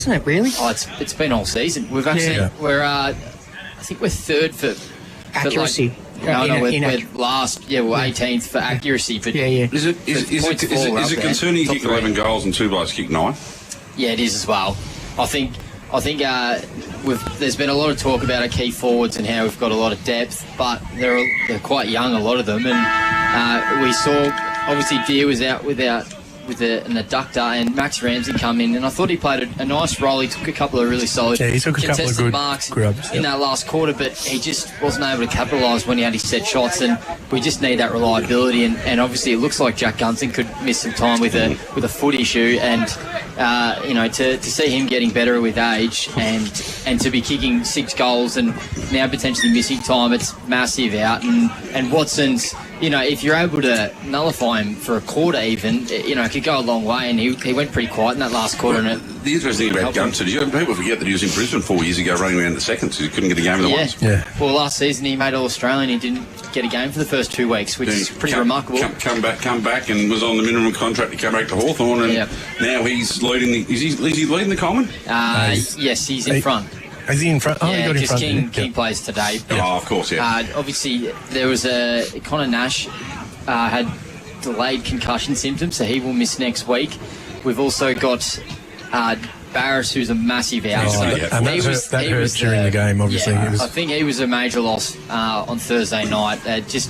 isn't it, really? Oh, it's been all season. We've actually, I think we're third for accuracy. We're last. Yeah, we're 18th for accuracy. But Is it concerning you kick 11 goals and 2 blokes kick 9? Yeah, it is as well. I think there's been a lot of talk about our key forwards and how we've got a lot of depth, but they're quite young, a lot of them. And we saw, obviously, Deere was out with an adductor, and Max Ramsey come in, and I thought he played a nice role. He took a couple of really solid contested marks in that last quarter, but he just wasn't able to capitalise when he had his set shots, and we just need that reliability. And obviously, it looks like Jack Gunson could miss some time with a foot issue, and to see him getting better with age and to be kicking 6 goals and now potentially missing time, it's massive out. And Watson's, if you're able to nullify him for a quarter even, it could go a long way, and he went pretty quiet in that last quarter. And the interesting thing about Gunson is people forget that he was in Brisbane 4 years ago running around the seconds. He couldn't get a game of the ones. Yeah. Well, last season he made All-Australian. He didn't get a game for the first 2 weeks, which is pretty remarkable. Come back and was on the minimum contract to come back to Hawthorn, and now he's leading the... Is he leading the Common? Yes, he's in front. Is he in front? Oh, yeah, he got in front. King plays today. Oh, of course, yeah. Obviously, there was Connor Nash had delayed concussion symptoms, so he will miss next week. We've also got Barris, who's a massive out. And that hurt during the game, obviously. Yeah, I think he was a major loss on Thursday night. It just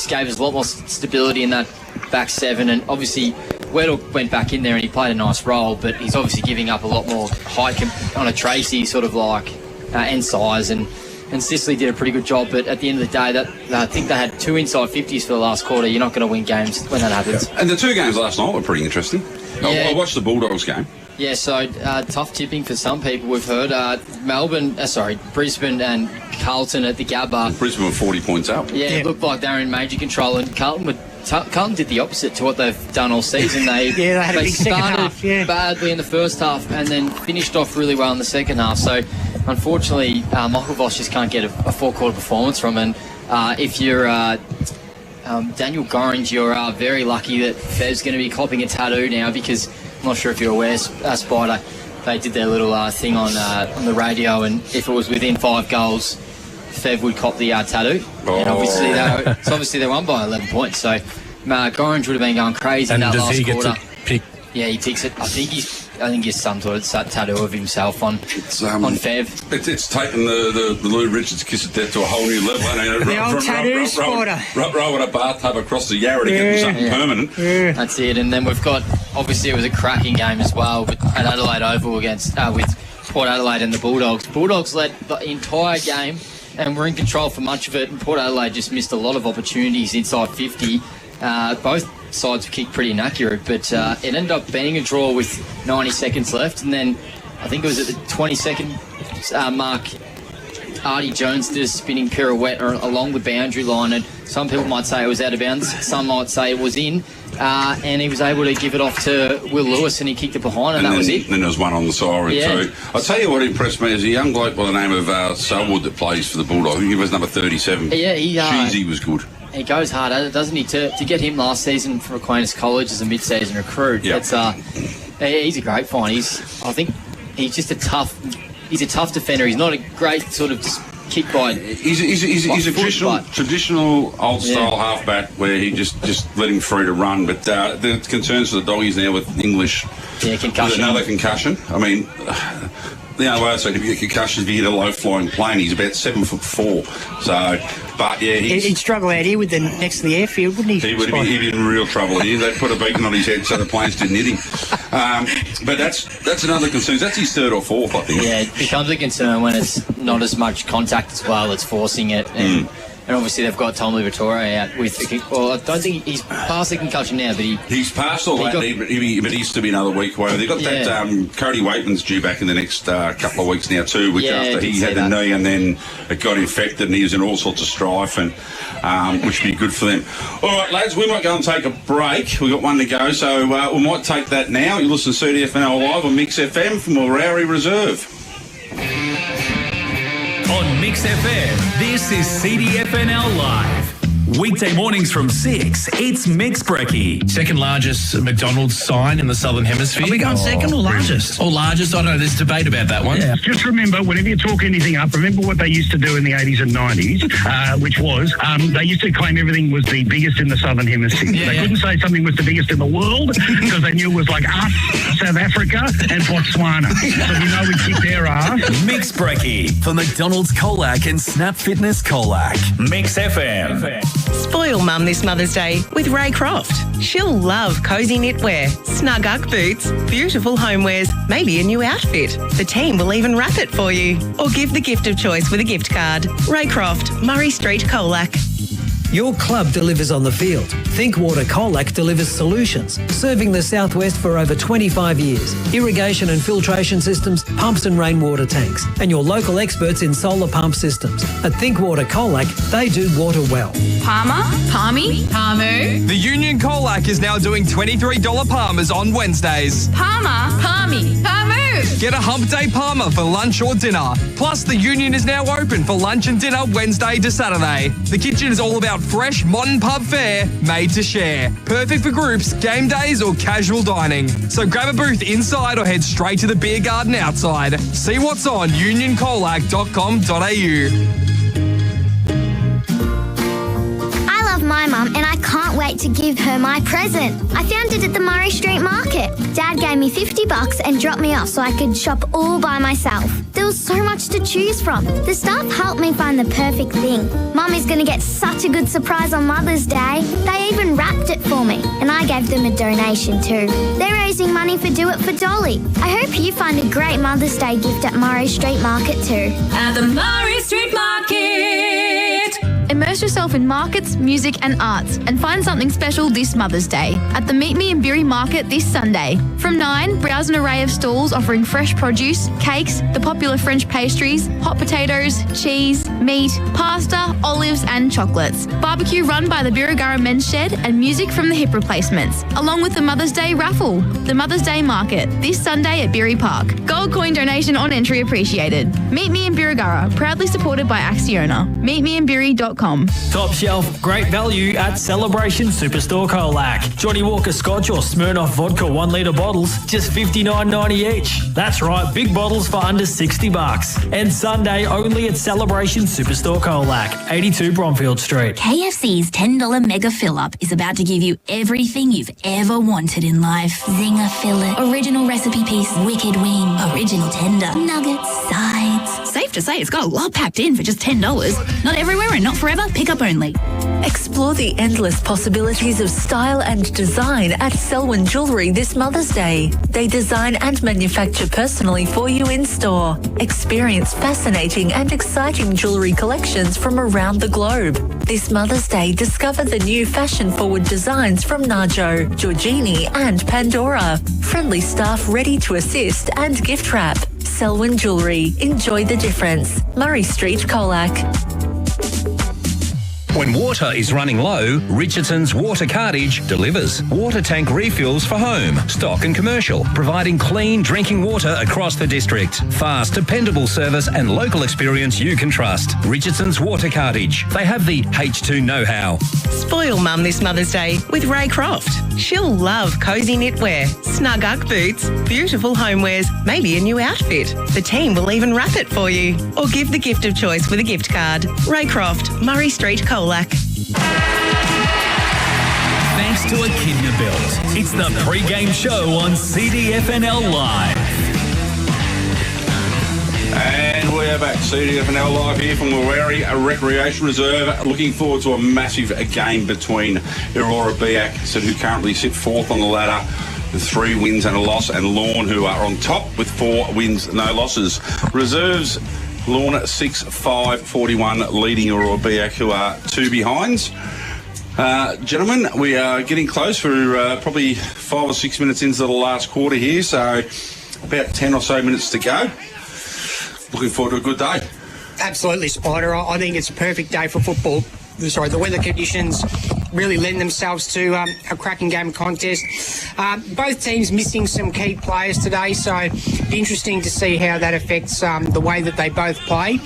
gave us a lot more stability in that back seven, and obviously Weddle went back in there and he played a nice role, but he's obviously giving up a lot more height on a Tracy sort of like and size, and Sicily did a pretty good job. But at the end of the day, I think they had 2 inside 50s for the last quarter. You're not going to win games when that happens. And the 2 games last night were pretty interesting. I watched the Bulldogs game. Yeah, so tough tipping for some people. We've heard Brisbane and Carlton at the Gabba. Brisbane were 40 points up. Yeah, it looked like they were in major control, and Carlton did the opposite to what they've done all season. They had a big second half. Badly in the first half and then finished off really well in the second half. So, unfortunately, Michael Voss just can't get a 4-quarter performance from him. And if you're Daniel Gorringe, you're very lucky that Fev's going to be copping a tattoo now, because I'm not sure if you're aware, Spider, they did their little thing on the radio, and if it was within 5 goals, Fev would cop the tattoo. Oh. And obviously they won by 11 points. So Gorringe would have been going crazy in that last quarter. And does he get to pick? Yeah, he picks it. I think he's some sort of tattoo of himself on Fev. It's taken the Lou Richards kiss of death to a whole new level. The old tattoo spotter. Rowing a bathtub across the Yarra to get something permanent. Yeah. That's it. And then we've got, obviously it was a cracking game as well at Adelaide Oval against with Port Adelaide and the Bulldogs. Bulldogs led the entire game and were in control for much of it, and Port Adelaide just missed a lot of opportunities inside 50. Both sides kicked pretty inaccurate, but it ended up being a draw with 90 seconds left, and then I think it was at the 22nd mark, Artie Jones did a spinning pirouette along the boundary line, and some people might say it was out of bounds, some might say it was in, and he was able to give it off to Will Lewis, and he kicked it behind, and that was it. And then there was one on the siren too. I'll tell you what impressed me is a young bloke by the name of Selwood that plays for the Bulldogs. I think he was number 37. Yeah, he was good. He goes hard at it, doesn't he? To get him last season for Aquinas College as a mid-season recruit, he's a great find. I think he's just a tough defender. He's not a great sort of just kick by. He's a traditional old style halfback where he just let him free to run. But the concerns for the Doggies now with English, concussion. Another concussion. I mean, the only way I say if you get concussion is if you hit a low flying plane. He's about 7'4", so. But yeah, he'd struggle out here with the next to the airfield, wouldn't he? He'd be in real trouble here. They put a beacon on his head so the planes didn't hit him. But that's another concern. That's his 3rd or 4th, I think. Yeah, it becomes a concern when it's not as much contact as well. It's forcing it. And obviously they've got Tom Liberatore out with the kick. Well, I don't think he's past the concussion now, but he's passed all that. But he's to be another week away. They've got that Cody Waitman's due back in the next couple of weeks now too, which after he had the knee and then it got infected and he was in all sorts of strife, and which would be good for them. All right, lads, we might go and take a break. We've got one to go, so we might take that now. You listen to CDFNL Live on Mix FM from Warrowie Reserve. On Mix FM, this is CDFNL Live. Weekday mornings from 6, it's Mix Brekkie. Second largest McDonald's sign in the Southern Hemisphere. Are we going second or largest? Or largest? I don't know. There's debate about that one. Yeah. Just remember, whenever you talk anything up, remember what they used to do in the 80s and 90s, which was they used to claim everything was the biggest in the Southern Hemisphere. They couldn't say something was the biggest in the world because they knew it was like us, South Africa, and Botswana. So you know we kicked their ass. Mix Brekkie for McDonald's Colac and Snap Fitness Colac. Mix FM. Spoil Mum this Mother's Day with Ray Croft. She'll love cosy knitwear, snug Ugg boots, beautiful homewares, maybe a new outfit. The team will even wrap it for you. Or give the gift of choice with a gift card. Ray Croft, Murray Street, Colac. Your club delivers on the field. Thinkwater Colac delivers solutions, serving the southwest for over 25 years. Irrigation and filtration systems, pumps and rainwater tanks, and your local experts in solar pump systems. At Thinkwater Colac, they do water well. Palmer, Palmy, Palmu. The Union Colac is now doing $23 Palmers on Wednesdays. Palmer, Palmy, Palmu. Get a hump day Palmer for lunch or dinner. Plus, the Union is now open for lunch and dinner Wednesday to Saturday. The kitchen is all about fresh, modern pub fare made to share. Perfect for groups, game days, or casual dining. So grab a booth inside or head straight to the beer garden outside. See what's on unioncolac.com.au. My mum, and I can't wait to give her my present. I found it at the Murray Street Market. Dad gave me $50 and dropped me off so I could shop all by myself. There was so much to choose from. The staff helped me find the perfect thing. Mum is going to get such a good surprise on Mother's Day. They even wrapped it for me, and I gave them a donation too. They're raising money for Do It for Dolly. I hope you find a great Mother's Day gift at Murray Street Market too. At the Murray Street Market. Immerse yourself in markets, music and arts and find something special this Mother's Day at the Meet Me in Beery Market this Sunday. From 9, browse an array of stalls offering fresh produce, cakes, the popular French pastries, hot potatoes, cheese, meat, pasta, olives and chocolates. Barbecue run by the Birregurra Men's Shed and music from the Hip Replacements, along with the Mother's Day raffle. The Mother's Day Market this Sunday at Beery Park. Gold coin donation on entry appreciated. Meet Me in Birregurra, proudly supported by Acciona. meetmeinbeery.com. Top shelf, great value at Celebration Superstore Colac. Johnny Walker Scotch or Smirnoff Vodka 1 litre bottles, just $59.90 each. That's right, big bottles for under $60. And Sunday only at Celebration Superstore Colac, 82 Bromfield Street. KFC's $10 mega fill-up is about to give you everything you've ever wanted in life. Zinger fillet, original recipe piece, wicked wing, original tender, nuggets, sides. Safe to say it's got a lot packed in for just $10. Not everywhere and not forever, pick up only. Explore the endless possibilities of style and design at Selwyn Jewellery this Mother's Day. They design and manufacture personally for you in store. Experience fascinating and exciting jewellery collections from around the globe. This Mother's Day, discover the new fashion-forward designs from Najo, Giorgini and Pandora. Friendly staff ready to assist and gift wrap. Selwyn Jewellery. Enjoy the difference. Murray Street, Colac. When water is running low, Richardson's Water Cartage delivers. Water tank refills for home, stock and commercial, providing clean drinking water across the district. Fast, dependable service and local experience you can trust. Richardson's Water Cartage. They have the H2 know-how. Spoil Mum this Mother's Day with Ray Croft. She'll love cosy knitwear, snug Ugg boots, beautiful homewares, maybe a new outfit. The team will even wrap it for you. Or give the gift of choice with a gift card. Ray Croft, Murray Street, Colac. Thanks to Echidna Built. It's the Pregame Show on CDFNL Live. And we're back. CDFNL Live here from Warrowie Recreation Reserve. Looking forward to a massive game between Irrewarra-Beeac, who currently sit fourth on the ladder with 3 wins and a loss, and Lorne, who are on top with 4 wins, no losses. Reserves, Lorne 6-5-41, leading Irrewarra-Beeac, who are 2 behinds. Gentlemen, we are getting close. We're probably 5 or 6 minutes into the last quarter here, so about 10 or so minutes to go. Looking forward to a good day. Absolutely, Spider. I think it's a perfect day for football. Sorry, the weather conditions really lend themselves to a cracking game of contest. Both teams missing some key players today, so it'll be interesting to see how that affects the way that they both play.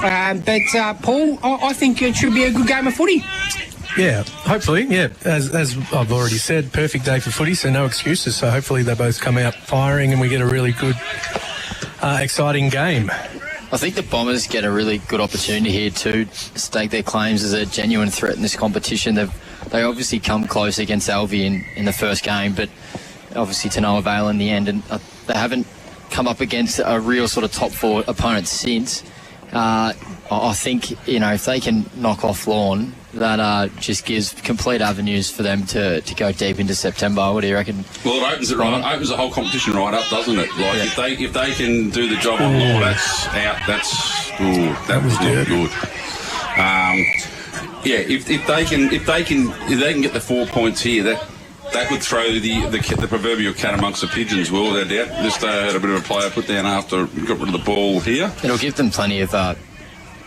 But Paul, I think it should be a good game of footy. Yeah, hopefully, yeah. As I've already said, perfect day for footy, so no excuses. So hopefully they both come out firing and we get a really good, exciting game. I think the Bombers get a really good opportunity here to stake their claims as a genuine threat in this competition. They obviously come close against Alvey in the first game, but obviously to no avail in the end. And they haven't come up against a real sort of top four opponent since. I think, if they can knock off Lorne, that just gives complete avenues for them to go deep into September. What do you reckon? Well, it opens the whole competition right up, doesn't it? Like if they can do the job on Lorne, that's out. That was not good. If they can get the 4 points here, that would throw the proverbial cat amongst the pigeons, will without doubt. This had a bit of a player put down after got rid of the ball here. It'll give them plenty of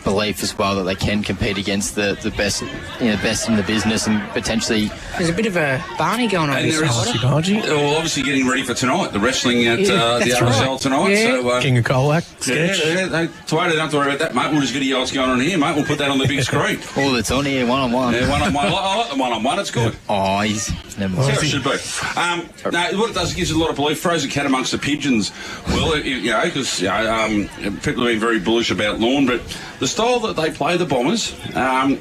belief as well that they can compete against the best, best in the business, and potentially. There's a bit of a Barney going on this night. Well, obviously getting ready for tonight, the wrestling at the RSL tonight. Yeah. So, King of Colac sketch. Don't have to worry about that, mate. We'll just video what's going on here, mate. We'll put that on the big screen. Oh, it's on here, one-on-one. Yeah, one-on-one. I like the one-on-one. It's good. Oh, he's never. That's how it should be. No, what it does, it gives you a lot of belief. Throws a cat amongst the pigeons. Well, because people have been very bullish about Lorne, but the style that they play, the Bombers,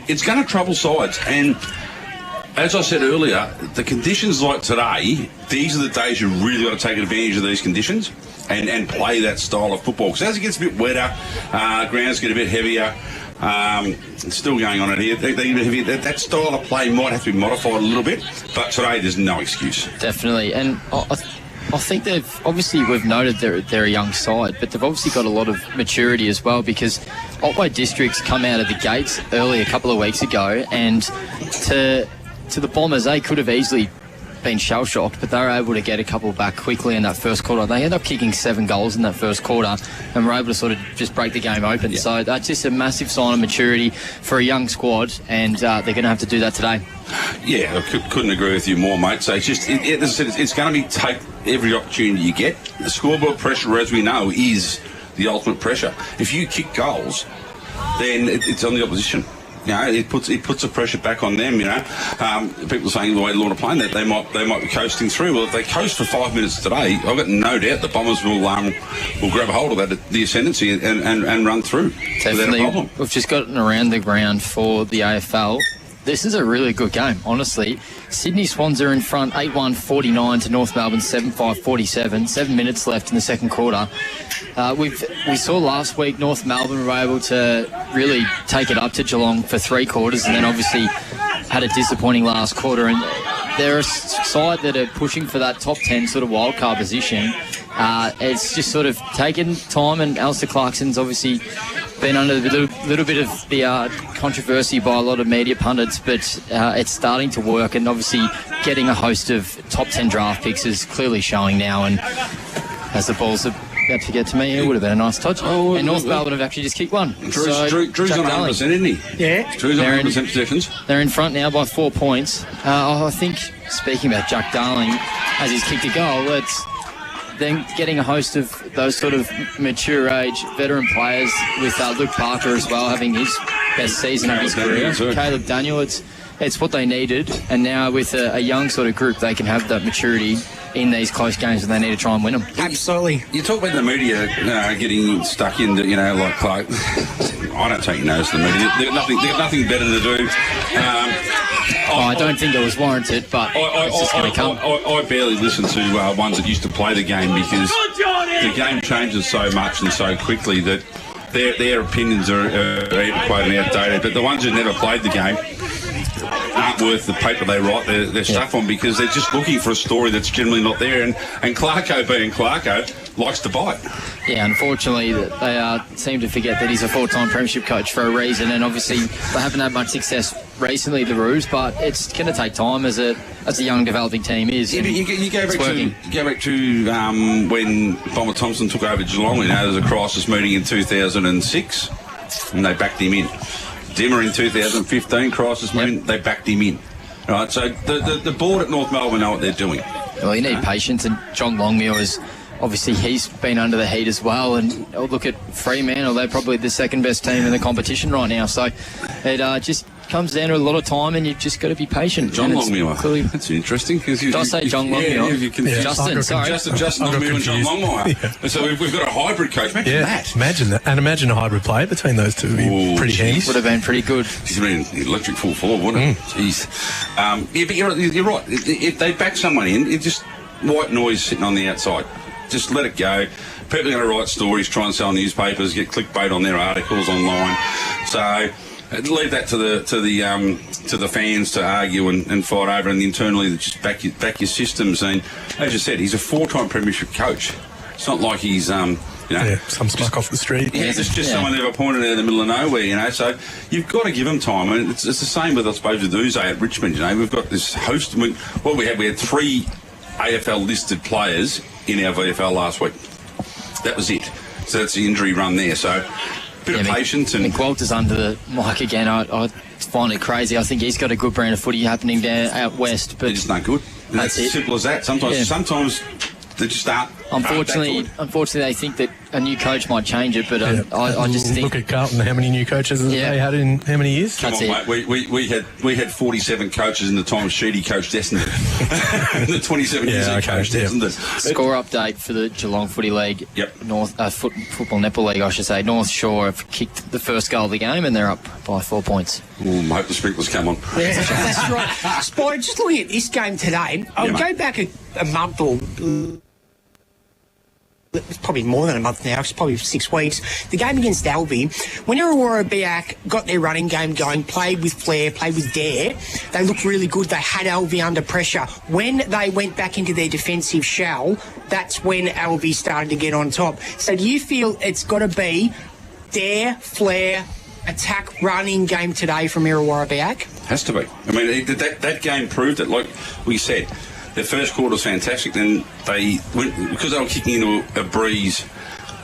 it's going to trouble sides. And as I said earlier, the conditions like today, these are the days you really got to take advantage of these conditions and play that style of football. Because as it gets a bit wetter, grounds get a bit heavier. It's still going on in here. That style of play might have to be modified a little bit, but today there's no excuse. Definitely, and I think we've noted they're a young side, but they've obviously got a lot of maturity as well, because Otway District's come out of the gates early a couple of weeks ago, and to the Bombers, they could have easily been shell-shocked, but they were able to get a couple back quickly in that first quarter. They ended up kicking 7 goals in that first quarter and were able to sort of just break the game open. Yeah. So that's just a massive sign of maturity for a young squad, and they're going to have to do that today. Yeah, I couldn't agree with you more, mate. So it's just, as I said, it's going to be take every opportunity you get. The scoreboard pressure, as we know, is the ultimate pressure. If you kick goals, then it's on the opposition. It puts the pressure back on them. People are saying the way Lorne are playing that they might be coasting through. Well, if they coast for 5 minutes today, I've got no doubt the Bombers will grab a hold of the ascendancy and run through without a problem. We've just gotten around the ground for the AFL. This is a really good game, honestly. Sydney Swans are in front 8-1-49 to North Melbourne 7-5-47. 7 minutes left in the second quarter. We saw last week North Melbourne were able to really take it up to Geelong for 3 quarters, and then obviously had a disappointing last quarter. And they're a side that are pushing for that top 10 sort of wildcard position. It's just sort of taken time, and Alistair Clarkson's obviously been under a little bit of the controversy by a lot of media pundits, but it's starting to work, and obviously getting a host of top 10 draft picks is clearly showing now. And as the ball's about to get to me, it would have been a nice touch. And North Melbourne have actually just kicked one. Drew's on 100%, isn't he? Yeah. Drew's on 100% possessions. They're in front now by 4 points. I think, speaking about Jack Darling, as he's kicked a goal, it's then getting a host of those sort of mature age veteran players, with Luke Parker as well having his best season of his career. Caleb Daniel, it's what they needed, and now with a young sort of group, they can have that maturity in these close games, and they need to try and win them. Absolutely. You talk about the media getting stuck into, like Clark. I don't take notice of the media. They've got nothing better to do. I don't think it was warranted, but it's just going to come. I barely listen to ones that used to play the game, because the game changes so much and so quickly that their opinions are quite outdated. But the ones who never played the game aren't worth the paper they write their stuff on, because they're just looking for a story that's generally not there. And Clarko, being Clarko, likes to bite. Yeah, unfortunately, they seem to forget that he's a 4-time premiership coach for a reason, and obviously they haven't had much success recently, the Roos, but it's going to take time as a young developing team is. Yeah, you go back to when Bomber Thompson took over Geelong. There was a crisis meeting in 2006, and they backed him in. Dimmer in 2015, crisis meeting, they backed him in. Right, so the board at North Melbourne know what they're doing. Well, you need patience, and John Longmuir is obviously, he's been under the heat as well. And look at Fremantle, they're probably the second best team in the competition right now. So it just comes down to a lot of time, and you've just got to be patient. John Longmuir. That's interesting. Did I say John Longmuir? Justin, sorry. Justin Longmuir and John Longmuir. So we've got a hybrid coach. Imagine that. Imagine that. And imagine a hybrid play between those two. Pretty handy. Would have been pretty good. He's been electric full forward, wouldn't it? Jeez. But you're right. If they back someone in, it's just white noise sitting on the outside. Just let it go. People are going to write stories, try and sell newspapers, get clickbait on their articles online. So leave that to the fans to argue and fight over, and internally just back your systems. And as you said, he's a 4-time premiership coach. It's not like he's some smuck off the street. Yeah, it's just someone they've appointed out in the middle of nowhere. So you've got to give them time. And it's the same with, I suppose, with Uze at Richmond. We've got this host. We had 3 AFL listed players in our VFL last week. That was it. So that's the injury run there. So a bit of patience. And Walter's under the mic again. I find it crazy. I think he's got a good brand of footy happening down out west. But they're just not good. That's as simple as that. Sometimes they just aren't. Unfortunately, they think that a new coach might change it, but I just think... Look at Carlton, how many new coaches have they had in how many years? Come on, mate. We had 47 coaches in the time Sheedy coached Essendon. The 27 years he coached Essendon. Score update for the Geelong Footy League. North Football Netball League, I should say. North Shore have kicked the first goal of the game, and they're up by 4 points. I hope the sprinklers come on. Yeah, that's right. Spy, just looking at this game today, I'll go back a month or... It's probably more than a month now. It's probably 6 weeks. The game against Albi, when Irrewarra-Beeac got their running game going, played with flair, played with dare, they looked really good. They had Albi under pressure. When they went back into their defensive shell, that's when Albi started to get on top. So do you feel it's got to be dare, flair, attack, running game today from Irrewarra-Beeac? Has to be. I mean, that game proved it. Like we said, their first quarter was fantastic. Then they went, because they were kicking into a breeze.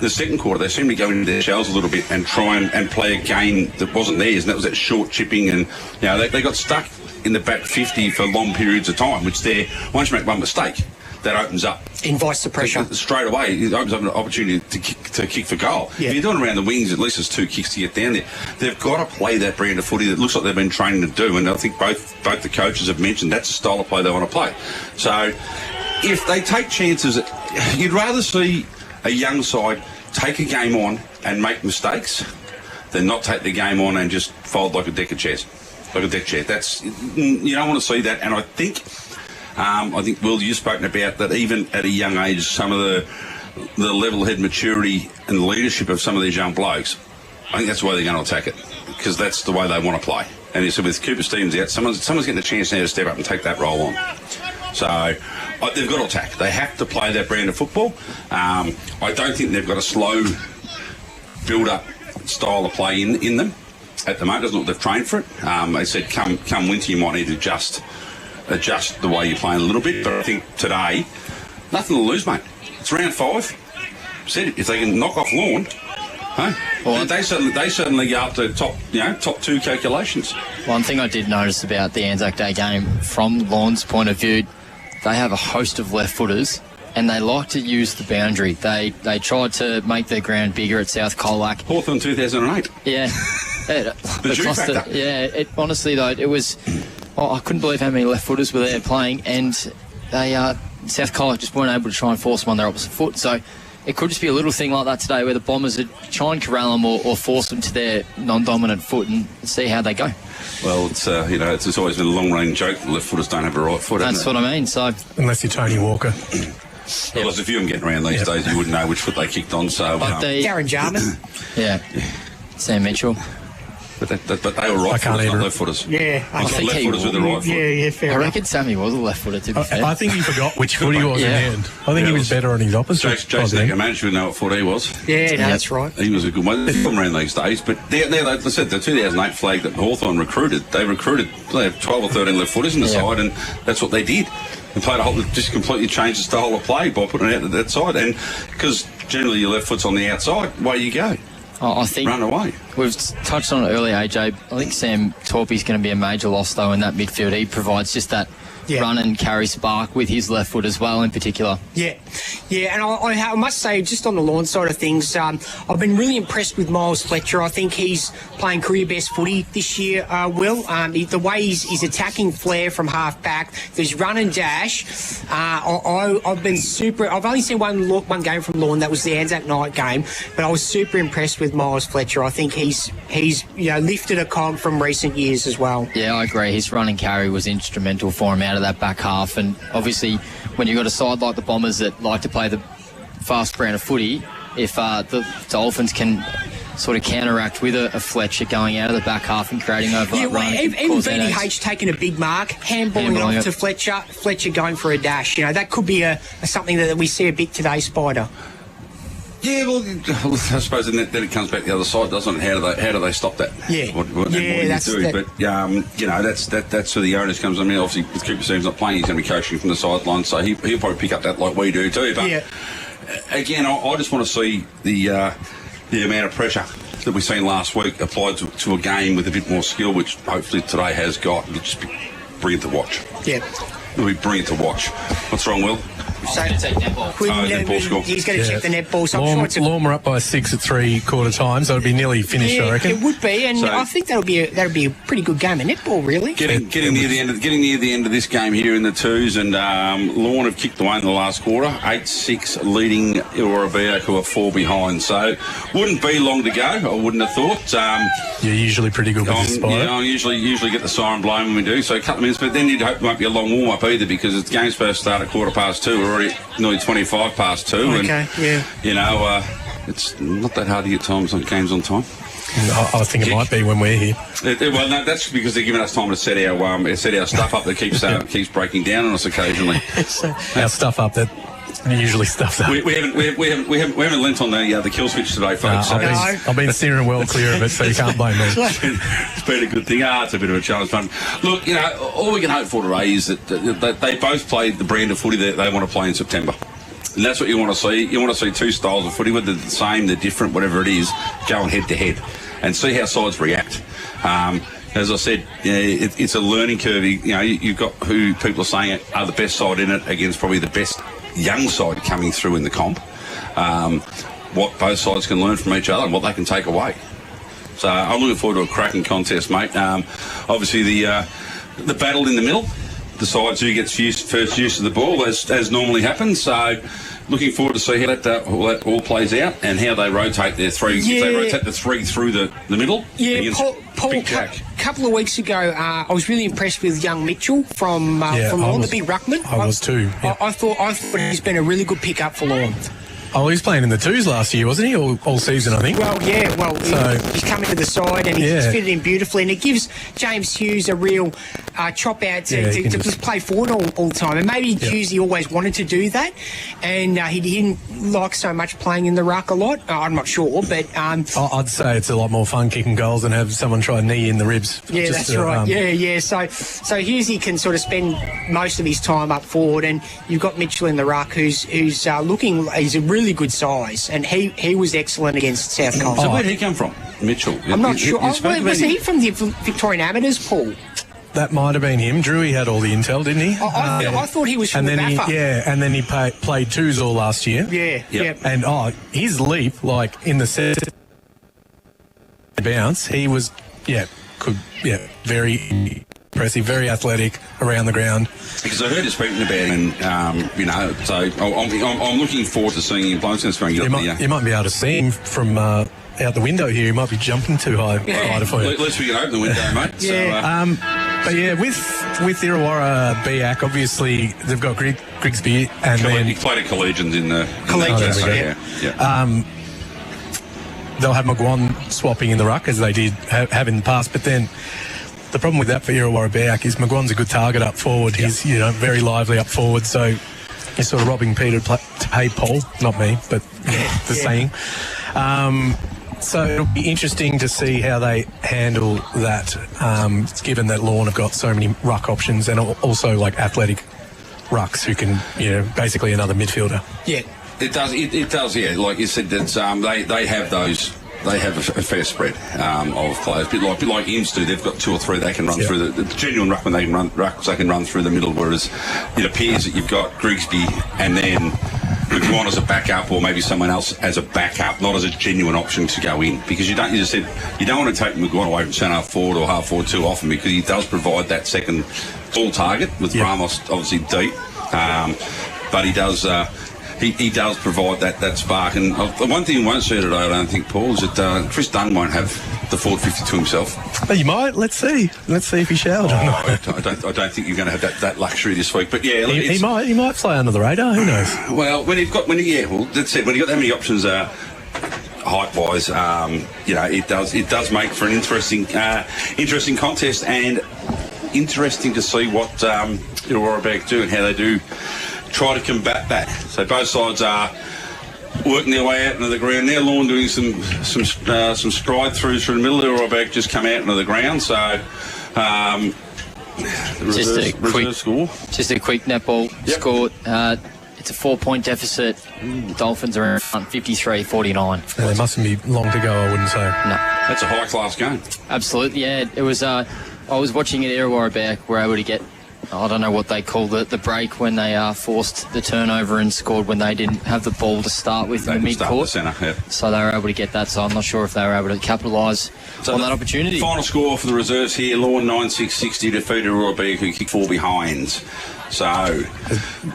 The second quarter, they seemed to go into their shells a little bit and try and play a game that wasn't theirs, and that was that short chipping. And they got stuck in the back 50 for long periods of time, which once you make one mistake, that opens up. Invites the pressure. Straight away, it opens up an opportunity to kick for goal. Yeah. If you're doing around the wings, at least there's 2 kicks to get down there. They've got to play that brand of footy that looks like they've been training to do, and I think both the coaches have mentioned that's the style of play they want to play. So if they take chances, you'd rather see a young side take a game on and make mistakes than not take the game on and just fold like a deck of chairs. Like a deck chair. You don't want to see that, and I think, Will, you've spoken about that even at a young age, some of the level-head maturity and leadership of some of these young blokes, I think that's the way they're going to attack it, because that's the way they want to play. And so with Cooper Stevens out, someone's getting a chance now to step up and take that role on. So they've got to attack. They have to play that brand of football. I don't think they've got a slow build-up style of play in them at the moment. Doesn't look they've trained for it. They said come winter you might need to adjust the way you're playing a little bit, but I think today, nothing to lose, mate. It's round 5. Said it, if they can knock off Lorne, well, they certainly go up to top 2 calculations. One thing I did notice about the Anzac Day game, from Lorne's point of view, they have a host of left footers, and they like to use the boundary. They tried to make their ground bigger at South Colac. Hawthorn 2008. Yeah. The Jew factor. Yeah, honestly though, it was... I couldn't believe how many left footers were there playing, and they South Colac just weren't able to try and force them on their opposite foot. So it could just be a little thing like that today, where the Bombers would try and corral them or force them to their non-dominant foot and see how they go. Well, it's always been a long-range joke that left footers don't have a right foot. That's what I mean. So unless you're Tony Walker. Well, there's a few of them getting around these days. You wouldn't know which foot they kicked on. So Darren Jarman. Yeah. Sam Mitchell. But they were right footers, not left footers. Yeah, I think left footers with the right foot. Yeah, fair enough. I reckon Sammy was a left footer, to be fair. I think he forgot which foot he was in the end. I think he was better on his opposite. Jason Eckman should know what foot he was. Yeah, that's right. He was a good one. They've come around these days, but they said the 2008 flag that Hawthorn recruited, they had 12 or 13 left footers in the side, and that's what they did. They played just completely changed the style of play by putting it out to that side, and because generally your left foot's on the outside, away you go. I think run away. We've touched on it earlier, AJ. I think Sam Torpey's going to be a major loss, though, in that midfield. He provides just that run and carry spark with his left foot as well in particular. Yeah, and I must say, just on the Lorne side of things, I've been really impressed with Miles Fletcher. I think he's playing career best footy this year, Will. The way he's attacking flair from half back, there's run and dash. I've been super. I've only seen one game from Lorne. That was the Anzac night game, but I was super impressed with Miles Fletcher. I think he's lifted a cog from recent years as well. Yeah, I agree. His run and carry was instrumental for him out of that back half, and obviously when you've got a side like the Bombers that like to play the fast brand of footy, if the Dolphins can sort of counteract with a Fletcher going out of the back half and creating overlap run. Even VDH taking a big mark, handballing it off to Fletcher going for a dash. That could be something that we see a bit today, Spider. Yeah, well, I suppose then it comes back the other side, doesn't it? How do they stop that? Yeah, what do you do? But that's where the onus comes. I mean, obviously with Cooper Seams not playing, he's going to be coaching from the sideline, so he'll probably pick up that like we do too. But again, I just want to see the amount of pressure that we seen last week applied to a game with a bit more skill, which hopefully today has got. It'll just be brilliant to watch. Yeah, it'll be brilliant to watch. What's wrong, Will? So he's going to check the netball. So Lorne were up by 6 at 3/4 time, so it'd be nearly finished, I reckon. It would be, and I think that'll be a pretty good game of netball, really. Getting near the end of this game here in the twos, and Lorne have kicked away in the last quarter, 8-6, leading Irrewarra-Beeac, who are 4 behind. So wouldn't be long to go. I wouldn't have thought. You're usually pretty good with this spot. Yeah, I usually get the siren blown when we do. So a couple of minutes, but then you'd hope it won't be a long warm up either, because the game's supposed to start at 2:15. We're already nearly 25 past 2. Okay, and, it's not that hard to get games on time. I think it might be when we're here. Well, no, that's because they're giving us time to set our stuff up that keeps breaking down on us occasionally. Our stuff up that usually stuff up. We haven't lent on the kill switch today, folks. I've been steering well clear of it, so you can't blame me. It's been a good thing. It's a bit of a challenge fun. Look, all we can hope for today is that they both play the brand of footy that they want to play in September. And that's what you want to see. You want to see two styles of footy, whether they're the same, they're different, whatever it is, going head to head and see how sides react. As I said, it's a learning curve. You've got who people are saying are the best side in it against probably the best young side coming through in the comp. What both sides can learn from each other and what they can take away. So I'm looking forward to a cracking contest, mate. Obviously the battle in the middle decides who gets first use of the ball, as normally happens. So looking forward to see how that all plays out and how they rotate their three. If they rotate the three through the middle. Yeah, Paul, a couple of weeks ago, I was really impressed with young Mitchell from Lorne, the big ruckman. I was too. Yeah. I thought he's been a really good pickup for Lorne. Oh, he was playing in the twos last year, wasn't he? All season, I think. Well, he's coming to the side and he's fitted in beautifully, and it gives James Hughes a real chop out to just play forward all the time. And maybe Hughes, he always wanted to do that, and he didn't like so much playing in the ruck a lot. I'm not sure, but I'd say it's a lot more fun kicking goals than have someone try knee in the ribs. Yeah, that's right. So Hughesy can sort of spend most of his time up forward, and you've got Mitchell in the ruck, who's looking. He's a really good size, and he was excellent against South Coast. So where did he come from, Mitchell? I'm not sure. Was he from the Victorian Amateurs, Paul? That might have been him. Drewy had all the intel, didn't he? I thought he was from the BAFA. And then he played twos all last year. Yeah. And his leap, like in the set bounce, he was very impressive, very athletic around the ground. Because I heard you speaking about him, and so I'm looking forward to seeing him play. You might be able to see him from out the window here. He might be jumping too high for you. At least we can open the window, mate. But with Irrewarra-Beeac, obviously they've got Grigsby and then he played at Collegians in the Collegians. They'll have McGuan swapping in the ruck as they did have in the past, but then the problem with that for Irrewarra-Beeac is McGuan's a good target up forward. He's very lively up forward, so he's sort of robbing Peter to pay Paul, not me, but the saying. So it'll be interesting to see how they handle that, given that Lorne have got so many ruck options and also like athletic rucks who can, basically another midfielder. Yeah, it does. It does. Yeah, like you said, that they have those they have a fair spread of players. A bit like Imps do. They've got 2 or 3 they can run through the genuine ruckman. They can run through the middle. Whereas it appears that you've got Grigsby and then McGuan as a backup, or maybe someone else as a backup, not as a genuine option to go in. Because you don't want to take McGuan away from centre half forward or half forward too often, because he does provide that second tall target with Ramos obviously deep. But he does. He does provide that spark. And the one thing you won't see today, I don't think, Paul, is that Chris Dunn won't have the forward 50 to himself. But you might. Let's see. Let's see if he showers or not. I don't think you're going to have that luxury this week. But yeah, he might fly under the radar. Who knows? Well, that's it. When you've got that many options, height-wise, it does make for an interesting contest, and interesting to see what Irrewarra-Beeac do and how they do try to combat that. So both sides are working their way out into the ground. Now Lorne doing some stride through the middle. Irrewarra-Beeac just come out into the ground. So just a quick netball score. It's a 4-point deficit. The Dolphins are around 53-49. They mustn't be long to go, I wouldn't say. No. That's a high-class game. Absolutely, yeah. It was. I was watching it. Irrewarra-Beeac were able to get, I don't know what they call the break when they forced the turnover and scored when they didn't have the ball to start with in the mid-court. So they were able to get that. So I'm not sure if they were able to capitalise on that opportunity. Final score for the reserves here: Lorne 9-6-60 defeated Irrewarra-Beeac, who kicked 4 behinds. So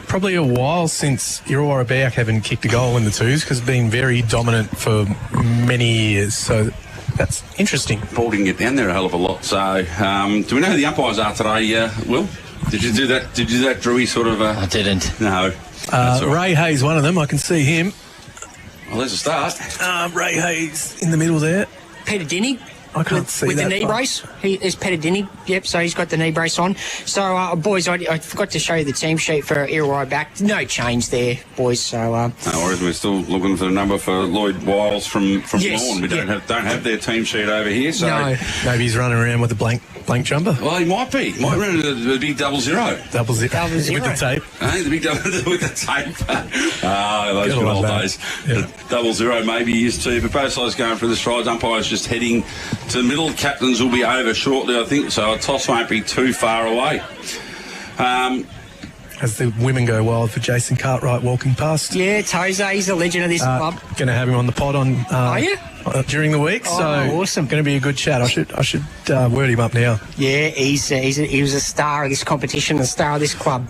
probably a while since Irrewarra-Beeac haven't kicked a goal in the twos, because it's been very dominant for many years. So that's interesting. Paul didn't get down there a hell of a lot. So do we know who the umpires are today, Will? Did you do that? Did you do that, Drewy, sort of? I didn't. No. Ray Hayes, one of them. I can see him. Well, there's a start. Ray Hayes in the middle there. Peter Dinny. I can't see with that. the knee brace. He is Peter Dinny. Yep, so he's got the knee brace on. So, boys, I forgot to show you the team sheet for Irrewarra-Beeac. No change there, boys. So, no worries. We're still looking for the number for Lloyd Wiles from Lorne. We don't have their team sheet over here. So no. Maybe he's running around with a blank jumper. Well, he might be. Might run a big 00. 00 with the tape. The big double with the tape. Those good old days. Yeah. 00 maybe he is too. But both sides going for the strides. Umpires just heading to the middle. Captains will be over shortly, I think. So a toss won't be too far away. As the women go wild for Jason Cartwright walking past. Yeah, Toza, he's a legend of this club. Going to have him on the pod on. Are you? During the week, awesome. Going to be a good chat. I should word him up now. Yeah, he was a star of this competition, a star of this club.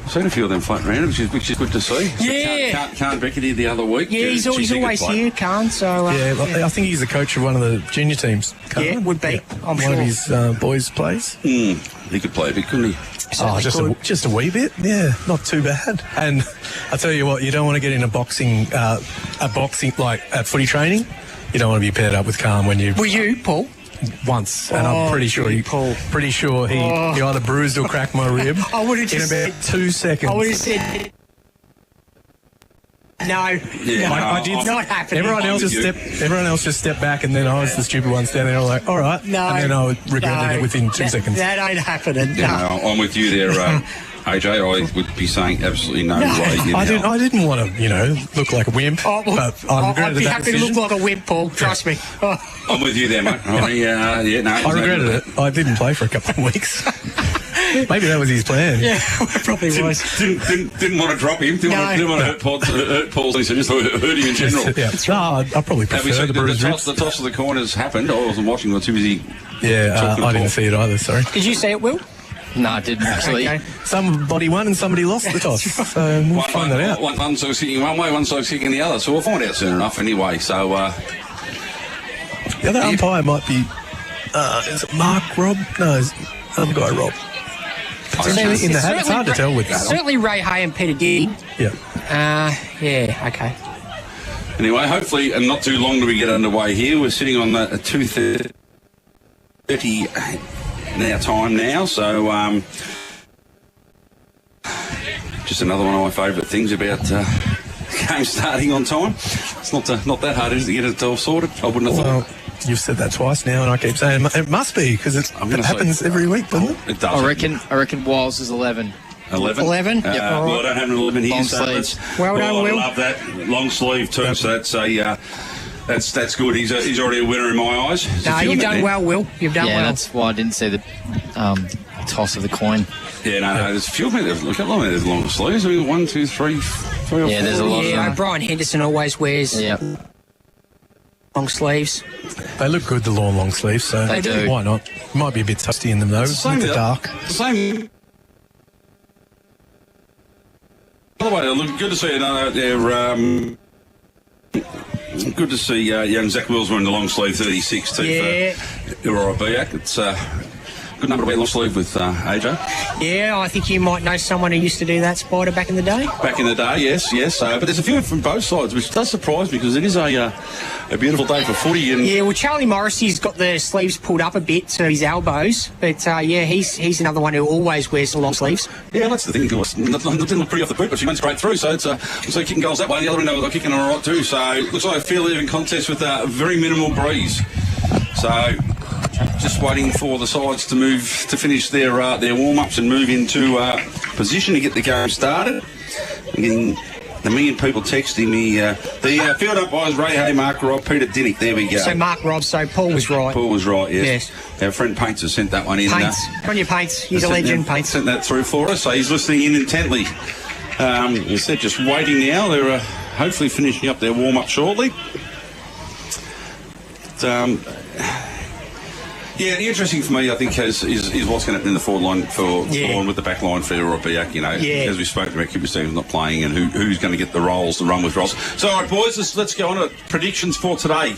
I've seen a few of them floating around, which is good to see. Yeah. Can't Beckett the other week. Yeah, he's always here, Khan. So I think he's the coach of one of the junior teams. Yeah, would be. I'm sure. One of his boys plays. He could play a bit, couldn't he? Just a wee bit. Yeah, not too bad. And I tell you what, you don't want to get in a boxing like at footy training. You don't want to be paired up with Calm when you. Were you, Paul? Once, and I'm pretty sure he either bruised or cracked my rib. I would have in about 2 seconds. I would have said no. Yeah, I did. Not happening. Everyone else just stepped back, and then I was the stupid one standing there. I was like, all right. No. And then I regretted it within 2 seconds. That ain't happening. Yeah, no, I'm with you there. AJ, I would be saying absolutely no way. I didn't want to, look like a wimp. But I regretted I'd be happy to look like a wimp, Paul. Trust me. I'm with you there, mate. I regretted it. I didn't play for a couple of weeks. Maybe that was his plan. Yeah, it probably was. Didn't want to drop him. Didn't want to hurt Paul. So just hurt him in general. I probably prefer the bruised ribs. The toss of the coin has happened. I wasn't watching. I was too busy. Yeah, I didn't see it either. Sorry. Did you see it, Will? No, I didn't actually. Okay. Somebody won and somebody lost the toss. So we'll find that out. One side's kicking one way, one side's kicking the other. So we'll find out soon enough anyway. So the other umpire might be is it Mark Rob? No, it's other guy Rob. It's hard to tell with that. Certainly Ray Hay and Peter Diddy. Yeah. Okay. Anyway, hopefully not too long till we get underway here. We're sitting on the 2:30 now time now, so just another one of my favourite things about game starting on time. It's not that hard, is it, to get it all sorted? I wouldn't have thought. You've said that twice now, and I keep saying it must be, because it happens every week, doesn't it? It does. I reckon Wiles is 11. 11? 11? Well, I don't have an 11 here. Long so sleeves. Well done, Will. I love that. Long sleeve too, so that's a That's good. He's already a winner in my eyes. No, you've done well, Will. You've done well. Yeah, that's why I didn't see the toss of the coin. Yeah, no, there's a few of them. Look how long there's long sleeves. I mean, 1, 2, 3, 3 or 4. There's a lot. Yeah, Brian Henderson always wears long sleeves. They look good, the Lorne long sleeves, so they do. Why not? Might be a bit dusty in them though. It's the dark. Same. By the way, look good to see another. Good to see young Zach Wills wearing the long sleeve 36 too. Yeah. For Irrewarra-Beeac. It's good number to wear long sleeve with AJ. Yeah, I think you might know someone who used to do that, Spider, back in the day. Back in the day, yes. But there's a few from both sides, which does surprise me because it is a beautiful day for footy. And yeah, well, Charlie Morrissey's got the sleeves pulled up a bit to his elbows, but he's another one who always wears the long sleeves. Yeah, that's the thing. It didn't look pretty off the boot, but she went straight through. So it's looks like kicking goals that way. The other window was kicking all right too. So it looks like a fairly even contest with a very minimal breeze. So just waiting for the sides to move to finish their warm-ups and move into position to get the game started. Getting a million people texting me. The field umpires, Ray Hay, Mark Robb, Peter Dinnick. There we go. So Mark Robb, so Paul was right. Paul was right, yes. Our friend Paints has sent that one in. Paints. On your Paints. He's a legend, Paints. Sent that through for us, so he's listening in intently. As they're just waiting now. They're hopefully finishing up their warm-up shortly. Yeah, the interesting for me, I think, is what's going to happen in the forward line for Lorne with the back line for Irrewarra-Beeac. As we spoke about, Cooper Stevens not playing and who's going to get the roles, the run with roles. So, all right, boys, let's go on to predictions for today.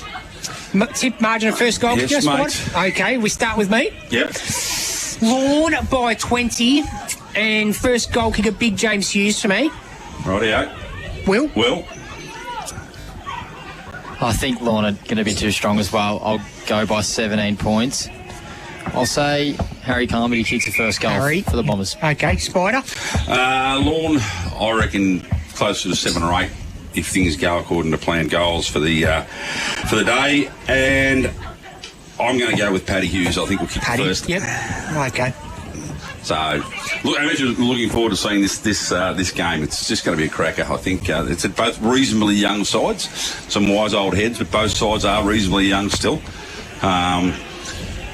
Tip margin of first goal. Yes, mate. Okay, we start with me. Yep. Lorne by 20, and first goal kicker, Big James Hughes for me. Rightio. Will? I think Lorne are going to be too strong as well. I'll go by 17 points. I'll say Harry Carmody kicks the first goal for the Bombers. Okay, Spider? Lorne, I reckon closer to 7 or 8 if things go according to planned goals for the day. And I'm going to go with Paddy Hughes. I think we'll kick the first. Yep. Okay. So, look, I'm actually looking forward to seeing this game. It's just going to be a cracker. I think it's at both reasonably young sides, some wise old heads, but both sides are reasonably young still.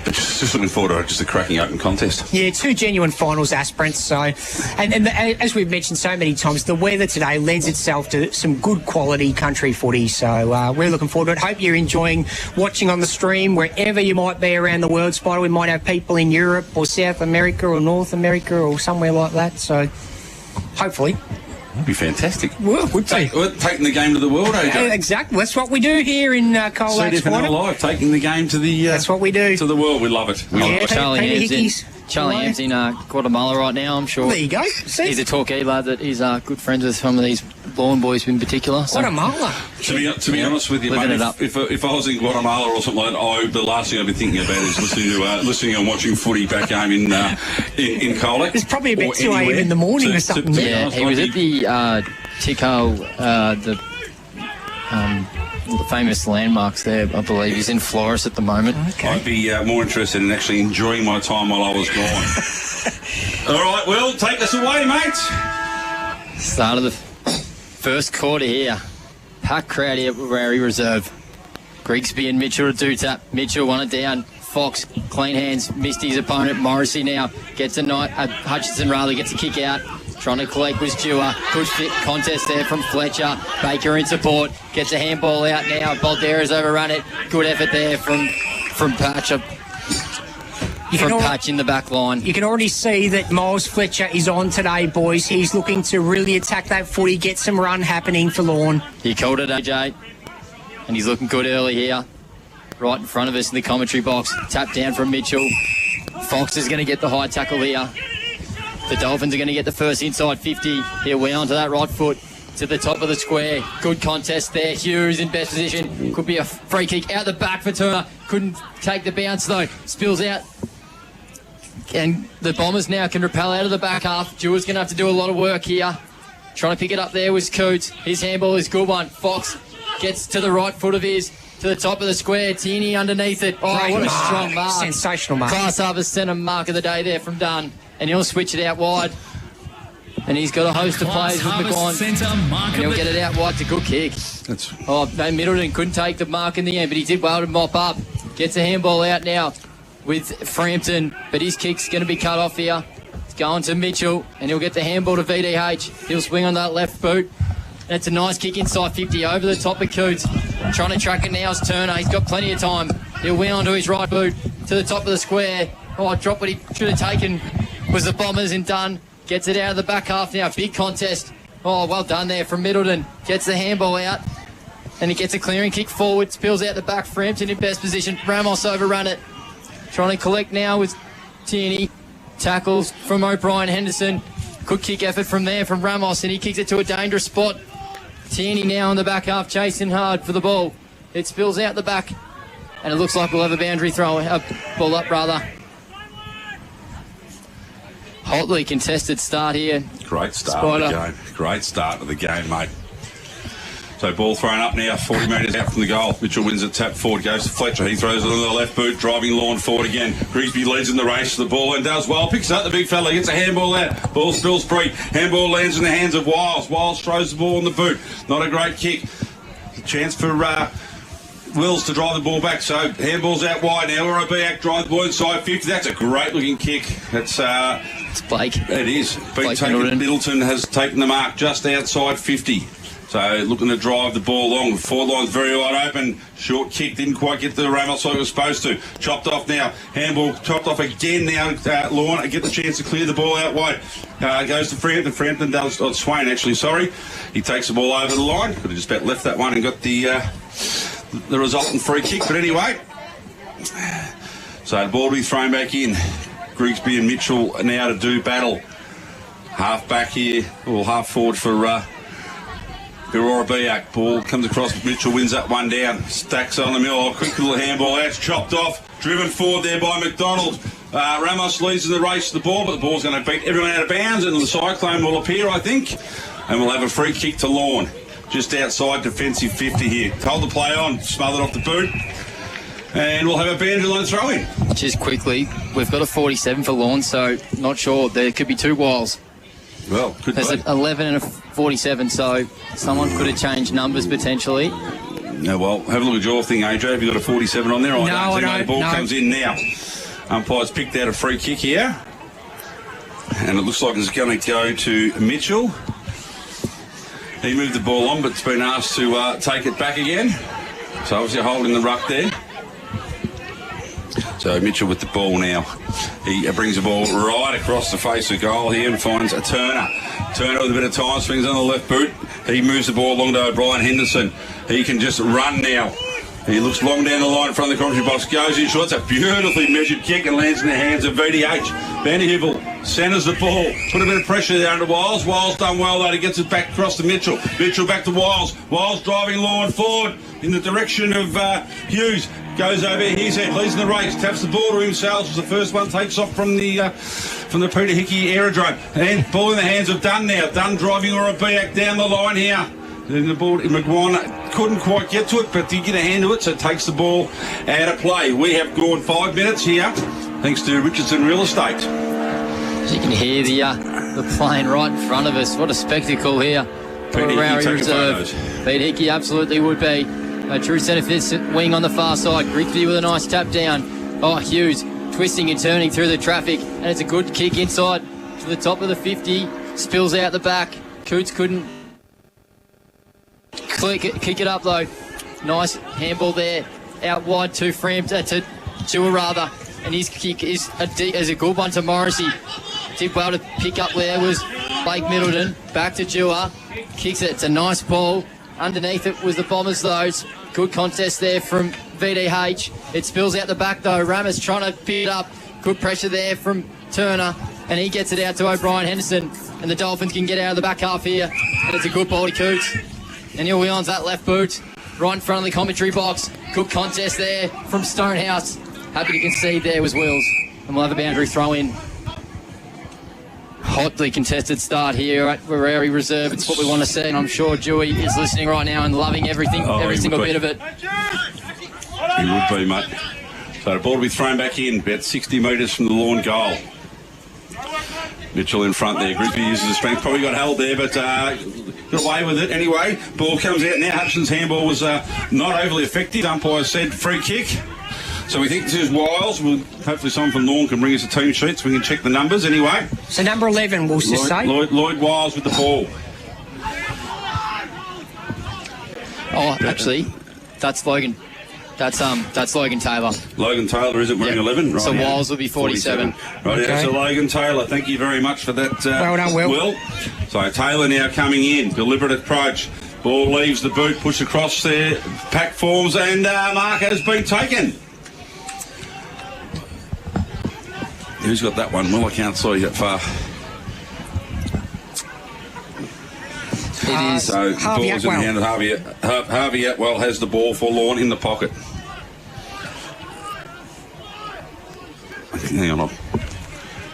But just looking forward to just a cracking open contest. Yeah, two genuine finals aspirants. So, and as we've mentioned so many times, the weather today lends itself to some good quality country footy. So we're looking forward to it. Hope you're enjoying watching on the stream wherever you might be around the world, Spider. We might have people in Europe or South America or North America or somewhere like that. So hopefully. That'd be fantastic. Well, we're taking the game to the world, AJ. Exactly. That's what we do here in Colac. CDFNL Live, taking the game to the. That's what we do to the world. We love it. Charlie Ham's in Guatemala right now. I'm sure. There you go. See? He's a Torquay lad that he's good friends with some of these Lorne boys in particular. So. Guatemala. To be honest with you, mate, if I was in Guatemala or something like that, the last thing I'd be thinking about is listening and watching footy back home in Colac. It's probably about 2 a.m. in the morning or something. He was at the Tico, the famous landmarks there, I believe. He's in Flores at the moment. Okay. I'd be more interested in actually enjoying my time while I was gone. All right, Will, take us away, mate. Start of the first quarter here. Packed crowd here at Warrowie Reserve. Grigsby and Mitchell to do-tap. Mitchell won it down. Fox, clean hands, missed his opponent. Morrissey now gets a night. Hutchinson rather gets a kick out. Trying to collect was Dewar. Good fit contest there from Fletcher. Baker in support. Gets a handball out now. Baldera's overrun it. Good effort there from Patch. Patch in the back line. You can already see that Miles Fletcher is on today, boys. He's looking to really attack that footy, get some run happening for Lorne. He called it, AJ. And he's looking good early here. Right in front of us in the commentary box. Tap down from Mitchell. Fox is going to get the high tackle here. The Dolphins are going to get the first inside 50. Here we onto that right foot to the top of the square. Good contest there. Hughes in best position. Could be a free kick out the back for Turner. Couldn't take the bounce though. Spills out. And the Bombers now can repel out of the back half. Dewar's going to have to do a lot of work here. Trying to pick it up there was Coots. His handball is a good one. Fox gets to the right foot of his. To the top of the square. Tierney underneath it. Oh, Great what a mark. strong mark. Sensational mark. Class Harvest centre mark of the day there from Dunn. And he'll switch it out wide. And he's got a host of players with McGuan. He'll get it out wide. It's a good kick. Middleton couldn't take the mark in the end, but he did well to mop up. Gets a handball out now with Frampton, but his kick's going to be cut off here. It's going to Mitchell, and he'll get the handball to VDH. He'll swing on that left boot. That's a nice kick inside 50 over the top of Coots. Trying to track it now is Turner. He's got plenty of time. He'll win onto his right boot to the top of the square. Dropped what he should have taken was the Bombers and done. Gets it out of the back half now. Big contest. Well done there from Middleton. Gets the handball out. And he gets a clearing kick forward. Spills out the back. Frampton in best position. Ramos overrun it. Trying to collect now with Tierney. Tackles from O'Brien Henderson. Good kick effort from there from Ramos, and he kicks it to a dangerous spot. Tierney now on the back half, chasing hard for the ball. It spills out the back, and it looks like we'll have a boundary throw. Ball up, rather. Hotly contested start here. Great start of the game. Great start of the game, mate. So ball thrown up now, 40 metres out from the goal. Mitchell wins it, tap forward, goes to Fletcher. He throws it on the left boot, driving Lorne forward again. Grigsby leads in the race to the ball and does well. Picks up the big fella, gets a handball out. Ball spills free. Handball lands in the hands of Wiles. Wiles throws the ball on the boot. Not a great kick. Chance for Wills to drive the ball back. So handball's out wide now. Irrewarra-Beeac drives the ball inside 50. That's a great looking kick. It's Blake. It is. Middleton has taken the mark just outside 50. So looking to drive the ball along. Forward line's very wide open. Short kick, didn't quite get to the Ramos like it was supposed to. Chopped off now. Handball chopped off again now. Lorne get the chance to clear the ball out wide. Goes to Frampton. Frampton does, Swain actually, sorry. He takes the ball over the line. Could have just about left that one and got the resultant free kick. But anyway, so the ball will be thrown back in. Grigsby and Mitchell are now to do battle. Half back here, or half forward for Irrewarra-Beeac. Ball comes across. Mitchell wins that one down. Stacks on the middle. Quick little handball out. It's chopped off. Driven forward there by McDonald. Ramos leads in the race to the ball, but the ball's going to beat everyone out of bounds, and the cyclone will appear, I think. And we'll have a free kick to Lorne. Just outside defensive 50 here. Hold the play on. Smothered off the boot. And we'll have a boundary line throw in. Just quickly, we've got a 47 for Lorne, so not sure. There could be two Wiles. Well, could There's an 11 and a 47, so someone could have changed numbers potentially. No, well, have a look at your thing, AJ. Have you got a 47 on there? I don't. The ball comes in now. Umpire's picked out a free kick here. And it looks like it's going to go to Mitchell. He moved the ball on, but it's been asked to take it back again. So obviously holding the ruck there. So Mitchell with the ball now. He brings the ball right across the face of goal here and finds a Turner. Turner with a bit of time, swings on the left boot. He moves the ball along to O'Brien Henderson. He can just run now. He looks long down the line in front of the commentary box, goes in short. It's a beautifully measured kick and lands in the hands of VDH. Vanderheuvel centres the ball, put a bit of pressure there under Wiles. Wiles done well though, he gets it back across to Mitchell. Mitchell back to Wiles. Wiles driving Lorne forward in the direction of Hughes. Goes over his head, leads in the race, taps the ball to himself. Was the first one, takes off from the Peter Hickey aerodrome. And ball in the hands of Dunn now. Dunn driving Irrewarra-Beeac down the line here. Then the ball, McGuan couldn't quite get to it, but did get a hand to it, so it takes the ball out of play. We have gone 5 minutes here, thanks to Richardson Real Estate. As you can hear the plane right in front of us. What a spectacle here for Warrowie Reserve. Pete Hickey absolutely would be. A true centre for wing on the far side. Grigsby with a nice tap down. Oh, Hughes twisting and turning through the traffic, and it's a good kick inside to the top of the 50. Spills out the back. Coots couldn't kick it up though. Nice handball there, out wide to Frampton, to Jua rather, and his kick is a good one to Morrissey. Did well to pick up there was Blake Middleton, back to Jua, kicks it, it's a nice ball. Underneath it was the Bombers though. Good contest there from VDH. It spills out the back though. Ramos trying to pick it up. Good pressure there from Turner, and he gets it out to O'Brien Henderson, and the Dolphins can get out of the back half here, and it's a good ball to Coots. And he'll wheels that left boot right in front of the commentary box. Good contest there from Stonehouse. Happy to concede there was Wills. And we'll have a boundary throw in. Hotly contested start here at Warrowie Reserve. It's what we want to see, and I'm sure Dewey is listening right now and loving everything, every single bit of it. He would be, mate. So the ball will be thrown back in, about 60 metres from the Lorne goal. Mitchell in front there. Grigsby uses the strength. Probably got held there, but got away with it anyway. Ball comes out now. Hutchinson's handball was not overly effective. Umpire said free kick. So we think this is Wiles. We'll, hopefully someone from Lorne can bring us a team sheet so we can check the numbers anyway. So number 11, we'll just say. Lloyd Wiles with the ball. Oh, actually, that's Logan. That's Logan Taylor. Logan Taylor, is it wearing 11? Right. So Wiles will be 47. Right, okay. So Logan Taylor, thank you very much for that. Well done, Will. So Taylor now coming in, deliberate approach. Ball leaves the boot, push across there, pack forms, and mark has been taken. Who's got that one? Well, I can't see that far. It is. So the ball's in the hand of Harvey. Harvey Atwell has the ball for Lorne in the pocket. Hang on.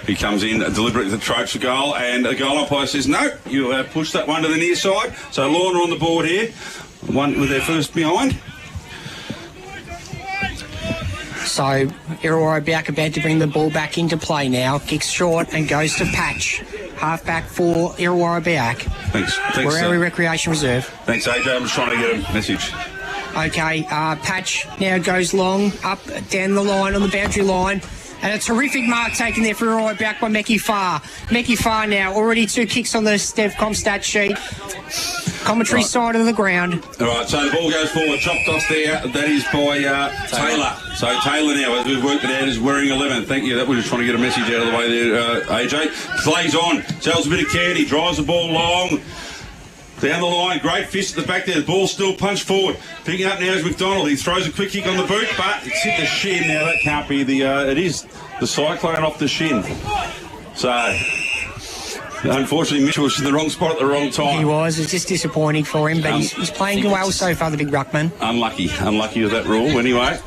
He comes in, deliberately approach the goal, and a goal umpire says, no, you have pushed that one to the near side. So Lorne are on the board here, one with their first behind. So Irrewarra-Beeac about to bring the ball back into play now. Kicks short and goes to Patch. Halfback for Irrewarra-Beeac. Thanks. Warrowie Recreation Reserve. Thanks, AJ. I'm just trying to get a message. Okay, Patch now goes long, up, down the line, on the boundary line. And a terrific mark taken there for Irrewarra-Beeac by Mecky Farr. Mecky Farr now, already 2 kicks on the Stevcom stat sheet. Commentary side of the ground. All right, so the ball goes forward, chopped off there. That is by Taylor. So Taylor now, as we've worked it out, is wearing 11. Thank you. That was just trying to get a message out of the way there, AJ. Plays on, sells a bit of candy, drives the ball long. Down the line, great fist at the back there. The ball still punched forward. Picking up now is McDonald. He throws a quick kick on the boot, but it's hit the shin. Now that can't be the. It is the Cyclone off the shin. So unfortunately, Mitchell was in the wrong spot at the wrong time. He was. It's just disappointing for him, but he's playing well so far, the big ruckman. Unlucky with that rule. Anyway,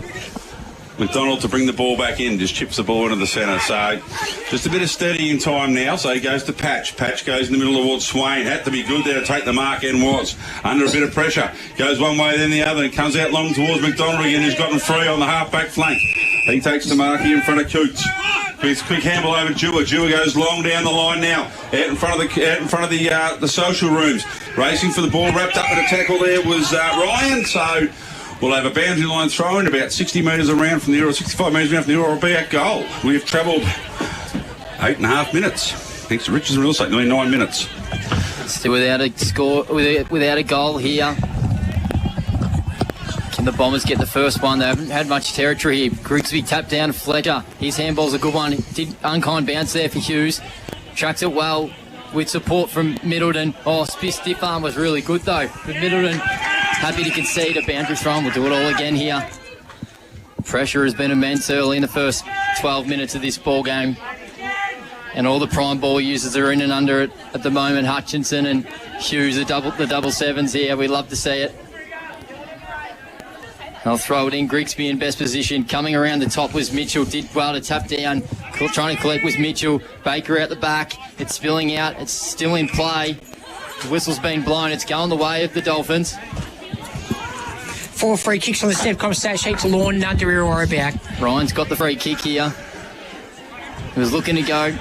McDonald to bring the ball back in, just chips the ball into the centre. So just a bit of steadying time now. So he goes to Patch. Patch goes in the middle towards Swain. Had to be good there to take the mark, and was under a bit of pressure. Goes one way then the other and comes out long towards McDonald again, who's gotten free on the half-back flank. He takes the mark here in front of Coots. Quick handle over Dewar. Dewar goes long down the line now, out in front of the social rooms. Racing for the ball, wrapped up in a tackle there was Ryan. So we'll have a boundary line throw in about 60 metres around from the 65 metres around from the Irrewarra-Beeac goal. We have travelled 8.5 minutes. Thanks to Richards and Real Estate, nearly 9 minutes. Still without a score, without a goal here. Can the Bombers get the first one? They haven't had much territory here. Grigsby tapped down Fletcher. His handball's a good one. Did unkind bounce there for Hughes. Tracks it well with support from Middleton. Oh, stiff arm was really good though. But Middleton happy to concede a boundary throw, and we'll do it all again here. Pressure has been immense early in the first 12 minutes of this ball game. And all the prime ball users are in and under it at the moment. Hutchinson and Hughes, the double sevens here. We love to see it. I'll throw it in. Grigsby in best position. Coming around the top was Mitchell. Did well to tap down. Trying to collect was Mitchell. Baker out the back. It's spilling out. It's still in play. The whistle's been blown. It's going the way of the Dolphins. 4 free kicks on the Stevcom stat sheet to Lorne, none to Irrewarra-Beeac. Ryan's got the free kick here. He was looking to go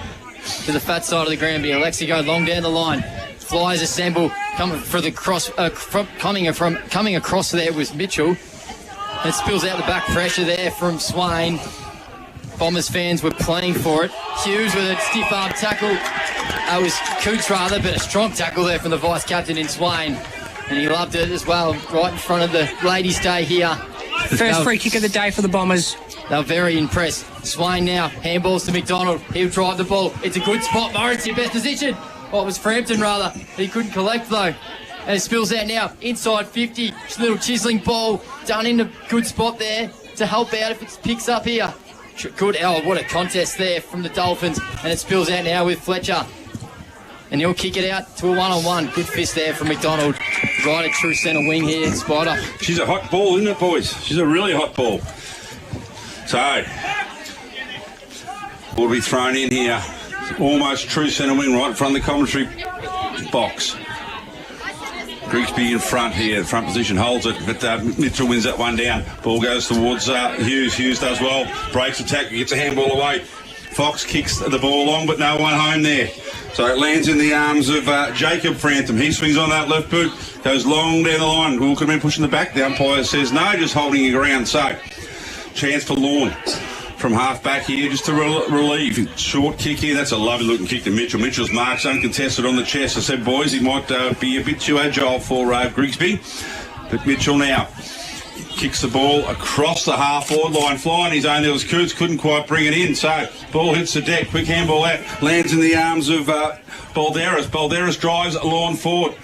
to the fat side of the ground, but Alexi go long down the line. Flyers assemble. Coming for the cross. Coming across there was Mitchell. It spills out the back, pressure there from Swain. Bombers fans were playing for it. Hughes with a stiff arm tackle. It was Coots rather, but a strong tackle there from the vice captain in Swain. And he loved it as well, right in front of the ladies' day here. First free kick of the day for the Bombers. They were very impressed. Swain now, handballs to McDonald. He'll drive the ball. It's a good spot. Morris in best position. Oh, it was Frampton rather. He couldn't collect though. And it spills out now, inside 50. Just a little chiselling ball done in a good spot there to help out if it picks up here. Good. Oh, what a contest there from the Dolphins. And it spills out now with Fletcher. And he'll kick it out to a one-on-one. Good fist there from McDonald. Right at true centre wing here, Spider. She's a hot ball, isn't it, boys? She's a really hot ball. So, will be thrown in here. Almost true centre wing right in front of the commentary box. Grigsby in front here, front position, holds it, but Mitchell wins that one down. Ball goes towards Hughes. Hughes does well, breaks attack, gets a handball away. Fox kicks the ball long, but no one home there. So it lands in the arms of Jacob Frantham. He swings on that left boot, goes long down the line. Could have been pushing the back. The umpire says no, just holding your ground. So, chance for Lorne from half back here just to relieve. Short kick here. That's a lovely looking kick to Mitchell. Mitchell's marks uncontested on the chest. I said, boys, he might be a bit too agile for Grigsby. But Mitchell now kicks the ball across the half-forward line. Flying his own. There was Coots, couldn't quite bring it in. So, ball hits the deck. Quick handball out. Lands in the arms of Balderas. Balderas drives Lorne forward.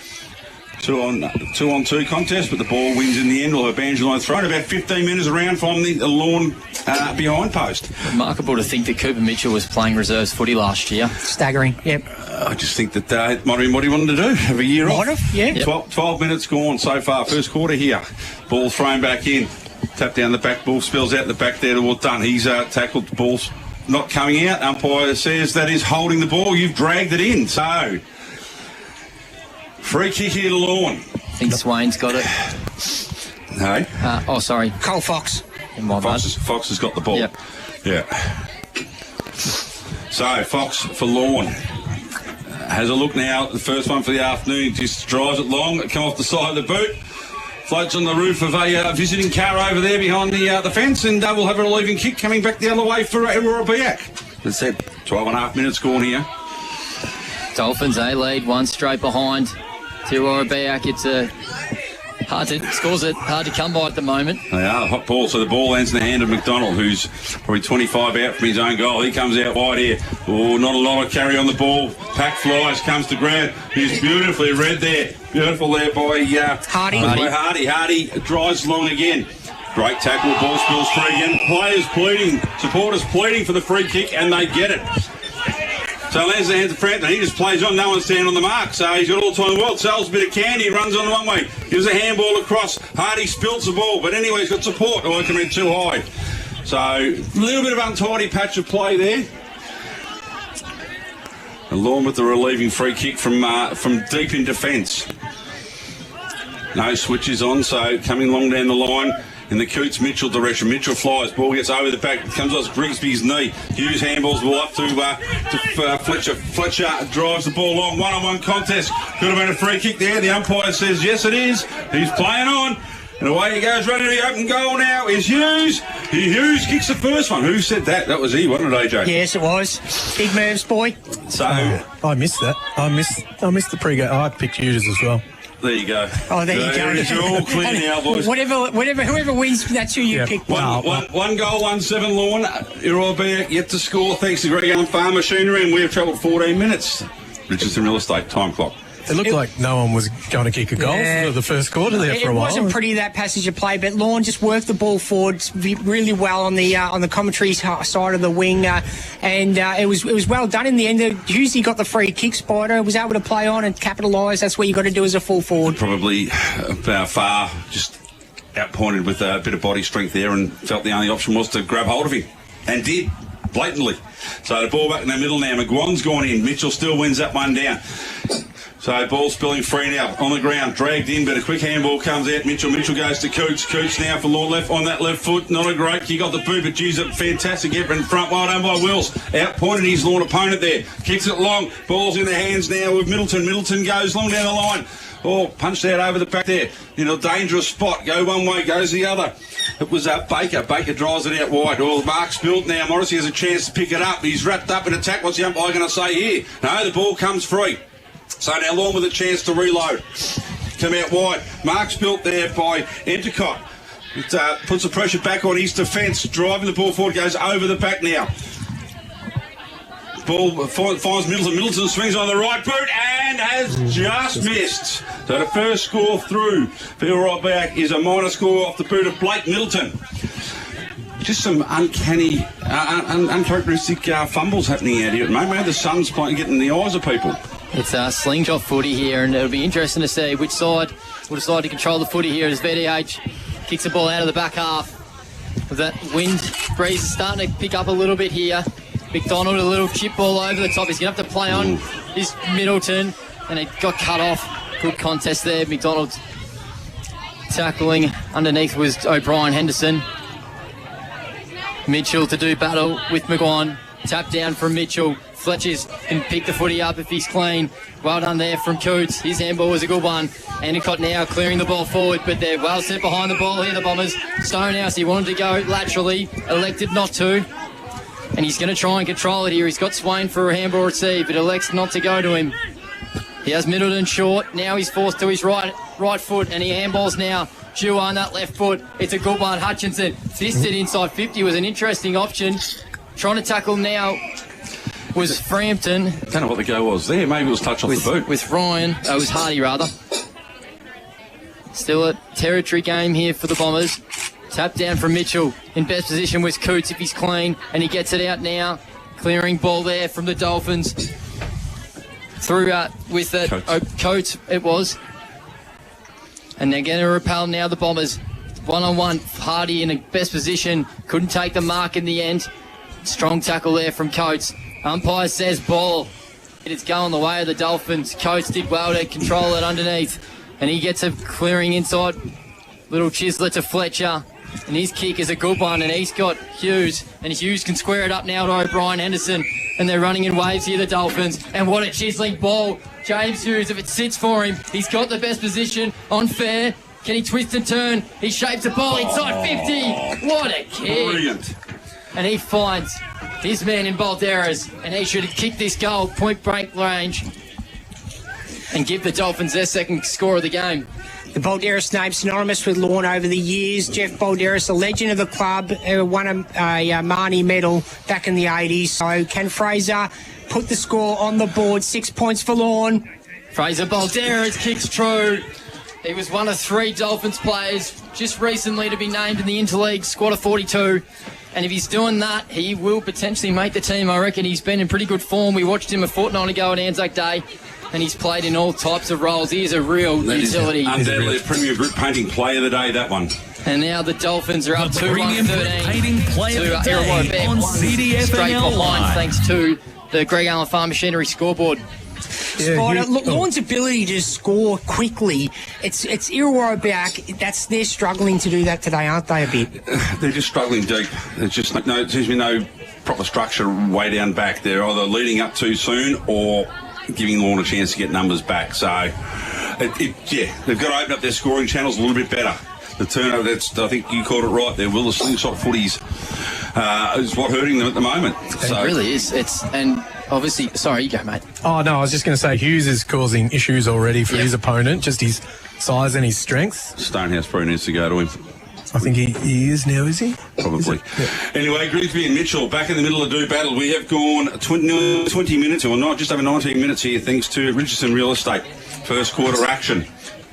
Two-on-two contest, but the ball wins in the end. Or Evangeline thrown about 15 metres around from the Lorne behind post. Remarkable to think that Cooper Mitchell was playing reserves footy last year. Staggering, yep. I just think that it might have been what he wanted to do. Have a year off. Might have, yeah. 12 minutes gone so far. First quarter here. Ball thrown back in. Tap down the back. Ball spills out the back there towards Dunn. He's tackled. The ball's not coming out. Umpire says that is holding the ball. You've dragged it in. So, free kick here to Lorne. I think Swain's got it. No. Sorry. Cole Fox. Fox has got the ball. Yep. Yeah. So, Fox for Lorne. Has a look now. The first one for the afternoon. Just drives it long. It comes off the side of the boot. Floats on the roof of a visiting car over there behind the fence, and we'll have a relieving kick coming back the other way for Irrewarra-Beeac. As I said, 12 and a half minutes gone here. Dolphins, lead one straight behind to Irrewarra-Beeac. It's hard to come by at the moment. They are, hot ball. So the ball lands in the hand of McDonald, who's probably 25 out from his own goal. He comes out wide here. Oh, not a lot of carry on the ball. Pack flies, comes to ground. He's beautifully read there. Beautiful there by Hardy. Hardy drives long again. Great tackle. Ball spills free again. Players pleading, supporters pleading for the free kick, and they get it. So lands the hands of Frampton. He just plays on. No one's standing on the mark. So he's got all the time in the world. Sells a bit of candy. Runs on the one way. Gives a handball across. Hardy spills the ball. But anyway, he's got support. Oh, it can be too high. So a little bit of untidy patch of play there. And Lorne with the relieving free kick from deep in defence. No switches on. So coming long down the line. In the Coots Mitchell direction. Mitchell flies. Ball gets over the back. Comes off Grigsby's knee. Hughes handballs the ball up to Fletcher. Fletcher drives the ball long. One-on-one contest. Could have been a free kick there. The umpire says yes, it is. He's playing on. And away he goes. Running to the open goal now is Hughes. Hughes kicks the first one. Who said that? That was he, wasn't it, AJ? Yes, it was. Big moves, boy. So I missed that. I missed the pre-game. I picked Hughes as well. There you go. Oh, there you go. It's all clear now, boys. Whoever wins, that's who you pick. One goal, 1-7 Lorne. Irrewarra-Beeac yet to score thanks to Greg Farm Machinery, and we have travelled 14 minutes. Richardson Real Estate, time clock. It looked like no one was going to kick a goal for the first quarter there for a while. It wasn't pretty, that passage of play, but Lorne just worked the ball forward really well on the commentary side of the wing, and it was well done in the end. Hughesy got the free kick, Spider was able to play on and capitalise. That's what you got to do as a full forward. Probably far just outpointed with a bit of body strength there, and felt the only option was to grab hold of him, and did blatantly. So the ball back in the middle now. McGuan's gone in. Mitchell still wins that one down. So ball spilling free now on the ground, dragged in, but a quick handball comes out. Mitchell goes to Coots. Coots now for Lorne left on that left foot. Not a great kick off the boot, but geez, a fantastic effort in front. Well done by Wills. Outpointed his Lorne opponent there. Kicks it long. Ball's in the hands now with Middleton. Middleton goes long down the line. Oh, punched out over the back there. In a dangerous spot. Go one way, goes the other. It was Baker. Baker drives it out wide. Oh, the mark's built now. Morrissey has a chance to pick it up. He's wrapped up in attack. What's the umpire going to say here? No, the ball comes free. So now Lorne with a chance to reload. Come out wide. Mark's built there by Endicott. It puts the pressure back on his defence. Driving the ball forward, goes over the back now. Ball finds Middleton. Middleton swings on the right boot and has just missed. So the first score through for Irrewarra-Beeac is a minor score off the boot of Blake Middleton. Just some uncanny, uncharacteristic fumbles happening out here at the moment. The sun's getting in the eyes of people. It's slingshot footy here, and it'll be interesting to see which side will decide to control the footy here as VDH kicks the ball out of the back half. With that wind breeze is starting to pick up a little bit here. McDonald, a little chip ball over the top. He's going to have to play on his Middleton, and it got cut off. Good contest there. McDonald tackling. Underneath was O'Brien Henderson. Mitchell to do battle with McGuan. Tap down from Mitchell. Fletcher's can pick the footy up if he's clean. Well done there from Coots. His handball was a good one. Endicott now clearing the ball forward, but they're well set behind the ball here, the Bombers. Stonehouse, he wanted to go laterally, elected not to. And he's going to try and control it here. He's got Swain for a handball receive, but elects not to go to him. He has Middleton short. Now he's forced to his right foot, and he handballs now. Dewar on that left foot. It's a good one. Hutchinson fisted inside 50 was an interesting option. Trying to tackle now was Frampton. I don't know what the go was there. Maybe it was touch off the boot. With Ryan. It was Hardy, rather. Still a territory game here for the Bombers. Tap down from Mitchell. In best position was Coots if he's clean, and he gets it out now. Clearing ball there from the Dolphins. Through with it. Coates it was. And they're going to repel now the Bombers. One-on-one. Hardy in the best position. Couldn't take the mark in the end. Strong tackle there from Coates. Umpire says ball. It's going the way of the Dolphins. Coates did well to control it underneath. And he gets a clearing inside. Little Chisler to Fletcher. And his kick is a good one. And he's got Hughes. And Hughes can square it up now to O'Brien Henderson. And they're running in waves here, the Dolphins. And what a chiseling ball. James Hughes, if it sits for him, he's got the best position on fair. Can he twist and turn? He shapes the ball inside 50. What a kick. Brilliant. And he finds his man in Balderas, and he should have kicked this goal point blank range and give the Dolphins their second score of the game. The Balderas name synonymous with Lorne over the years. Jeff Balderas, a legend of the club, won a Marnie medal back in the 80s. So can Fraser put the score on the board? 6 points for Lorne. Fraser Balderas kicks true. He was one of 3 Dolphins players just recently to be named in the Interleague squad of 42. And if he's doing that, he will potentially make the team. I reckon he's been in pretty good form. We watched him a fortnight ago at Anzac Day, and he's played in all types of roles. He is a real utility. Undoubtedly a Premier Group Painting Player of the Day, that one. And now the Dolphins are up 2-1-13 Painting Player to of the Day Irrewarra-Beeac, on straight CDFNL behind, Live. thanks to the Greg Allen Farm Machinery scoreboard. Spider, Lorne's ability to score quickly, it's Irrewarra-Beeac. They're struggling to do that today, aren't they, a bit? They're just struggling deep. There's just there seems to be no proper structure way down back. They're either leading up too soon or giving Lorne a chance to get numbers back. So, they've got to open up their scoring channels a little bit better. The turnover, I think you called it right there, Will. The slingshot footies is what hurting them at the moment. It really is. And obviously, sorry, you go, mate. Oh, no, I was just going to say Hughes is causing issues already for his opponent, just his size and his strength. Stonehouse probably needs to go to him. I think he is now, is he? Probably. Anyway, Grigsby and Mitchell back in the middle of do battle. We have gone 20 minutes, or not, just over 19 minutes here, thanks to Richardson Real Estate. First quarter action.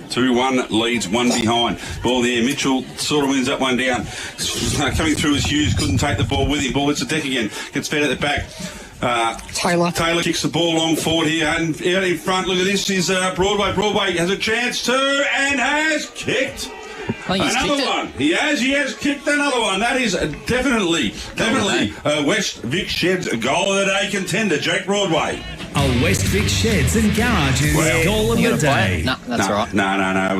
2-1 leads, 1 behind. Ball there. Mitchell sort of wins that one down. Coming through as Hughes couldn't take the ball with him. Ball hits the deck again. Gets fed at the back. Taylor kicks the ball long forward here, and out in front. Look at this. Is Broadway. Broadway has a chance to, and has kicked. Another one. He has kicked another one. That is definitely West Vic Sheds goal of the day contender, Jake Broadway. A West Vic Sheds and Garages goal of the day. No, that's all right. No.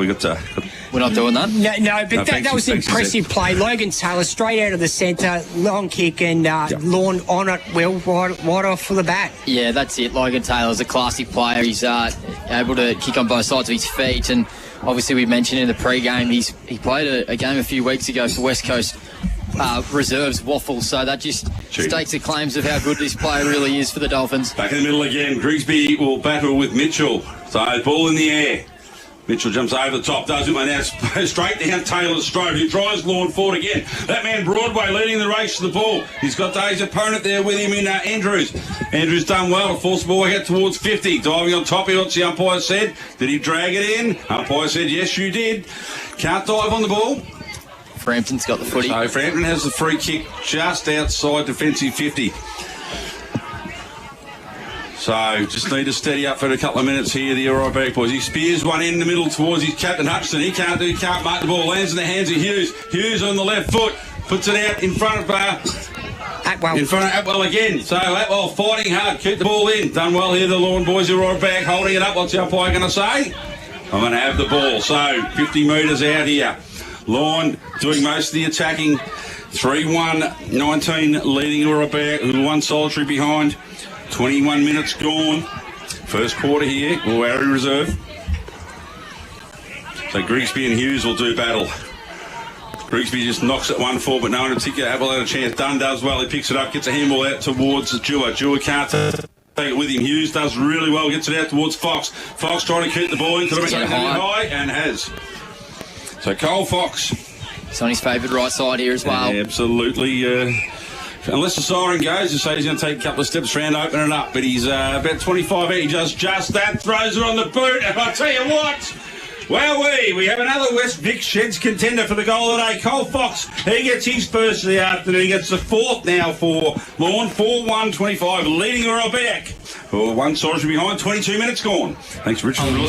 We're not doing that. No, but that was an impressive play. Logan Taylor straight out of the centre, long kick, and Lorne on it, well, right off for the bat. Yeah, that's it. Logan Taylor's a classic player. He's able to kick on both sides of his feet, and obviously we mentioned in the pre-game he played a game a few weeks ago for West Coast Reserves Waffle, so that just stakes the claims of how good this player really is for the Dolphins. Back in the middle again, Grigsby will battle with Mitchell. So ball in the air. Mitchell jumps over the top, does it, and now straight down Taylor's stroke. He tries Lorne forward again. That man Broadway leading the race to the ball. He's got his opponent there with him in Andrews. Andrews done well to force the ball out towards 50. Diving on top, what's the umpire said? Did he drag it in? Umpire said, yes, you did. Can't dive on the ball. Frampton's got the footy. So Frampton has the free kick just outside defensive 50. So just need to steady up for a couple of minutes here, the Irrewarra-Beeac boys. He spears one in the middle towards his captain Hutchinson. He can't mark the ball. Lands in the hands of Hughes. Hughes on the left foot. Puts it out in front of Atwell. In front of Atwell again. So Atwell fighting hard. Keep the ball in. Done well here, the Lorne boys. Irrewarra-Beeac holding it up. What's the umpire going to say? I'm going to have the ball. So 50 metres out here. Lorne doing most of the attacking. 3-1-19 leading Irrewarra-Beeac, who won solitary behind. 21 minutes gone. First quarter here, Warrowie Reserve. So Grigsby and Hughes will do battle. Grigsby just knocks it 1-4, but no one in particular have a chance. Dunn does well. He picks it up, gets a handball out towards Dewar. Dewar can't take it with him. Hughes does really well, gets it out towards Fox. Fox trying to keep the ball into the high and has. So Cole Fox. It's on his favourite right side here as well. Yeah, absolutely. Unless the siren goes, you say he's going to take a couple of steps around, open it up. But he's about 25 out. He does just that, throws it on the boot. And I tell you what, well, we have another West Vic Sheds contender for the goal of the day. Cole Fox, he gets his first of the afternoon. He gets the fourth now for Lorne. 4-1-25, leading Irrewarra-Beeac. One solitary behind, 22 minutes gone. Thanks, Richard. Well,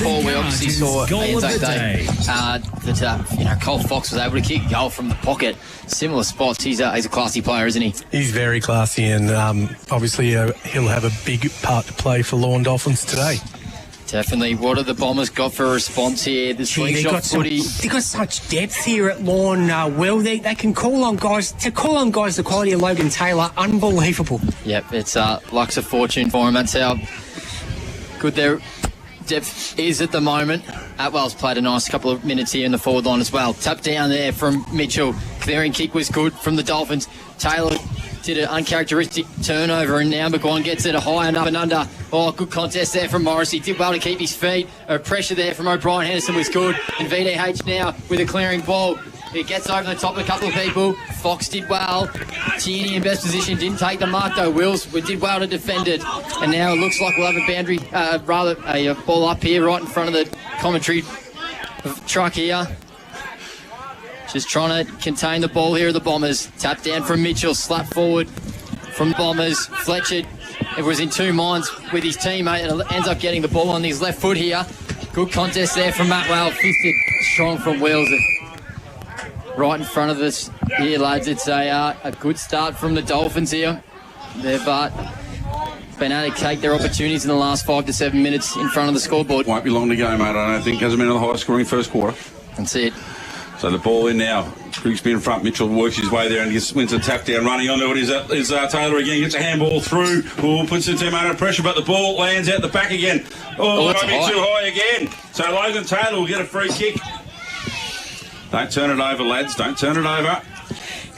Paul, we obviously saw Anzac Day that Cole Fox was able to kick a goal from the pocket. Similar spots. He's a classy player, isn't he? He's very classy, and obviously he'll have a big part to play for Lorne Dolphins today. Definitely. What have the Bombers got for a response here? The slingshot footy. They've got such depth here at Lorne, Will. They can call on guys. To call on guys the quality of Logan Taylor, unbelievable. Yep, it's luck's a fortune for him. That's how good their depth is at the moment. Atwell's played a nice couple of minutes here in the forward line as well. Tap down there from Mitchell. Clearing kick was good from the Dolphins. Taylor did an uncharacteristic turnover, and now McGuan gets it a high and up and under. Oh, good contest there from Morris. He did well to keep his feet. Pressure there from O'Brien Henderson was good. And VDH now with a clearing ball. He gets over the top of a couple of people. Fox did well. Tierney in best position, didn't take the mark though. Wills, we did well to defend it. And now it looks like we'll have a boundary, rather a ball up here right in front of the commentary truck here. Just trying to contain the ball here of the Bombers. Tap down from Mitchell, slap forward from Bombers. Fletcher, it was in two minds with his teammate and ends up getting the ball on his left foot here. Good contest there from Matwell. Fisted strong from Wills. Right in front of us here, lads. It's a good start from the Dolphins here. They've been able to take their opportunities in the last 5 to 7 minutes in front of the scoreboard. Won't be long to go, mate. I don't think. Hasn't been in the highest scoring first quarter. That's it. So the ball in now. Grigsby in front. Mitchell works his way there and wins a tap down. Running onto it is Taylor again. Gets a handball through. Puts the team under pressure, but the ball lands out the back again. It might be too high again. So Logan Taylor will get a free kick. Don't turn it over, lads. Don't turn it over.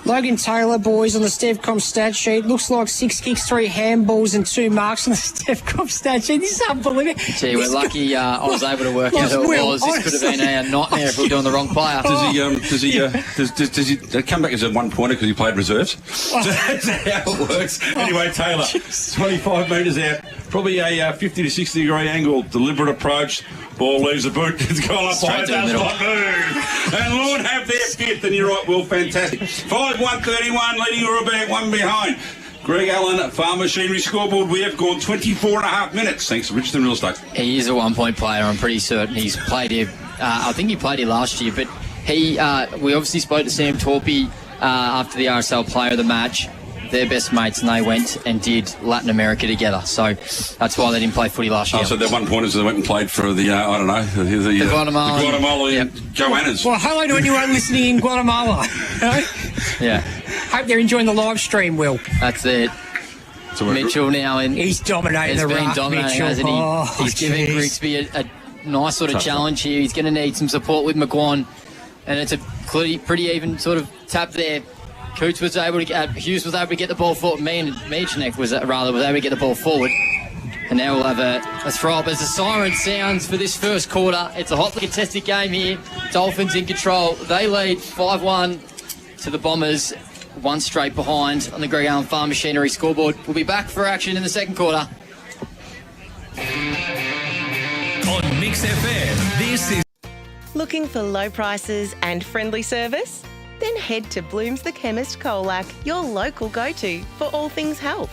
Logan Taylor, boys, on the Stevcom stat sheet. Looks like 6 kicks, 3 handballs and 2 marks on the Stevcom stat sheet. This is unbelievable. Gee, we're lucky I was able to work out who it was. This could have been a nightmare if we were doing the wrong player. Does he come back as a one-pointer because he played reserves? That's how it works. Anyway, Taylor, 25 metres out. Probably a 50 to 60 degree angle, deliberate approach. Ball leaves the boot. It's gone up high. Does not move. And Lorne have their fifth. And you're right, Will. Fantastic. 5-1-31, leading Irrewarra-Beeac, 1 behind. Greg Allen, Farm Machinery scoreboard. We have gone 24 and a half minutes. Thanks to Richardson Real Estate. He is a 1-point player. I'm pretty certain he's played here. I think he played here last year, but we obviously spoke to Sam Torpey after the RSL Player of the Match. They're best mates, and they went and did Latin America together. So that's why they didn't play footy last year. So they're 1 pointers, so they went and played for the Guatemala Goannas. Well, hello to anyone listening in Guatemala. Yeah. Hope they're enjoying the live stream, Will. That's it. So Mitchell now, and he's dominating the ruck. Dominating, hasn't he? He's giving Grigsby a nice sort of challenge here. He's going to need some support with McGuan, and it's a pretty even sort of tap there. Coots was able to Hughes was able to get the ball forward. Mijanek was able to get the ball forward. And now we'll have a throw up as the siren sounds for this first quarter. It's a hotly contested game here. Dolphins in control. They lead 5-1 to the Bombers. 1 straight behind on the Greg Allen Farm Machinery scoreboard. We'll be back for action in the second quarter. On Mix FM, this is... Looking for low prices and friendly service? Then head to Bloom's The Chemist Colac, your local go-to for all things health.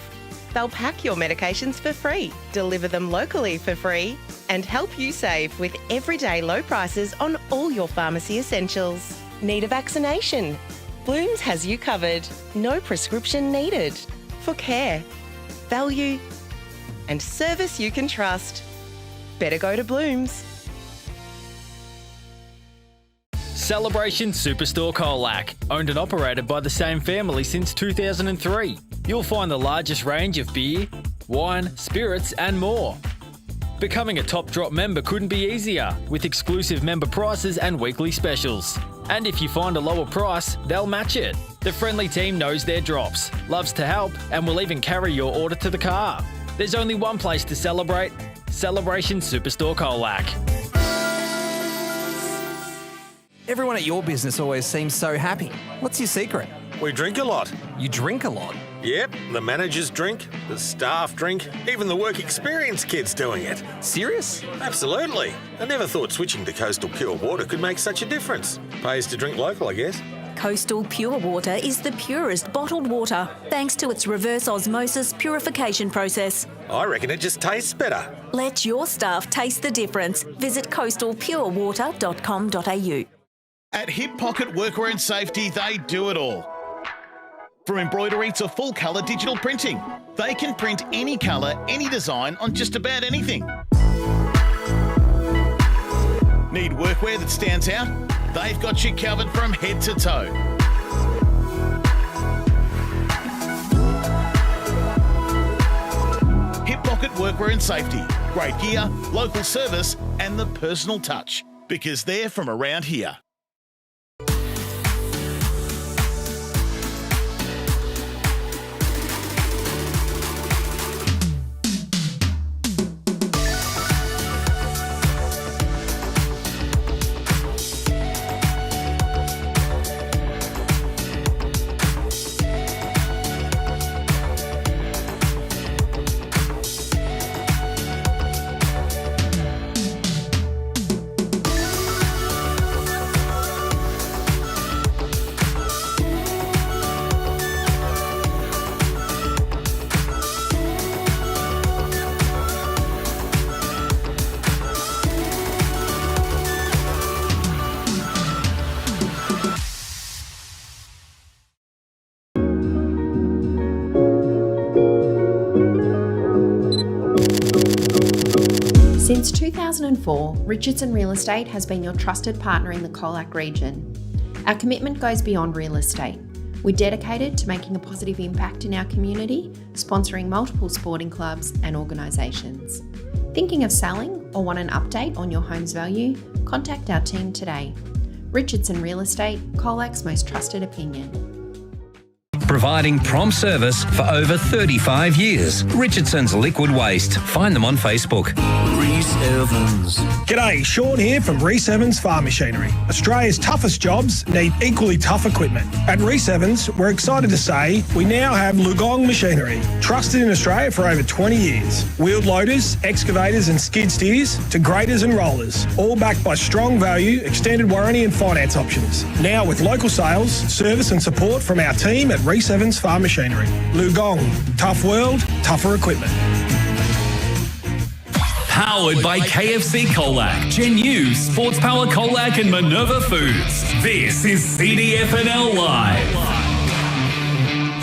They'll pack your medications for free, deliver them locally for free, and help you save with everyday low prices on all your pharmacy essentials. Need a vaccination? Bloom's has you covered. No prescription needed. For care, value, and service you can trust. Better go to Bloom's. Celebration Superstore Colac, owned and operated by the same family since 2003. You'll find the largest range of beer, wine, spirits and more. Becoming a Top Drop member couldn't be easier, with exclusive member prices and weekly specials. And if you find a lower price, they'll match it. The friendly team knows their drops, loves to help, and will even carry your order to the car. There's only one place to celebrate: Celebration Superstore Colac. Everyone at your business always seems so happy. What's your secret? We drink a lot. You drink a lot? Yep, the managers drink, the staff drink, even the work experience kids doing it. Serious? Absolutely. I never thought switching to Coastal Pure Water could make such a difference. Pays to drink local, I guess. Coastal Pure Water is the purest bottled water, thanks to its reverse osmosis purification process. I reckon it just tastes better. Let your staff taste the difference. Visit coastalpurewater.com.au. At Hip Pocket Workwear and Safety, they do it all. From embroidery to full colour digital printing, they can print any colour, any design on just about anything. Need workwear that stands out? They've got you covered from head to toe. Hip Pocket Workwear and Safety. Great gear, local service and the personal touch. Because they're from around here. Since 2004, Richardson Real Estate has been your trusted partner in the Colac region. Our commitment goes beyond real estate. We're dedicated to making a positive impact in our community, sponsoring multiple sporting clubs and organisations. Thinking of selling or want an update on your home's value? Contact our team today. Richardson Real Estate, Colac's most trusted opinion. Providing prompt service for over 35 years. Richardson's Liquid Waste. Find them on Facebook. Reese Evans. G'day, Sean here from Reese Evans Farm Machinery. Australia's toughest jobs need equally tough equipment. At Reese Evans, we're excited to say we now have Lugong Machinery, trusted in Australia for over 20 years. Wheeled loaders, excavators and skid steers to graders and rollers, all backed by strong value, extended warranty and finance options. Now with local sales, service and support from our team at Reese Evans Farm Machinery. Lugong, tough world, tougher equipment. Powered by KFC Colac, Genu, Sports Power Colac and Minerva Foods. This is CDFNL Live.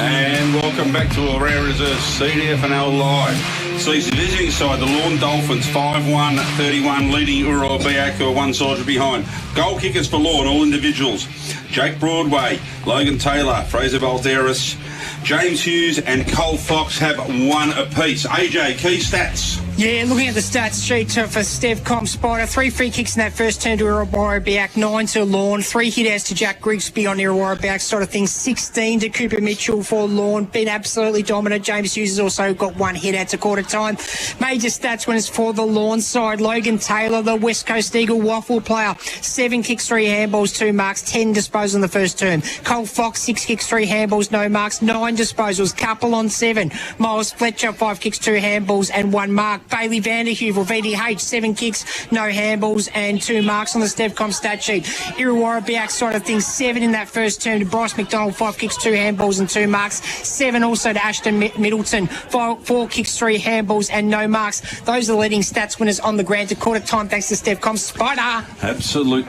And welcome back to Irrewarra Reserve CDFNL Live. Sees the visiting side, the Lorne Dolphins, 5-1-31, leading Irrewarra-Beeac, who are one soldier behind. Goal kickers for Lorne, all individuals. Jake Broadway, Logan Taylor, Fraser Balderas, James Hughes and Cole Fox have one apiece. AJ, key stats. Yeah, looking at the stats sheet for Steve Spider, 3 free kicks in that first turn to Irrewarra-Beeac, 9 to Lorne, 3 hit-outs to Jack Grigsby on Irrewarra-Beeac sort of thing, 16 to Cooper Mitchell for Lorne, been absolutely dominant. James Hughes has also got 1 hit-out to quarter time. Major stats winners for the Lorne side, Logan Taylor, the West Coast Eagle waffle player, 7 kicks, 3 handballs, 2 marks, 10 disposals in the first term. Cole Fox, 6 kicks, 3 handballs, no marks, 9 disposals. Couple on 7. Miles Fletcher, 5 kicks, 2 handballs and 1 mark. Bailey Vanderheuvel, VDH, 7 kicks, no handballs and 2 marks on the Stevcom stat sheet. Irrewarra-Beeac side of things, 7 in that first term to Bryce McDonald, 5 kicks, 2 handballs and 2 marks. 7 also to Ashton Middleton, 4 kicks, 3 handballs and no marks. Those are the leading stats winners on the ground to quarter time thanks to Stevcom. Spider. Absolute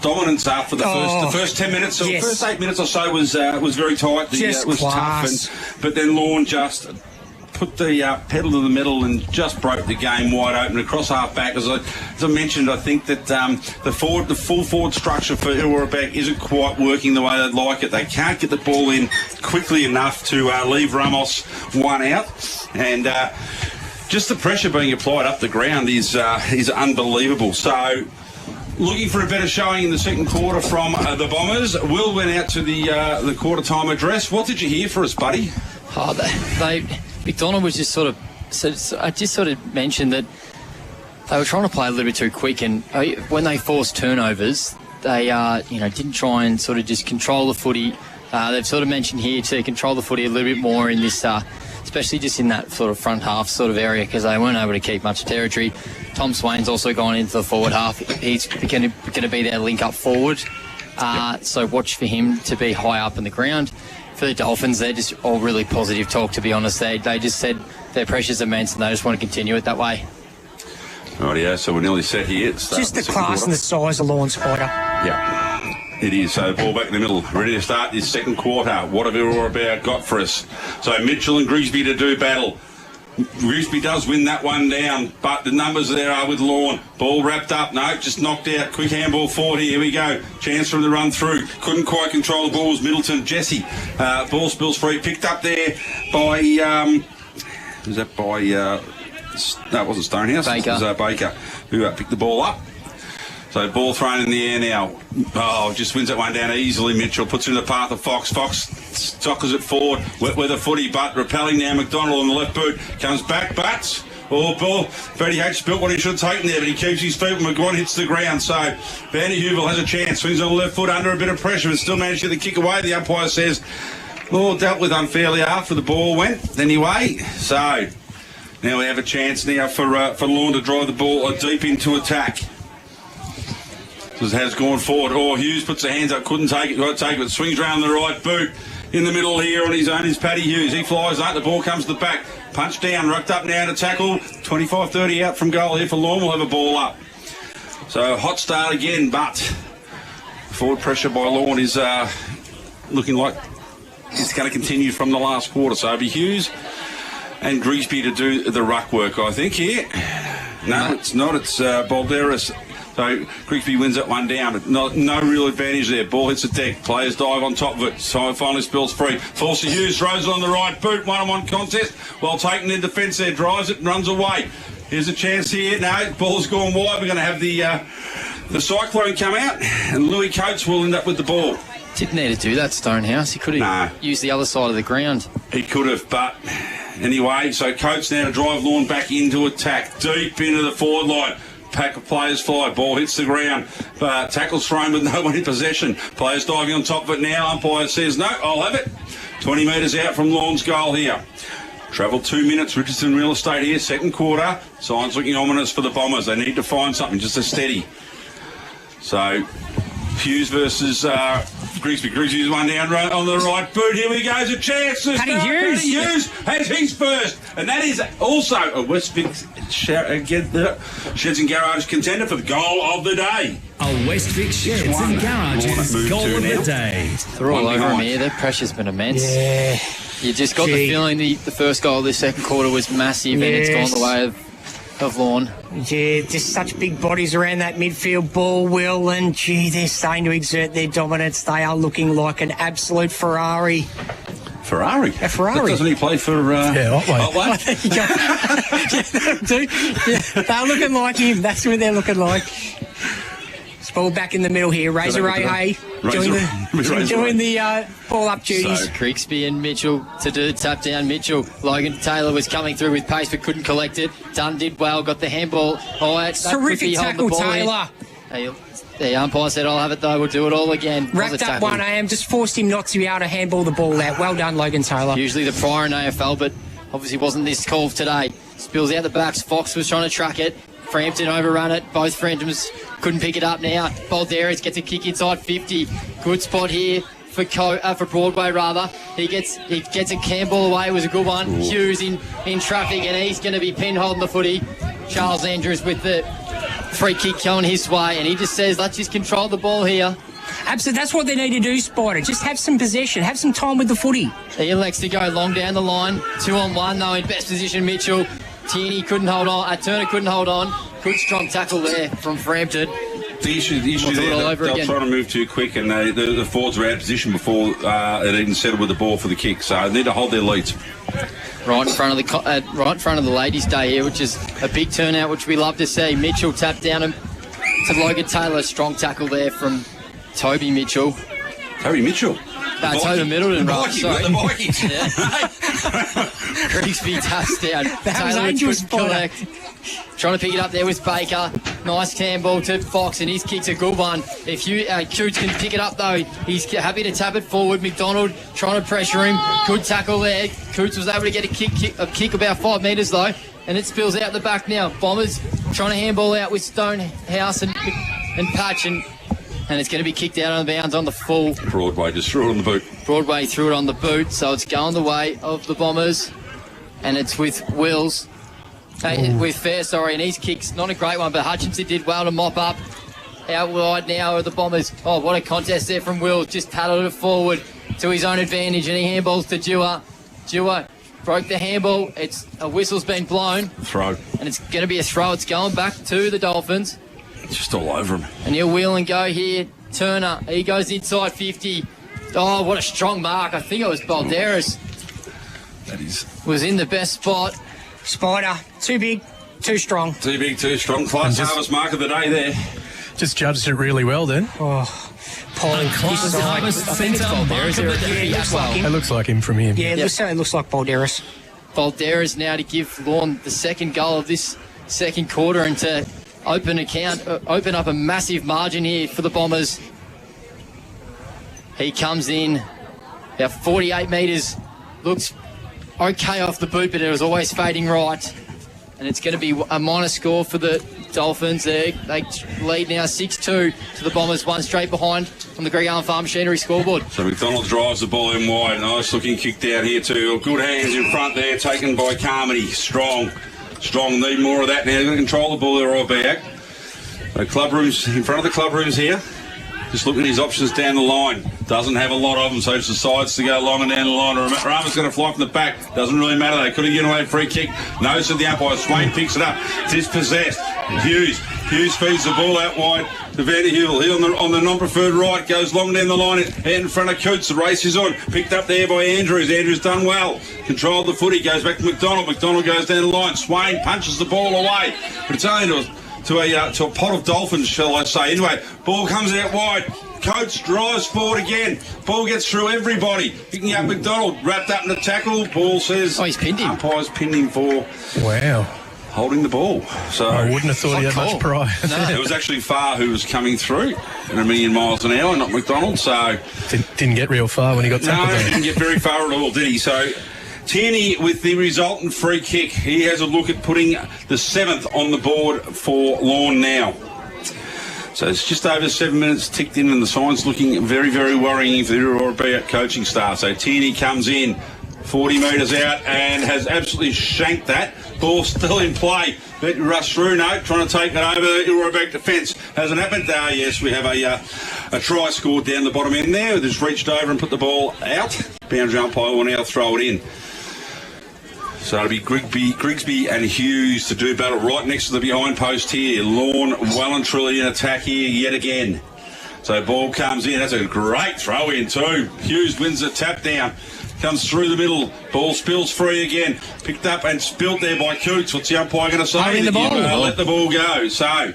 dominance after the first 10 minutes. So yes. The first 8 minutes or so was very tight. It was class. tough, but then Lorne just put the pedal to the metal and just broke the game wide open across half back. As I mentioned, I think that the full forward structure for Irrewarra-Beeac isn't quite working the way they'd like it. They can't get the ball in quickly enough to leave Ramos one out, and just the pressure being applied up the ground is unbelievable. So, looking for a better showing in the second quarter from the Bombers. Will went out to the quarter time address. What did you hear for us, buddy? Oh, McDonald was just sort of mentioned that they were trying to play a little bit too quick, and when they forced turnovers, they didn't try and sort of just control the footy. They've sort of mentioned here to control the footy a little bit more in this, especially just in that sort of front half sort of area, because they weren't able to keep much territory. Tom Swain's also gone into the forward half. He's going to be their link up forward. So watch for him to be high up in the ground. For the Dolphins, they're just all really positive talk, to be honest. They just said their pressure's immense and they just want to continue it that way. Rightio, so we're nearly set here. Just the class and the size of Lorne Spider. Yeah, it is. So ball back in the middle, ready to start this second quarter. What have Irrewarra-Beeac got for us? So Mitchell and Grigsby to do battle. Grigsby does win that one down, but the numbers there are with Lorne. Ball wrapped up, no, just knocked out. Quick handball forward here we go. Chance for him to run through. Couldn't quite control the ball was Middleton. Jesse, ball spills free. Picked up there by, was that by, no, it wasn't Stonehouse. Baker. It was Baker who picked the ball up. So ball thrown in the air now. Oh, just wins that one down easily. Mitchell puts it in the path of Fox. Fox sockers it forward. Wet weather footy, but repelling now. McDonald on the left boot. Comes back, butts. Oh, ball. Freddie H built what he should have taken there, but he keeps his feet when McGuan hits the ground. So Vandy Hoovel has a chance. Swings on the left foot under a bit of pressure and still managed to get the kick away. The umpire says, oh, dealt with unfairly after the ball went. Anyway, so now we have a chance now for Lorne to drive the ball deep into attack. Has gone forward. Oh, Hughes puts the hands up, couldn't take it, got to take it, swings round the right boot. In the middle here on his own is Paddy Hughes. He flies up, the ball comes to the back. Punch down, rucked up now to tackle. 25-30 out from goal here for Lorne. We'll have a ball up. So hot start again, but forward pressure by Lorne is looking like it's going to continue from the last quarter. So it'll be Hughes and Grigsby to do the ruck work, I think, here. No, it's not. It's Balderas. So Grigsby wins that one down, but no real advantage there. Ball hits the deck, players dive on top of it, so finally spills free. Falls to Hughes, throws it on the right boot, one-on-one contest. Well taken in defence there, drives it and runs away. Here's a chance here. No, ball's gone wide. We're going to have the Cyclone come out, and Louis Coates will end up with the ball. Didn't need to do that, Stonehouse. He could have used the other side of the ground. He could have, but anyway, so Coates now to drive Lorne back into attack, deep into the forward line. Pack of players fly, ball hits the ground, tackle's thrown with no one in possession. Players diving on top of it now, umpire says no, I'll have it. 20 metres out from Lorne's goal here. Travel 2 minutes, Richardson Real Estate here, second quarter. Signs looking ominous for the Bombers. They need to find something, just a steady. So, Hughes versus Grigsby. Grigsby's one down on the right boot. Here we go. There's a chance. Paddy Hughes has his first. And that is also a West Vic Sheds and Garage contender for the goal of the day. A West Vic Sheds and Garages goal of the day. They're all over him here. Their pressure's been immense. Yeah. You just got the feeling the first goal of the second quarter was massive, and it's gone the way of Lorne. Yeah, just such big bodies around that midfield ball, Will, and they're starting to exert their dominance. They are looking like an absolute Ferrari. Ferrari? A Ferrari. Doesn't he play for... Otway. They're looking like him. That's what they're looking like. Ball back in the middle here. Razor Ray Hay doing the ball-up duties. So Grigsby and Mitchell to do the tap-down. Mitchell. Logan Taylor was coming through with pace but couldn't collect it. Dunn did well, got the handball. Terrific tackle, Taylor. The umpire said, I'll have it though, we'll do it all again. Wrapped up 1am, just forced him not to be able to handball the ball out. Well done, Logan Taylor. Usually the prior in AFL, but obviously wasn't this call today. Spills out the backs. Fox was trying to track it. Frampton overrun it. Both Framptons couldn't pick it up now. Balderas gets a kick inside 50. Good spot here for Broadway, rather. He gets a Campbell away. It was a good one. Ooh. Hughes in traffic, and he's going to be pinned holding the footy. Charles Andrews with the free kick going his way, and he just says, let's just control the ball here. Absolutely, that's what they need to do, Spider. Just have some possession, have some time with the footy. He elects to go long down the line. 2-on-1 though, in best position, Mitchell. Tierney couldn't hold on. Turner couldn't hold on. Good strong tackle there from Frampton. The issue there, they'll try to move too quick, and the forwards were out of position before it even settled with the ball for the kick. So they need to hold their leads. Right in front of the ladies' day here, which is a big turnout, which we love to see. Mitchell tapped down him to Logan Taylor. Strong tackle there from Toby Mitchell. Toby Mitchell? Toby Middleton, right? Sorry. The Vikings. Grigsby taps down. That was collect. Trying to pick it up there with Baker. Nice handball to Fox, and his kick's a good one. If Coots can pick it up, though, he's happy to tap it forward. McDonald trying to pressure him. Good tackle there. Coots was able to get a kick about 5 metres, though, and it spills out the back now. Bombers trying to handball out with Stonehouse and Patch, and it's going to be kicked out on the bounds on the full. Broadway just threw it on the boot. Broadway threw it on the boot, so it's going the way of the Bombers, and it's with Wills. With Fair, and his kick's not a great one, but Hutchinson did well to mop up. Out wide now are the Bombers. Oh, what a contest there from Wills. Just paddled it forward to his own advantage, and he handballs to Dewar. Dewar broke the handball. A whistle's been blown. Throw. And it's going to be a throw. It's going back to the Dolphins. It's just all over him. And he'll wheel and go here. Turner, he goes inside 50. Oh, what a strong mark. I think it was Balderas. Was in the best spot. Spider, too big, too strong. Too big, too strong. Class harvest mark of the day there. Just judged it really well then. Oh, Pauling Class harvest centre mark of the day. It looks like him from him. Yeah, it certainly looks like Balderas. Balderas now to give Lorne the second goal of this second quarter and to open up a massive margin here for the Bombers. He comes in about 48 metres, looks okay off the boot, but it was always fading right. And it's going to be a minor score for the Dolphins. They lead now 6-2 to the Bombers, one straight behind on the Greg Allen Farm Machinery scoreboard. So McDonald drives the ball in wide. Nice looking kick down here too. Good hands in front there, taken by Carmody. Strong. Need more of that now. They're going to control the ball there, Irrewarra-Beeac. The club rooms, in front of the club rooms here. Just looking at his options down the line. Doesn't have a lot of them, so just decides to go long and down the line. Rama's going to fly from the back. Doesn't really matter. They could have given away a free kick. Nose to the umpire. Swain picks it up. Dispossessed. Hughes feeds the ball out wide to Vanderhill. He on the non-preferred right. Goes long down the line in front of Coots. The race is on. Picked up there by Andrews. Andrews done well. Controlled the footy. Goes back to McDonald. McDonald goes down the line. Swain punches the ball away. But it's only to a pot of dolphins, shall I say. Anyway, ball comes out wide. Coates drives forward again. Ball gets through everybody. Picking up McDonald, wrapped up in the tackle. Ball says... Oh, he's pinned him. Umpire's pinned him for... Wow. Holding the ball. So I wouldn't have thought he had much pride. No, it was actually Farr who was coming through at 1,000,000 miles an hour, not McDonald. So... Didn't get real far when he got tackled. No, he didn't get very far at all, did he? So... Tierney with the resultant free kick. He has a look at putting the 7th on the board for Lorne now. So it's just over 7 minutes ticked in, and the sign's looking very, very worrying for the Irrewarra-Beeac coaching staff. So Tierney comes in 40 metres out and has absolutely shanked that. Ball still in play. But rush through, trying to take it over. Irrewarra-Beeac defence hasn't happened. Yes, we have a try scored down the bottom end there. Just reached over and put the ball out. Boundary umpire will now throw it in. So it'll be Grigsby and Hughes to do battle right next to the behind post here. Lorne well and truly in attack here yet again. So ball comes in. That's a great throw in too. Hughes wins the tap down. Comes through the middle. Ball spills free again. Picked up and spilt there by Coots. What's the umpire going to say? Let the ball go. So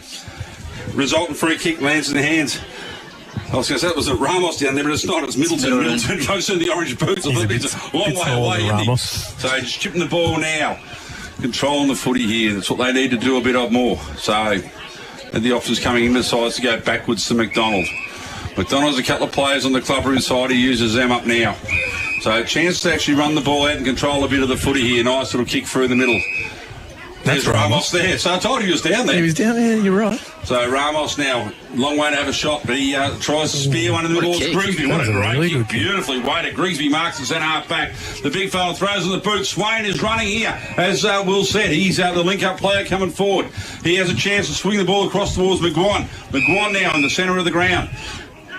resultant free kick lands in the hands. I was going to say it was at Ramos down there, but it's not. It's Middleton. Middleton goes in the orange boots. I think it's a long way away, isn't he? So just chipping the ball now. Controlling the footy here. That's what they need to do a bit of more. So and the options coming in, decides to go backwards to McDonald. McDonald's a couple of players on the clubroom side. He uses them up now. So a chance to actually run the ball out and control a bit of the footy here. Nice little kick through the middle. There's Ramos there. So I told you he was down there. He was down there, you're right. So Ramos now, long way to have a shot, but he tries to spear one in the middle. Grigsby, what a great kick. Beautifully weighted. Grigsby marks the centre half back. The big fella throws in the boot. Swain is running here. As Will said, he's the link-up player coming forward. He has a chance to swing the ball across towards McGuan. McGuan now in the centre of the ground.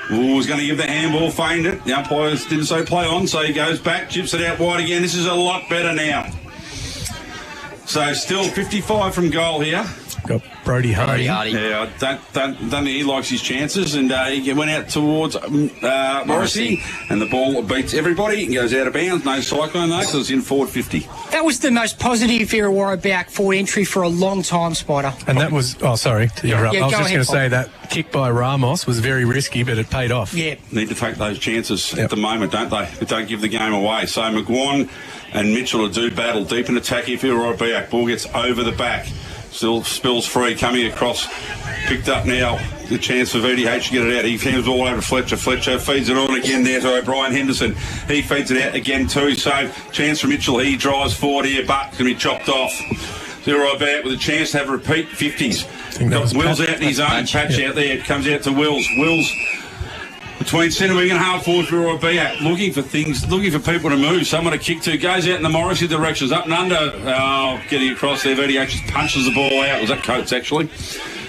Was going to give the handball, feigned it. The umpires didn't say play on, so he goes back, chips it out wide again. This is a lot better now. So still 55 from goal here. Got Brody Hardy. Yeah, I don't think he likes his chances, and he went out towards Morrissey, and the ball beats everybody and goes out of bounds. No cyclone though, because it's in forward 50. That was the most positive Irrewarra-Beeac forward entry for a long time, Spider. And that was, sorry to interrupt. Yeah, I was just going to ahead, say that kick by Ramos was very risky, but it paid off. Yeah. Need to take those chances at the moment, don't they? But don't give the game away. So McGuan and Mitchell do battle deep in attack here for Irrewarra-Beeac. Ball gets over the back. Still spills free, coming across. Picked up now. The chance for VDH to get it out. He hands all over Fletcher. Fletcher feeds it on again there to O'Brien Henderson. He feeds it out again too. So chance for Mitchell. He drives forward here, but can be chopped off. Irrewarra-Beeac with a chance to have repeat 50s. Got Wills out in his own patch out there. It comes out to Wills. Wills between centre wing and half forward for Irrewarra-Beeac, looking for things, looking for people to move, someone to kick to. Goes out in the Morrissey directions, up and under. Oh, getting across there. VDH just punches the ball out. Was that Coates actually?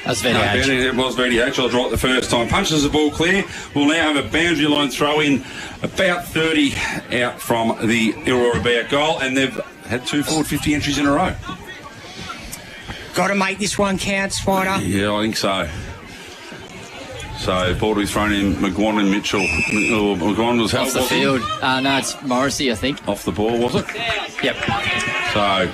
That's VDH. No, it was VDH. I was right the first time. Punches the ball clear. We'll now have a boundary line throw in about 30 out from the Irrewarra-Beeac goal, and they've had 2 forward 50 entries in a row. Got to make this one count, Spider. Yeah, I think so. So ball to be thrown in. McGuan and Mitchell. McGuan was off the field. No, it's Morrissey, I think. Off the ball, was it? Yep. So.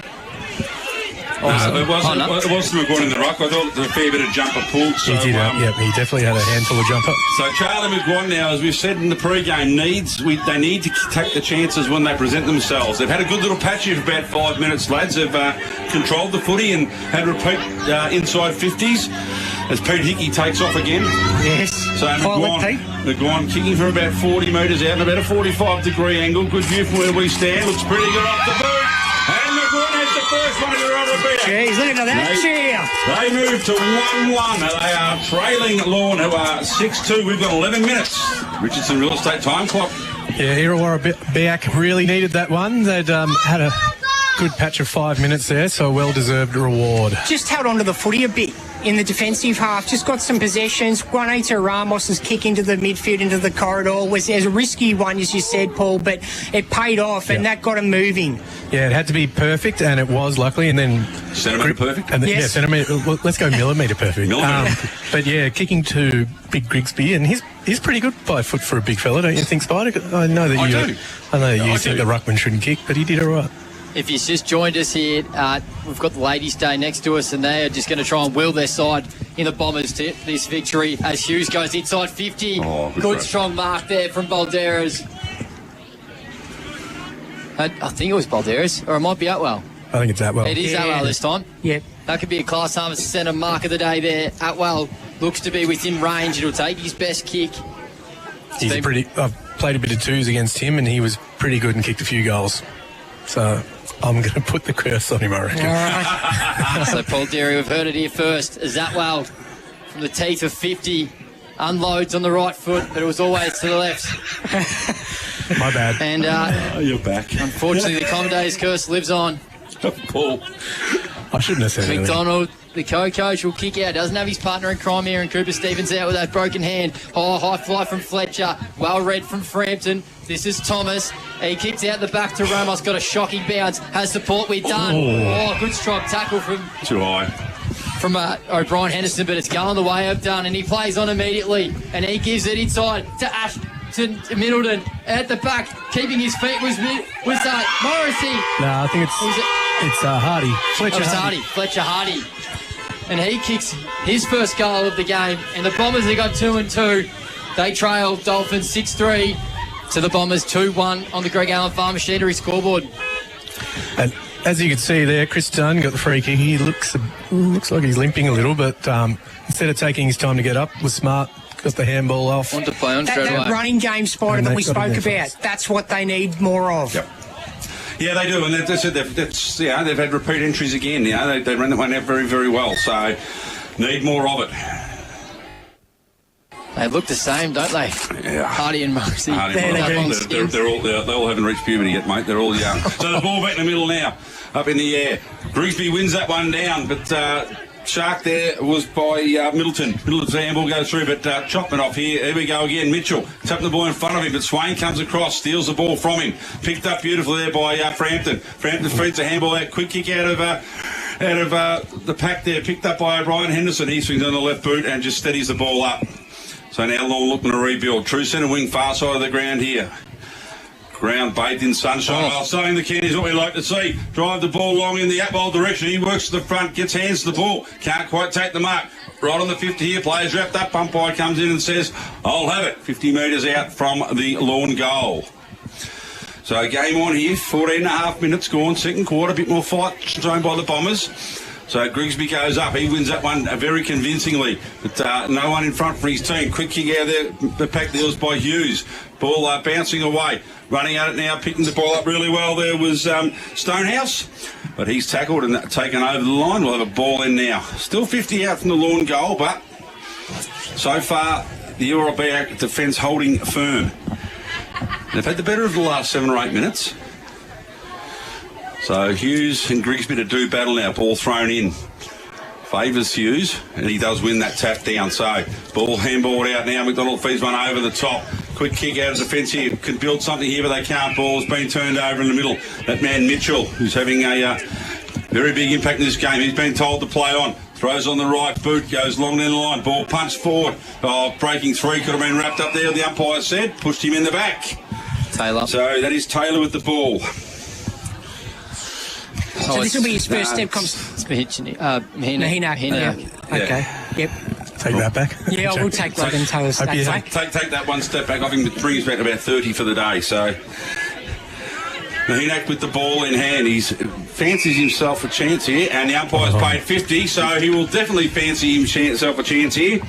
It wasn't McGuan in the ruck. I thought it was a fair bit of jumper pulled. So, he did. He definitely had a handful of jumper. So Charlie McGuan now, as we've said in the pre-game, they need to take the chances when they present themselves. They've had a good little patch here for about 5 minutes, lads. They've controlled the footy and had repeat inside 50s as Pete Hickey takes off again. Yes. So McGuan kicking from about 40 metres out and about a 45-degree angle. Good view from where we stand. Looks pretty good off the boot. And McGuan has the first one to Jeez, look at that cheer. They move to 1-1. They are trailing Lorne, who are 6-2. We've got 11 minutes. Richardson Real Estate time clock. Yeah, Irrewarra-Beeac really needed that one. They'd had a good patch of 5 minutes there, so a well-deserved reward. Just held on to the footy a bit in the defensive half. Just got some possessions. Juanito Ramos's kick into the midfield, into the corridor, was a risky one, as you said, Paul, but it paid off, and that got him moving. Yeah, it had to be perfect, and it was, luckily, and then... Centimetre perfect? And then, yes. Yeah, centimetre. Well, let's go millimetre perfect. But yeah, kicking to Big Grigsby, and he's pretty good by foot for a big fella, don't you think, Spider? I know that you think the ruckman shouldn't kick, but he did all right. If you've just joined us here, we've got the Ladies' Day next to us, and they are just going to try and will their side in the Bombers to this victory as Hughes goes inside 50. Good strong mark there from Balderas. I think it was Balderas, or it might be Atwell. I think it's Atwell. It is Atwell this time. Yeah. That could be a class harvest centre mark of the day there. Atwell looks to be within range. It'll take his best kick. I've played a bit of twos against him, and he was pretty good and kicked a few goals. So I'm going to put the curse on him, I reckon. All right. So, Paul Derry, we've heard it here first. Zatwell from the teeth of 50 unloads on the right foot, but it was always to the left. My bad. And you're back. Unfortunately, the Commodays curse lives on. Paul. I shouldn't have said anything. McDonald, the co-coach, will kick out. Doesn't have his partner in crime here, and Cooper Stevens out with that broken hand. Oh, high fly from Fletcher. Well read from Frampton. This is Thomas. He kicks out the back to Ramos. Got a shocking bounce. Has support. We're done. Oh, good strong tackle from... Too high. From O'Brien Henderson, but it's going the way of done, and he plays on immediately, and he gives it inside to Ash. To Middleton at the back, keeping his feet was Morrissey. No, I think it's Hardy. Fletcher Hardy. And he kicks his first goal of the game, and the Bombers have got 2-2. They trail Dolphins 6-3 to the Bombers 2-1 on the Greg Allen Farm Machinery scoreboard. And as you can see there, Chris Dunn got the free kick. He looks like he's limping a little, but instead of taking his time to get up, was smart. Got the handball off. Want to play on straight away. That running game, Spider, that we spoke about, that's what they need more of. Yep. Yeah, they do, and they've had repeat entries again. They run that one out very, very well, so need more of it. They look the same, don't they? Yeah. Hardy and Morrissey. They all haven't reached puberty yet, mate. They're all young. So the ball back in the middle now, up in the air. Grigsby wins that one down, but shark there was by Middleton. Middleton's handball goes through, but Chopman off here. Here we go again. Mitchell tapping the ball in front of him, but Swain comes across, steals the ball from him. Picked up beautifully there by Frampton. Frampton feeds the handball out. Quick kick out of the pack there. Picked up by Ryan Henderson. He swings on the left boot and just steadies the ball up. So now Lorne looking to rebuild. True centre wing, far side of the ground here. Ground bathed in sunshine. While sowing the can is what we like to see. Drive the ball long in the Atwell direction. He works to the front, gets hands to the ball. Can't quite take the mark. Right on the 50 here. Players wrapped up. Umpire comes in and says, I'll have it. 50 metres out from the Lorne goal. So game on here. 14 and a half minutes gone. Second quarter. A bit more fight shown by the Bombers. So Grigsby goes up. He wins that one very convincingly. But no one in front for his team. Quick kick out there. The pack deals by Hughes. Ball bouncing away. Running at it now. Picking the ball up really well there was Stonehouse. But he's tackled and taken over the line. We'll have a ball in now. Still 50 out from the Lorne goal. But so far, the Irrewarra-Beeac defence holding firm. They've had the better of the last 7 or 8 minutes. So Hughes and Grigsby to do battle now. Ball thrown in. Favours Hughes, and he does win that tap down. So ball handballed out now. McDonald feeds one over the top. Quick kick out of defence here. Could build something here, but they can't. Ball's been turned over in the middle. That man Mitchell, who's having a very big impact in this game. He's been told to play on. Throws on the right boot, goes long down the line. Ball punched forward. Breaking three could have been wrapped up there, the umpire said. Pushed him in the back. Taylor. So that is Taylor with the ball. So this will be his first step. It's Mahinac. Okay. Yep. Take that back. Yeah, I will take Logan Taylor's step back. Take that one step back. I think it brings back about 30 for the day. So Mahinac with the ball in hand. He fancies himself a chance here, and the umpire's paid 50, so he will definitely fancy himself a chance here.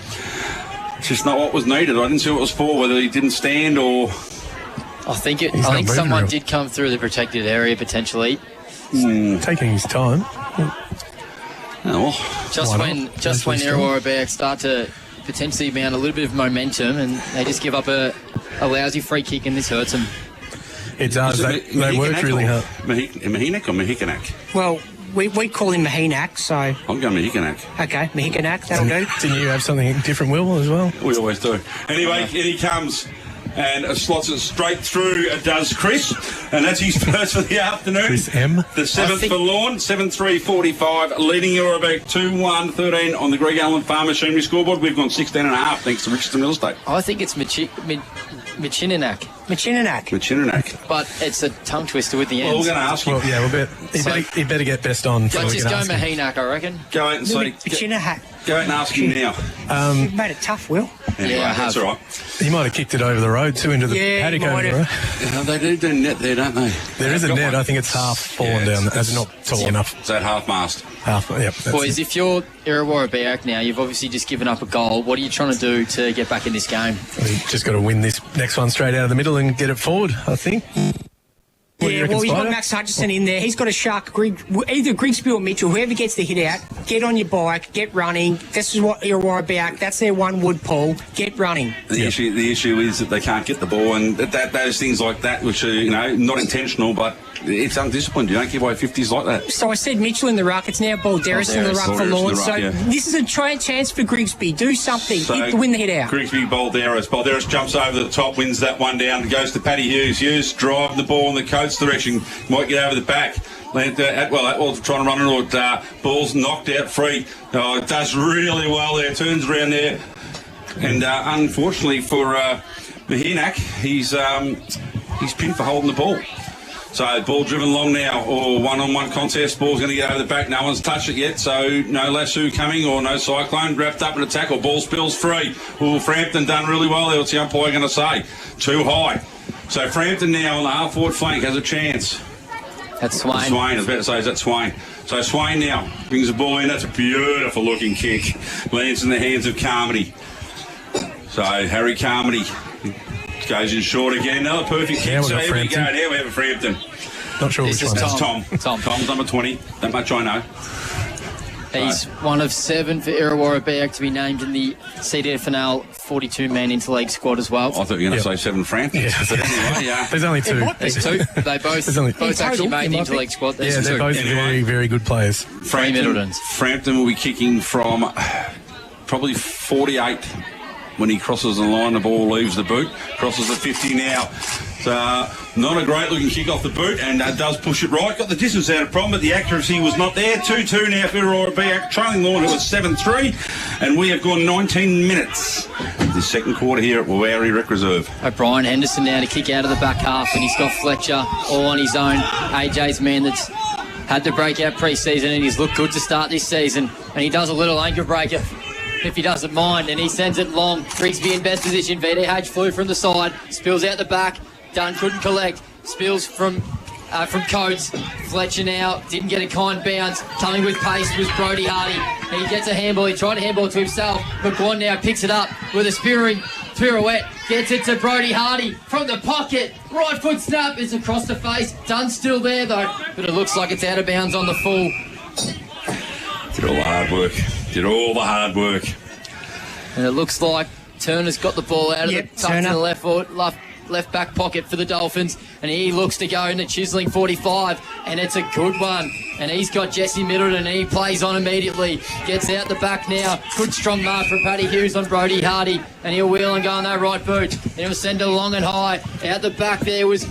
It's just not what was needed. I didn't see what it was for, whether he didn't stand or... I think someone did come through the protected area potentially. Taking his time. Just when Irrewarra-Beeac start to potentially mount a little bit of momentum and they just give up a lousy free kick and this hurts them. It does. They worked really hard. Mahinac or Mahikanac? Well, we call him Mahinac, so... I'm going Mahikanac. Okay, Mahikanac, that'll do. Didn't you have something different, Will, as well? We always do. Anyway, in he comes. And slots it straight through, does Chris. And that's his first for the afternoon. Chris M. The 7th for Lorne, 7-3-45, leading Irrewarra-Beeac 2-1-13 on the Greg Allen Farm Machinery scoreboard. We've gone 16.5 thanks to Richardson Real Estate. I think it's Machininac. But it's a tongue twister with the end. Well, we're going to ask you. Well, yeah, he better get best on. Let's just go Mahinac, I reckon. Go out and see. Machininac. Go out and ask him now. You've made it tough, Will. Anyway, that's all right. He might have kicked it over the road too into the paddock over the road. Yeah, they do net there, don't they? There is a net. One. I think it's half fallen down. That's not tall enough. Is that half mast? Half, yep. Boys, if you're Irrewarra-Beeac now, you've obviously just given up a goal. What are you trying to do to get back in this game? We've just got to win this next one straight out of the middle and get it forward, I think. Yeah, well, he's got Max Hutchison in there. He's got a shark. Either Grigsby or Mitchell, whoever gets the hit out, get on your bike, get running. This is what Irrewarra-Beeac, that's their one wood pull. Get running. The issue is that they can't get the ball, and those things like that, which are not intentional, but it's undisciplined. You don't give away 50s like that. So I said Mitchell in the ruck. It's now Balderas in the ruck for Lorne. So this is a chance for Grigsby. Do something. Win the hit out. Grigsby, Balderas. Balderas jumps over the top, wins that one down, goes to Paddy Hughes. Hughes driving the ball in the coach direction. Might get over the back. Atwell trying to run it, or ball's knocked out free. It does really well there. Turns around there. And unfortunately for Mahinac, he's pinned for holding the ball. So ball driven long now, or one-on-one contest. Ball's going to get over the back. No one's touched it yet, so no lasso coming or no cyclone. Wrapped up in a tackle. Ball spills free. Frampton done really well there. What's the umpire going to say? Too high. So Frampton now on the half-forward flank has a chance. That's Swain. I was about to say, is that Swain? So Swain now brings the ball in. That's a beautiful-looking kick. Lands in the hands of Carmody. So Harry Carmody goes in short again. Another perfect kick. So here we go. Now we have a Frampton. Not sure which one. That's Tom. Tom's number 20. That much I know. He's one of 7 for Irrewarra-Beeac to be named in the CDFNL 42-man interleague squad as well. I thought you were going to say 7 Framptons. Yeah. But anyway, There's only 2. There's 2. They both actually made the interleague squad. Yeah, they're both very, very good players. Frampton will be kicking from probably 48 when he crosses the line. The ball leaves the boot, crosses the 50 now. Not a great looking kick off the boot, and does push it right. Got the distance out of problem, but the accuracy was not there. 2-2 now for Irrewarra-Beeac, trailing Lorne, who was 7-3, and we have gone 19 minutes of the second quarter here at Warrowie Recreation Reserve. Brian Henderson now to kick out of the back half, and he's got Fletcher all on his own. AJ's man that's had the breakout pre-season, and he's looked good to start this season, and he does a little anchor breaker if he doesn't mind, and he sends it long. Grigsby in best position. VDH flew from the side, spills out the back. Dunn couldn't collect. Spills from Coates. Fletcher now didn't get a kind bounce. Coming with pace was Brody Hardy. He gets a handball. He tried to handball to himself. McGuan now picks it up with a pirouette. Gets it to Brody Hardy from the pocket. Right foot snap. It's across the face. Dunn's still there though, but it looks like it's out of bounds on the full. Did all the hard work. And it looks like Turner's got the ball out of the tuck to the left foot. Left back pocket for the Dolphins, and he looks to go in a chiselling 45, and it's a good one. And he's got Jesse Middleton, and he plays on immediately. Gets out the back now. Good strong mark from Paddy Hughes on Brody Hardy, and he'll wheel and go on that right boot. And he'll send it long and high. Out the back there was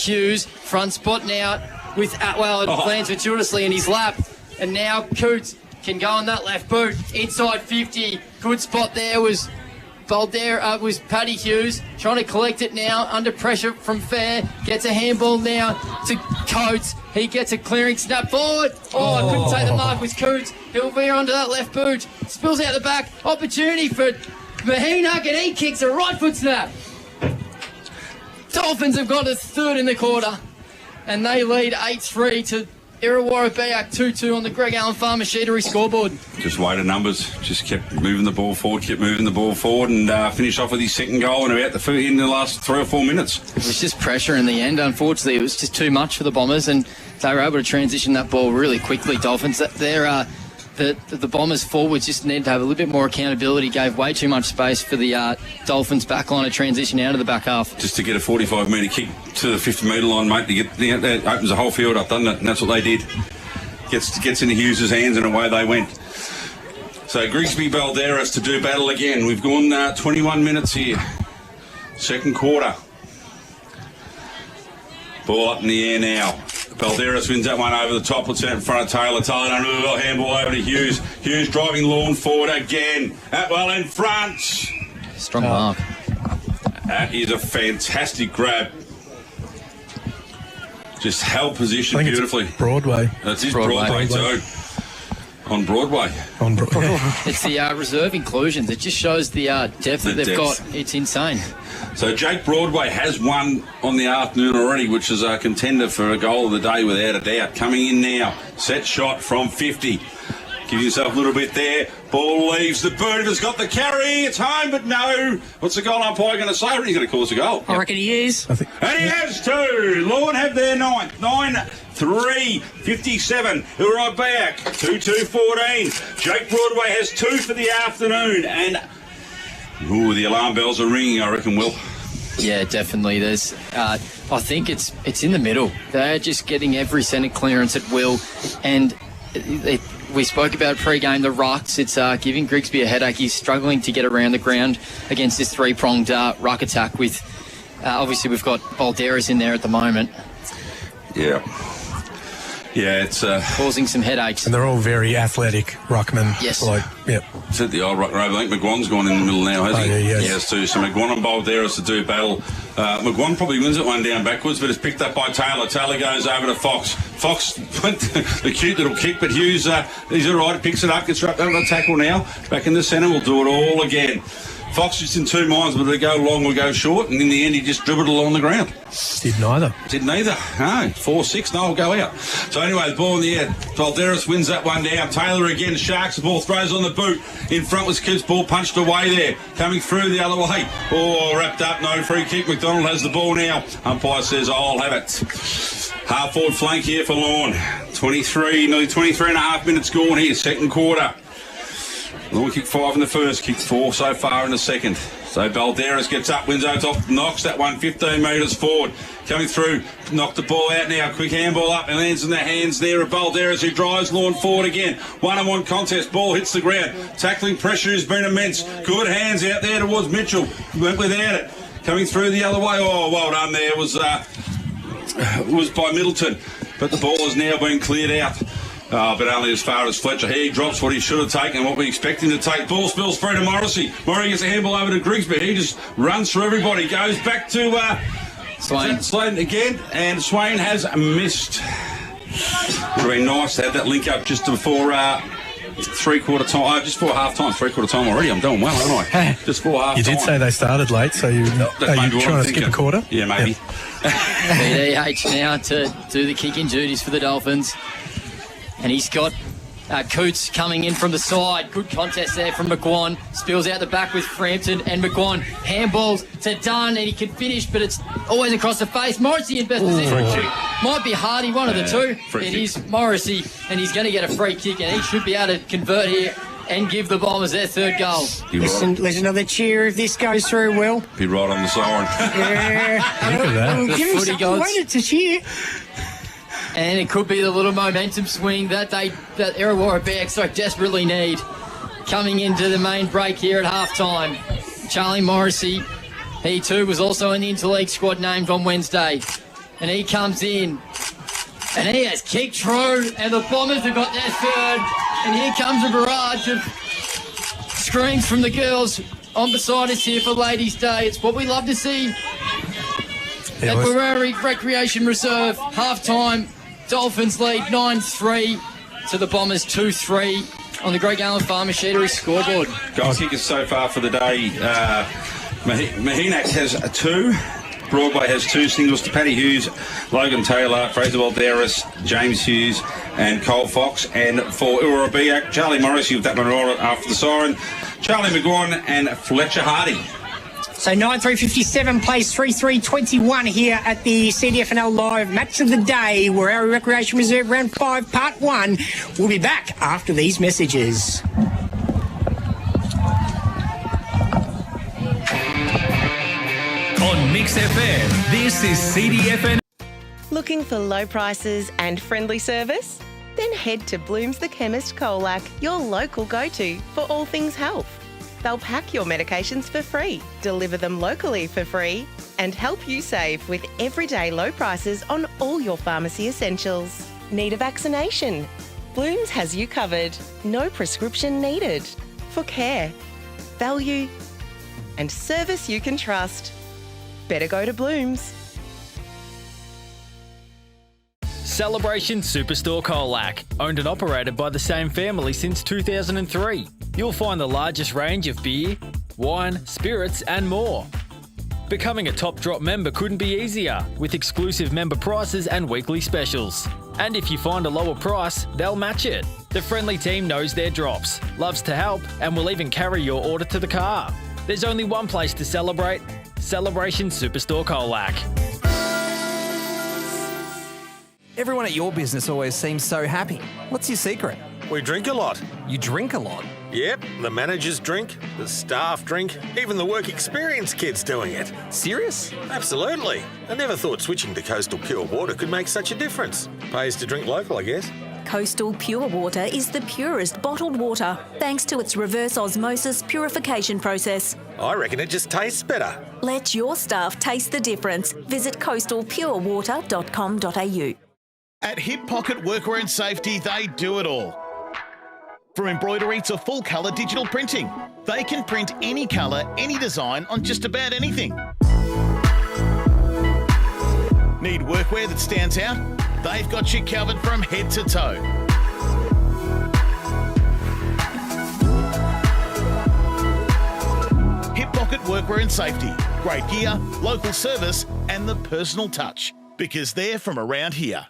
Hughes. Front spot now with Atwell. It lands fortuitously in his lap, and now Coots can go on that left boot. Inside 50. Good spot there was was Paddy Hughes trying to collect it now under pressure from Fair. Gets a handball now to Coates. He gets a clearing snap forward. I couldn't take the mark with Coots. He'll veer onto that left boot. Spills out the back. Opportunity for Mahina, and he kicks a right foot snap. Dolphins have got a third in the quarter, and they lead 8-3 to Irrewarra-Beeac 2-2 on the Greg Allen Farm Machinery scoreboard. Just weighted numbers, just kept moving the ball forward, and finished off with his second goal in the last 3 or 4 minutes. It was just pressure in the end. Unfortunately, it was just too much for the Bombers, and they were able to transition that ball really quickly. Dolphins, the Bombers forwards just need to have a little bit more accountability. Gave way too much space for the Dolphins backline to transition out of the back half. Just to get a 45-metre kick to the 50-metre line, mate, that opens the whole field up, doesn't it? And that's what they did. Gets into Hughes' hands, and away they went. So Grigsby Balderas to do battle again. We've gone 21 minutes here. Second quarter. Ball up in the air now. Balderas wins that one over the top, puts it in front of Taylor. Taylor under a little handball over to Hughes. Hughes driving Lorne forward again. Atwell in front. Strong mark. That is a fantastic grab. Just held position beautifully. It's Broadway. That's his Broadway too. On Broadway. It's the reserve inclusions. It just shows the depth that they've got. It's insane. So Jake Broadway has won on the afternoon already, which is a contender for a goal of the day without a doubt. Coming in now. Set shot from 50. Give yourself a little bit there. Ball leaves the boot. Has got the carry. It's home, but no. What's the goal umpire going to say? He's going to cause a goal. I reckon he is. And he has two. Lorne have their ninth. 9-3, 57. Irrewarra-Beeac, 2-2-14. Jake Broadway has 2 for the afternoon. And, the alarm bells are ringing, I reckon, Will. Yeah, definitely. There's, I think it's in the middle. They're just getting every centre clearance at will. And we spoke about pre-game, the rucks. It's giving Grigsby a headache. He's struggling to get around the ground against this three-pronged ruck attack with, obviously, we've got Balderas in there at the moment. Yeah. Yeah, it's causing some headaches. And they're all very athletic ruckmen. Yes. It's at the old ruck road. I think McGuan's gone in the middle now, hasn't he? Yeah, he has too. So McGuan and Balderas to do battle. McGuan probably wins it one down backwards, but it's picked up by Taylor. Taylor goes over to Fox. Fox went the cute little kick, but Hughes, he's all right. Picks it up, gets right over the tackle now. Back in the centre, we'll do it all again. Fox is in 2 minds, whether to go long or go short, and in the end he just dribbled along the ground. Did neither. No, 4-6, no, I'll go out. So anyway, the ball in the air. Balderas wins that one down. Taylor again, Sharks, the ball throws on the boot. In front was Kibbs, ball punched away there. Coming through the other way. Wrapped up, no free kick. McDonald has the ball now. Umpire says, I'll have it. Half forward flank here for Lorne. 23, nearly 23 and a half minutes gone here, second quarter. Lorne kicked 5 in the first, kicked 4 so far in the second. So Balderas gets up, wins over top, knocks that one 15 metres forward. Coming through, knocked the ball out now. Quick handball up and lands in the hands there of Balderas, who drives Lorne forward again. One-on-one contest, ball hits the ground. Tackling pressure has been immense. Good hands out there towards Mitchell. Went without it. Coming through the other way. Oh, well done there. Was by Middleton. But the ball has now been cleared out. But only as far as Fletcher. He drops what he should have taken, what we expect him to take. Ball spills through to Morrissey. Morrissey gets a handball over to Grigsby. He just runs through everybody. Goes back to Swain again. And Swain has missed. Would have been nice to have that link up just before three-quarter time. Just before half-time, three-quarter time already. I'm doing well, aren't I? Just before half-time. You did say they started late, so are you trying to skip a quarter? Yeah, maybe. BDH now to do the kicking duties for the Dolphins. And he's got Coots coming in from the side. Good contest there from McGuan. Spills out the back with Frampton, and McGuan handballs to Dunn, and he can finish, but it's always across the face. Morrissey in best position. Might be Hardy, one of the two. It is Morrissey, and he's going to get a free kick, and he should be able to convert here and give the Bombers their third goal. Listen to the cheer if this goes through, Will. Be right on the siren. Yeah. Look at that. Give him something wanted to cheer. And it could be the little momentum swing that Irrewarra-Beeac so desperately need. Coming into the main break here at halftime. Charlie Morrissey, he too was also in the interleague squad named on Wednesday. And he comes in. And he has kicked through. And the Bombers have got their third. And here comes a barrage of screams from the girls on beside us here for Ladies' Day. It's what we love to see. At Warrowie Recreation Reserve, half-time. Dolphins lead 9-3 to the Bombers 2-3 on the Great Garland Farm Machinery scoreboard. Goal kickers so far for the day. Mahinac has 2. Broadway has 2 singles to Paddy Hughes, Logan Taylor, Fraser Balderas, James Hughes and Cole Fox. And for Irrewarra-Beeac, Charlie Morrissey with that one after the siren, Charlie McGuan and Fletcher Hardy. So 9-3-57 plays 3-3-21 here at the CDFNL Live Match of the Day, Warrowie Recreation Reserve Round 5 Part 1. We'll be back after these messages. On Mix FM, this is CDFNL. Looking for low prices and friendly service? Then head to Bloom's The Chemist Colac, your local go-to for all things health. They'll pack your medications for free, deliver them locally for free, and help you save with everyday low prices on all your pharmacy essentials. Need a vaccination? Bloom's has you covered. No prescription needed. For care, value, and service you can trust. Better go to Bloom's. Celebration Superstore Colac, owned and operated by the same family since 2003. You'll find the largest range of beer, wine, spirits and more. Becoming a Top Drop member couldn't be easier, with exclusive member prices and weekly specials. And if you find a lower price, they'll match it. The friendly team knows their drops, loves to help, and will even carry your order to the car. There's only one place to celebrate: Celebration Superstore Colac. Everyone at your business always seems so happy. What's your secret? We drink a lot. You drink a lot? Yep, the managers drink, the staff drink, even the work experience kids doing it. Serious? Absolutely. I never thought switching to Coastal Pure Water could make such a difference. Pays to drink local, I guess. Coastal Pure Water is the purest bottled water, thanks to its reverse osmosis purification process. I reckon it just tastes better. Let your staff taste the difference. Visit coastalpurewater.com.au. At Hip Pocket Workwear and Safety, they do it all. From embroidery to full colour digital printing, they can print any colour, any design on just about anything. Need workwear that stands out? They've got you covered from head to toe. Hip Pocket Workwear and Safety. Great gear, local service and the personal touch. Because they're from around here.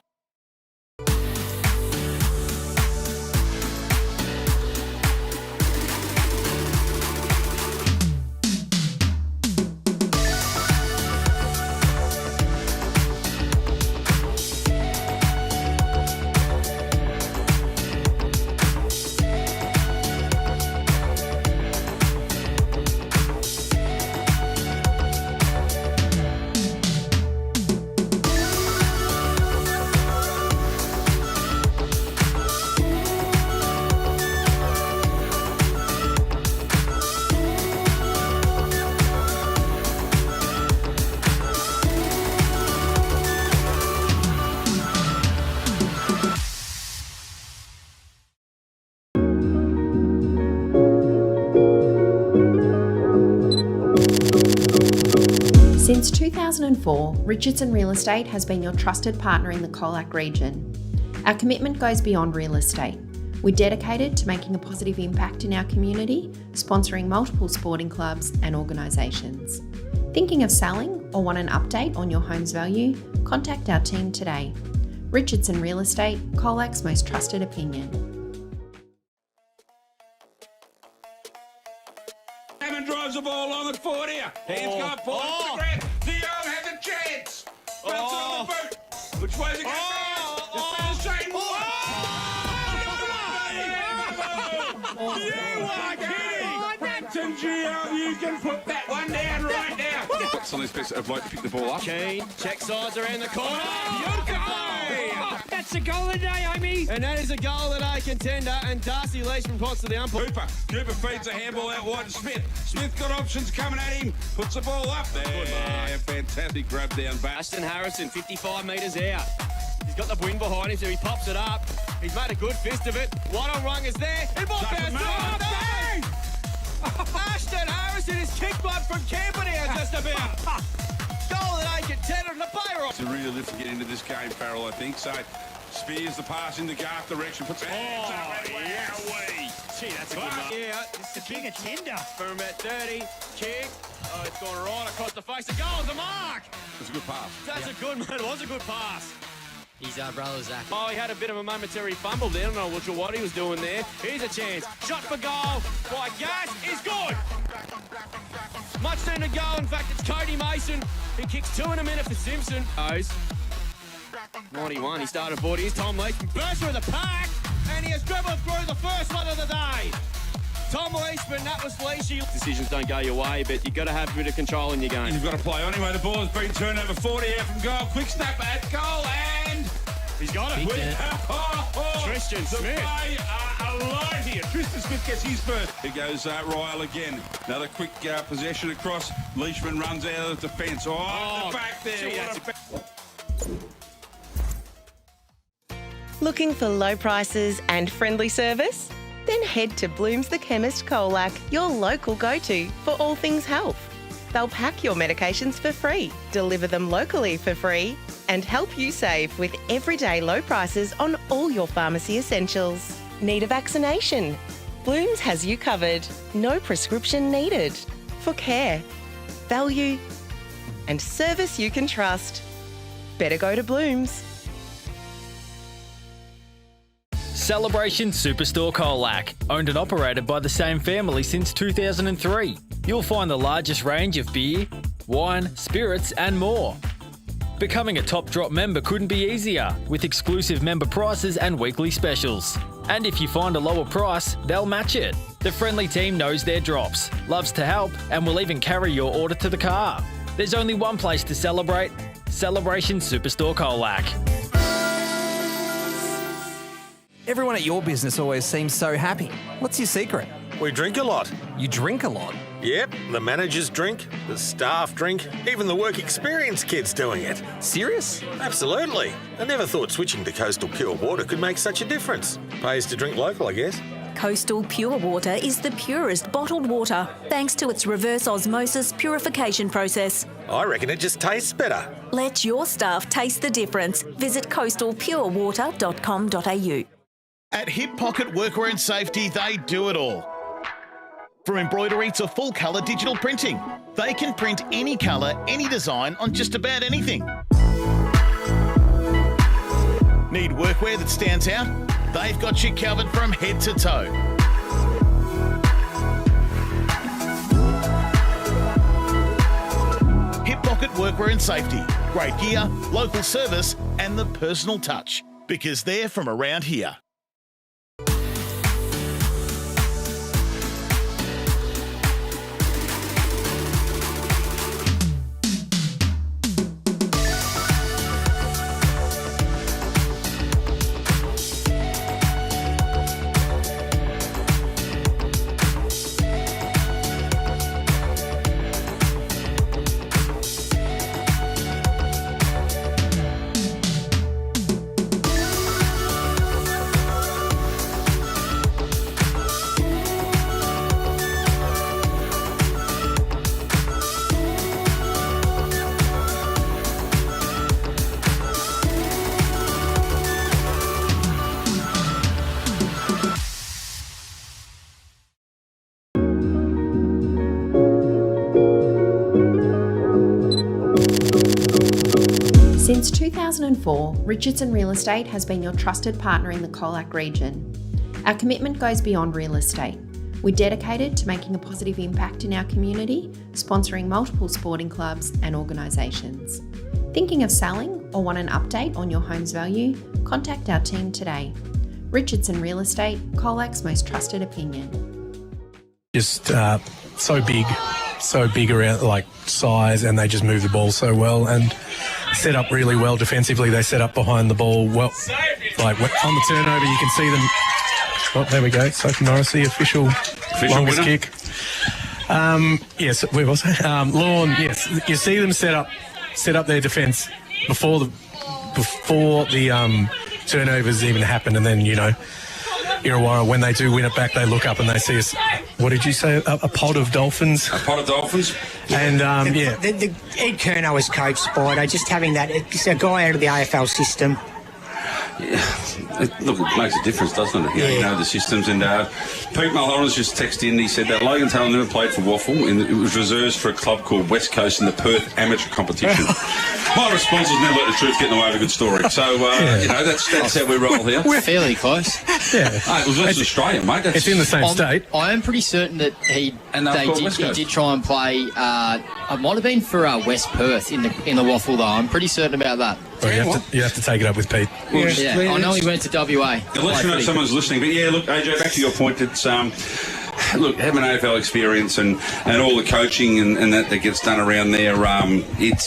2004, Richardson Real Estate has been your trusted partner in the Colac region. Our commitment goes beyond real estate. We're dedicated to making a positive impact in our community, sponsoring multiple sporting clubs and organisations. Thinking of selling or want an update on your home's value? Contact our team today. Richardson Real Estate, Colac's most trusted opinion. Hammond drives the ball long at forward here. Hands going forward to the ground. Dion has a chance. Bounce it on the boot. Which way's it going? You are kidding! Gio, you can put that one down right now. Somebody's best of like to pick the ball up. Keen, check sides around the corner. That's a goal of the day, Amy. And that is a goal of the day contender. And Darcy Leishman points to the umpire. Cooper feeds a handball out wide to Smith. Smith got options coming at him. Puts the ball up there. Fantastic grab down back. Ashton Harrison, 55 metres out. He's got the wind behind him, so he pops it up. He's made a good fist of it. One on rung is there. It ball bounces. Ashton Harrison is kicked one from Cambernair just about. Goal that ain't contender to Bayer. It's a really lift to get into this game, Farrell, I think. So spears the pass in the Garth direction. Puts the hands up. Gee, that's a good one. Yeah, it's a big attender. From about 30. Kick. Oh, it's gone right across the face. The goal is the mark. It's a good pass. That's a good one. It was a good pass. His brother, Zach. Oh, he had a bit of a momentary fumble there. I don't know what he was doing there. Here's a chance. Shot for goal by Gas is good. Much soon to go. In fact, it's Cody Mason. He kicks 2 in a minute for Simpson. 91. He started 40. Here's Tom Leachman. Burst through the pack. And he has dribbled through the first one of the day. Tom Leachman, that was Leachy. Decisions don't go your way, but you've got to have a bit of control in your game. You've got to play anyway. The ball has been turned over 40 out from goal. Quick snap at goal and he's got it. Tristan Smith. They are alive here. Tristan Smith gets his first. Here goes Ryle again. Another quick possession across. Leishman runs out of the defence. The back there. Gee, Looking for low prices and friendly service? Then head to Bloom's the Chemist Colac, your local go-to for all things health. They'll pack your medications for free, deliver them locally for free, and help you save with everyday low prices on all your pharmacy essentials. Need a vaccination? Bloom's has you covered. No prescription needed. For care, value, and service you can trust. Better go to Bloom's. Celebration Superstore Colac, owned and operated by the same family since 2003. You'll find the largest range of beer, wine, spirits and more. Becoming a Top Drop member couldn't be easier, with exclusive member prices and weekly specials. And if you find a lower price, they'll match it. The friendly team knows their drops, loves to help, and will even carry your order to the car. There's only one place to celebrate: Celebration Superstore Colac. Everyone at your business always seems so happy. What's your secret? We drink a lot. You drink a lot? Yep, the managers drink, the staff drink, even the work experience kids doing it. Serious? Absolutely. I never thought switching to Coastal Pure Water could make such a difference. Pays to drink local, I guess. Coastal Pure Water is the purest bottled water, thanks to its reverse osmosis purification process. I reckon it just tastes better. Let your staff taste the difference. Visit coastalpurewater.com.au. At Hip Pocket Workwear and Safety, they do it all. From embroidery to full colour digital printing, they can print any colour, any design on just about anything. Need workwear that stands out? They've got you covered from head to toe. Hip Pocket Workwear and Safety. Great gear, local service and the personal touch. Because they're from around here. 2004, Richardson Real Estate has been your trusted partner in the Colac region. Our commitment goes beyond real estate. We're dedicated to making a positive impact in our community, sponsoring multiple sporting clubs and organisations. Thinking of selling or want an update on your home's value? Contact our team today. Richardson Real Estate, Colac's most trusted opinion. Just so big around like size, and they just move the ball so well and set up really well defensively. They set up behind the ball well. Like on the turnover, you can see them. Oh, there we go. Sophie Norris, the official longest winner. kick. Yes, where was it? Lorne. Yes, you see them set up their defence before the turnovers even happen, and then Irrewarra, when they do win it back, they look up and they see us. What did you say? A pod of dolphins. A pod of dolphins. And the Ed Kerno was coach Spider, just having that. It's a guy out of the AFL system. Yeah. Look, it makes a difference, doesn't it? You know the systems. And Pete Mulholland's just texted in. He said that Logan Taylor never played for Waffle, and it was reserved for a club called West Coast in the Perth Amateur Competition. My response is never let the truth get in the way of a good story. So that's how we roll here. We're fairly close. Yeah, it was Western Australia, mate. It's in the same state. I am pretty certain that he did try and play. It might have been for West Perth in the Waffle though. I'm pretty certain about that. Well, you have to take it up with Pete. Yeah, I know he went to WA. Unless you know someone's listening. But yeah, look, AJ, back to your point. It's look, having AFL experience and all the coaching and that gets done around there, it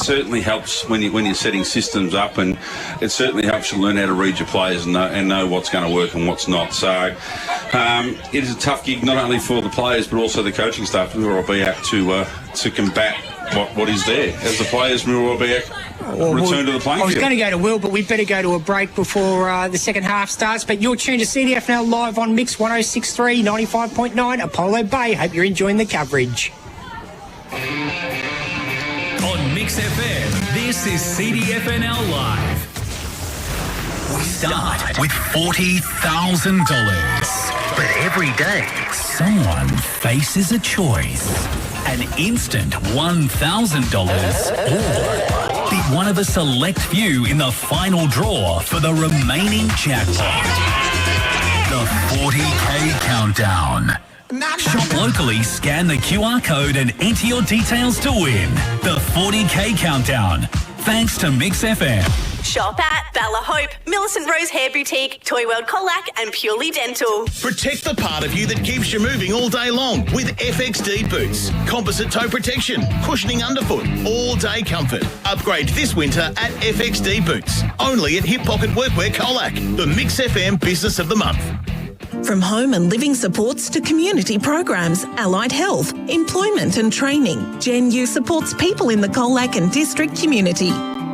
certainly helps when you're setting systems up, and it certainly helps you learn how to read your players and know what's going to work and what's not. So it is a tough gig, not only for the players but also the coaching staff of Irrewarra-Beeac to combat what is there as the players from Irrewarra-Beeac return to the playing I was field. going to go to Will, but we'd better go to a break before the second half starts. But you're tuned to CDFNL live on Mix 106.3, 95.9, Apollo Bay. Hope you're enjoying the coverage. On Mix FM, this is CDFNL Live. We start with $40,000. But every day, someone faces a choice. An instant $1,000 or be one of a select few in the final draw for the remaining jackpot. The 40K Countdown. Shop locally, scan the QR code and enter your details to win. The 40K Countdown. Thanks to Mix FM. Shop at Bella Hope, Millicent Rose Hair Boutique, Toy World Colac and Purely Dental. Protect the part of you that keeps you moving all day long with FXD boots. Composite toe protection, cushioning underfoot, all-day comfort. Upgrade this winter at FXD boots. Only at Hip Pocket Workwear Colac, the Mix FM Business of the Month. From home and living supports to community programs, allied health, employment and training, Gen U supports people in the Colac and district community.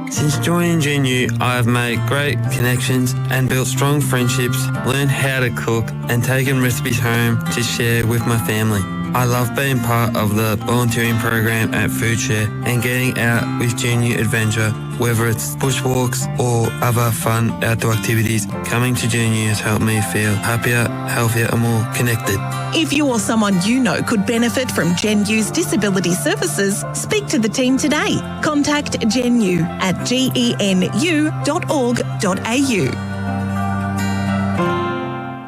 Since joining Gen U, I have made great connections and built strong friendships, learned how to cook and taken recipes home to share with my family. I love being part of the volunteering program at Food Share and getting out with Gen U Adventure, whether it's bushwalks or other fun outdoor activities. Coming to Gen U has helped me feel happier, healthier and more connected. If you or someone you know could benefit from Gen U's disability services, speak to the team today. Contact Gen U at genu.org.au.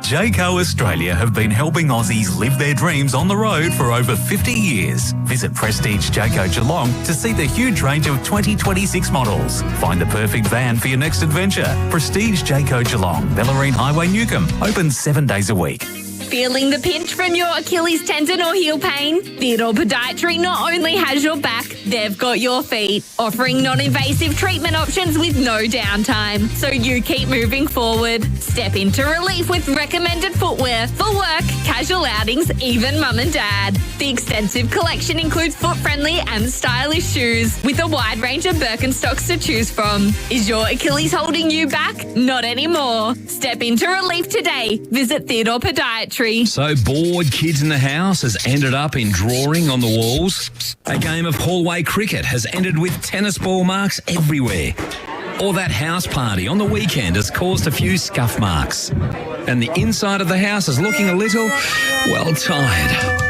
Jayco Australia have been helping Aussies live their dreams on the road for over 50 years. Visit Prestige Jayco Geelong to see the huge range of 2026 models. Find the perfect van for your next adventure. Prestige Jayco Geelong, Bellarine Highway, Newcomb. Open 7 days a week. Feeling the pinch from your Achilles tendon or heel pain? Theodore Podiatry not only has your back, they've got your feet, offering non-invasive treatment options with no downtime. So you keep moving forward. Step into relief with recommended footwear for work, casual outings, even mum and dad. The extensive collection includes foot-friendly and stylish shoes with a wide range of Birkenstocks to choose from. Is your Achilles holding you back? Not anymore. Step into relief today. Visit Theodore Podiatry. So bored kids in the house has ended up in drawing on the walls. A game of hallway cricket has ended with tennis ball marks everywhere. Or that house party on the weekend has caused a few scuff marks. And the inside of the house is looking a little, well, tired.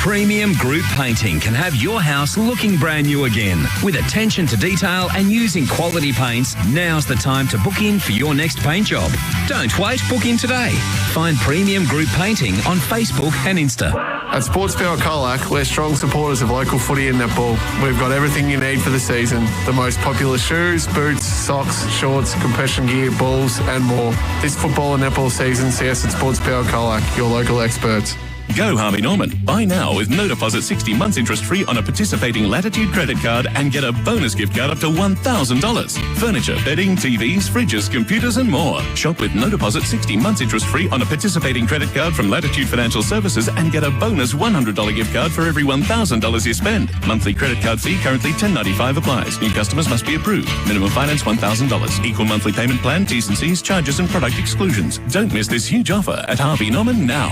Premium Group Painting can have your house looking brand new again. With attention to detail and using quality paints, now's the time to book in for your next paint job. Don't wait, book in today. Find Premium Group Painting on Facebook and Insta. At Sports Power Colac, we're strong supporters of local footy and netball. We've got everything you need for the season. The most popular shoes, boots, socks, shorts, compression gear, balls and more. This football and netball season, see us at Sports Power Colac, your local experts. Go Harvey Norman. Buy now with no deposit 60 months interest free on a participating Latitude credit card and get a bonus gift card up to $1,000. Furniture, bedding, TVs, fridges, computers and more. Shop with no deposit 60 months interest free on a participating credit card from Latitude Financial Services and get a bonus $100 gift card for every $1,000 you spend. Monthly credit card fee currently $10.95 applies. New customers must be approved. Minimum finance $1,000. Equal monthly payment plan, T's and C's, charges and product exclusions. Don't miss this huge offer at Harvey Norman now.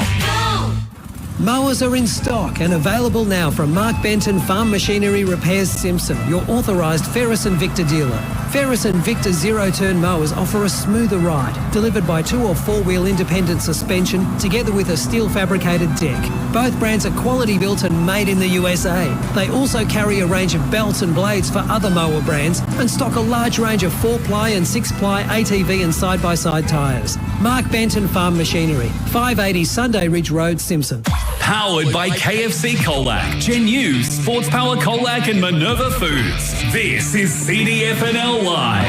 Mowers are in stock and available now from Mark Benton Farm Machinery Repairs Simpson, your authorised Ferris and Victor dealer. Ferris and Victor zero-turn mowers offer a smoother ride, delivered by 2 or 4-wheel independent suspension together with a steel fabricated deck. Both brands are quality built and made in the USA. They also carry a range of belts and blades for other mower brands and stock a large range of 4-ply and 6-ply ATV and side-by-side tyres. Mark Benton Farm Machinery, 580 Sunday Ridge Road, Simpson. Powered by KFC Colac, Genu, Sports Power Colac and Minerva Foods. This is CDFNL Live.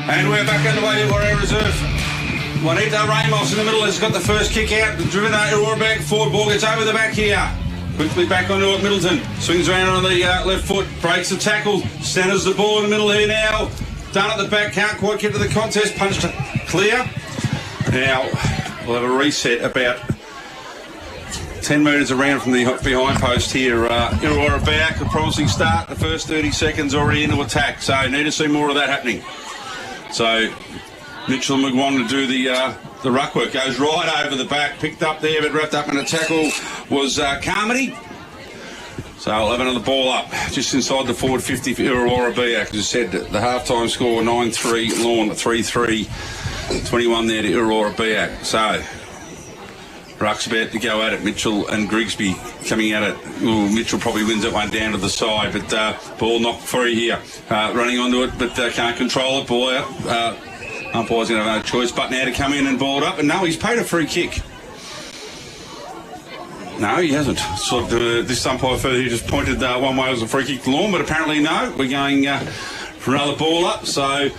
And we're back underway at Warrowie Reserve. Juanito Ramos in the middle has got the first kick out. Driven out Irrewarra-Beeac. Forward ball gets over the back here. Quickly back onto it. Middleton swings around on the left foot. Breaks the tackle. Centres the ball in the middle here now. Done at the back. Can't quite get to the contest. Punched clear. Now we'll have a reset about 10 metres around from the behind post here. Irrewarra-Beeac, a promising start. The first 30 seconds already into attack, so need to see more of that happening. So Mitchell McGuan to do the ruck work. Goes right over the back, picked up there, but wrapped up in a tackle was Carmody. So I'll have another ball up just inside the forward 50 for Irrewarra-Beeac. As I said, the half-time score 9-3, Lorne 3-3, 21 there to Irrewarra-Beeac. So Ruck's about to go at it. Mitchell and Grigsby coming at it. Ooh, Mitchell probably wins that one down to the side, but ball knocked free here. Running onto it, but can't control it. Ball out. Umpire's going to have no choice but now to come in and ball it up. And no, he's paid a free kick. No, he hasn't. Sort of, this umpire further, he just pointed one way as a free kick to Lorne, but apparently no. We're going for another ball up. So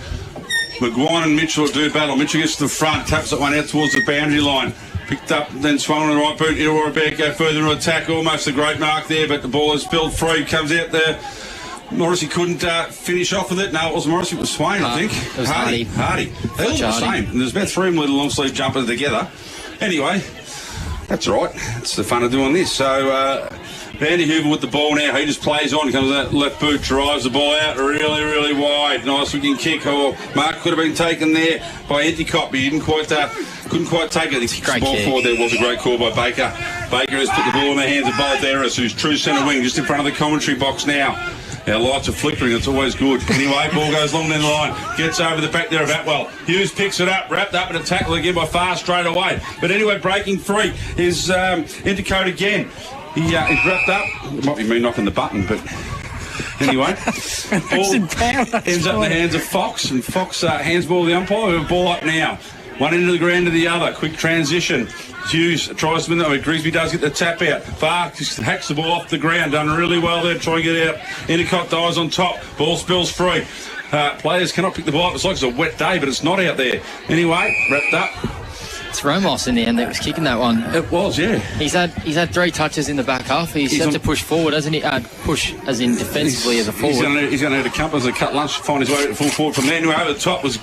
McGuan and Mitchell do battle. Mitchell gets to the front, taps that one out towards the boundary line. Picked up, then swung on the right boot. Irrewarra-Beeac go further into attack. Almost a great mark there, but the ball is spilled free. Comes out there. Morrissey couldn't finish off with it. No, it wasn't Morrissey, it was Swain, I think. It was Hardy. They all the same. And there's about 3 of them with a long sleeve jumper together. Anyway, that's right. It's the fun of doing this. So, Vandy Hoover with the ball now. He just plays on, comes that left boot, drives the ball out really, really wide. Nice looking kick. Oh, mark could have been taken there by Endicott, but he didn't couldn't quite take it. He kicks the ball forward. There was a great call by Baker. Baker has put the ball in the hands of Balderas, who's true centre wing, just in front of the commentary box now. Our lights are flickering, it's always good. Anyway, ball goes long down the line, gets over the back there of Atwell. Hughes picks it up, wrapped up in a tackle again by Farr straight away. But anyway, breaking free is Endicott again. He's wrapped up. It might be me knocking the button, but anyway. Ball ends up in the hands of Fox, and Fox hands ball to the umpire. We have a ball up now. One end of the ground to the other. Quick transition. Hughes tries to win that way. Grigsby does get the tap out. Farr just hacks the ball off the ground. Done really well there. Try and get out. Endicott dives on top. Ball spills free. Players cannot pick the ball up. It's like it's a wet day, but it's not out there. Anyway, wrapped up. It's Ramos in the end that was kicking that one. It was, yeah. He's had 3 touches in the back half. He's had to push forward, hasn't he? Push as in defensively as a forward. He's going to need a couple as a cut lunch to find his way to full forward from there. Anyway, over the top was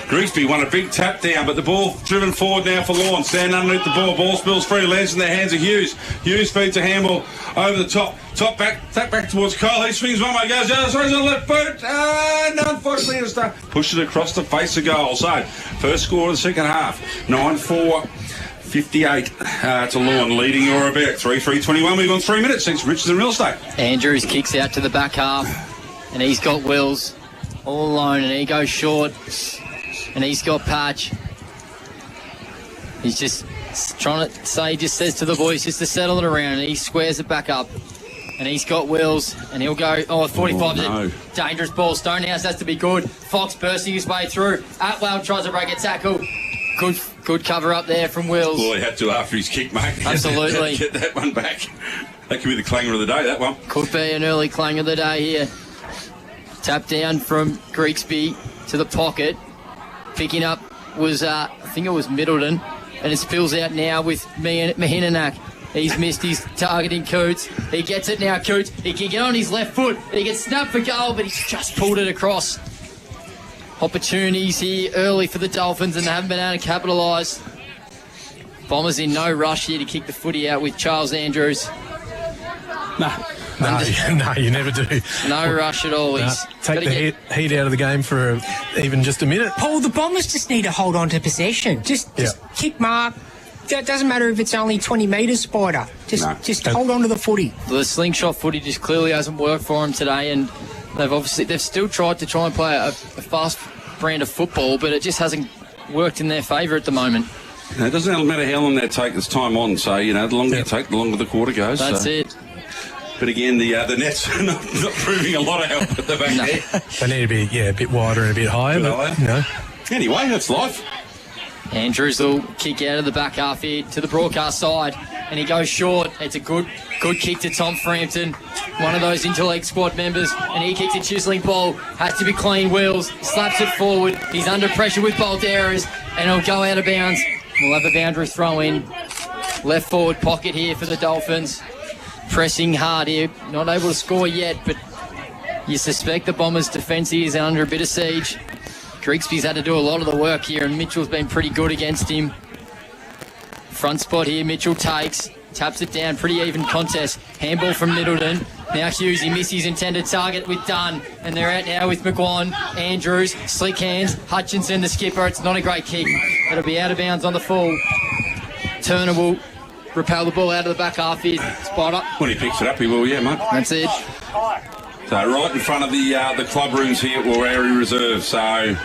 Grigsby won a big tap down, but the ball driven forward now for Lorne. Standing underneath the ball. Ball spills free, lands in the hands of Hughes. Hughes feeds a handball over the top. Top back, tap back towards Cole. He swings one way, goes the other side, on the left boot. And unfortunately, it's done. Pushes it across the face of goal. So, first score of the second half, 9-4. 58 to Lorne, leading Irrewarra-Beeac 3-3-21. We've gone 3 minutes since Richardson Real Estate. Andrews kicks out to the back half, and he's got Wills all alone, and he goes short, and he's got Patch. He's just trying to say, he just says to the boys just to settle it around, and he squares it back up. And he's got wheels, and he'll go, 45 is a dangerous ball. Stonehouse has to be good. Fox bursting his way through. Atwell tries to break a tackle. Good cover up there from Wills. Well, he had to after his kick, mate. Absolutely. Get that one back. That could be the clanger of the day, that one. Could be an early clang of the day here. Tap down from Grigsby to the pocket. Picking up was, I think it was Middleton. And it spills out now with Mahinanak. He's missed his targeting Coots. He gets it now, Coots. He can get on his left foot. He gets snapped for goal, but he's just pulled it across. Opportunities here early for the Dolphins, and they haven't been able to capitalise. Bombers in no rush here to kick the footy out with Charles Andrews. No, you never do. No rush at all. Take the heat out of the game for even just a minute. Paul, the Bombers just need to hold on to possession. Just kick mark. It doesn't matter if it's only 20 metres, Spider. Just hold on to the footy. The slingshot footy just clearly hasn't worked for them today, and they've still tried to try and play a fast brand of football, but it just hasn't worked in their favour at the moment. It doesn't matter how long they take this time on, so, the longer you take, the longer the quarter goes. That's it. But again, the nets are not proving a lot of help at the back there. They need to be a bit wider and a bit higher. Anyway, that's life. Andrews will kick out of the back half here to the broadcast side, and he goes short. It's a good kick to Tom Frampton, one of those interleague squad members, and he kicks a chiselling ball. Has to be clean. Wheels slaps it forward. He's under pressure with Balderas, and he'll go out of bounds. We'll have a boundary throw in. Left forward pocket here for the Dolphins. Pressing hard here, not able to score yet, but you suspect the Bombers' defence is under a bit of siege. Grigsby's had to do a lot of the work here, and Mitchell's been pretty good against him. Front spot here, Mitchell taps it down, pretty even contest. Handball from Middleton. Now Hughes, he missed his intended target with Dunn, and they're out now with McGuan, Andrews, slick hands, Hutchinson, the skipper. It's not a great kick. It'll be out of bounds on the full. Turner will repel the ball out of the back half here. Spot up. When he picks it up, he will, mate. That's it. So right in front of the club rooms here at Warrowie Reserve. So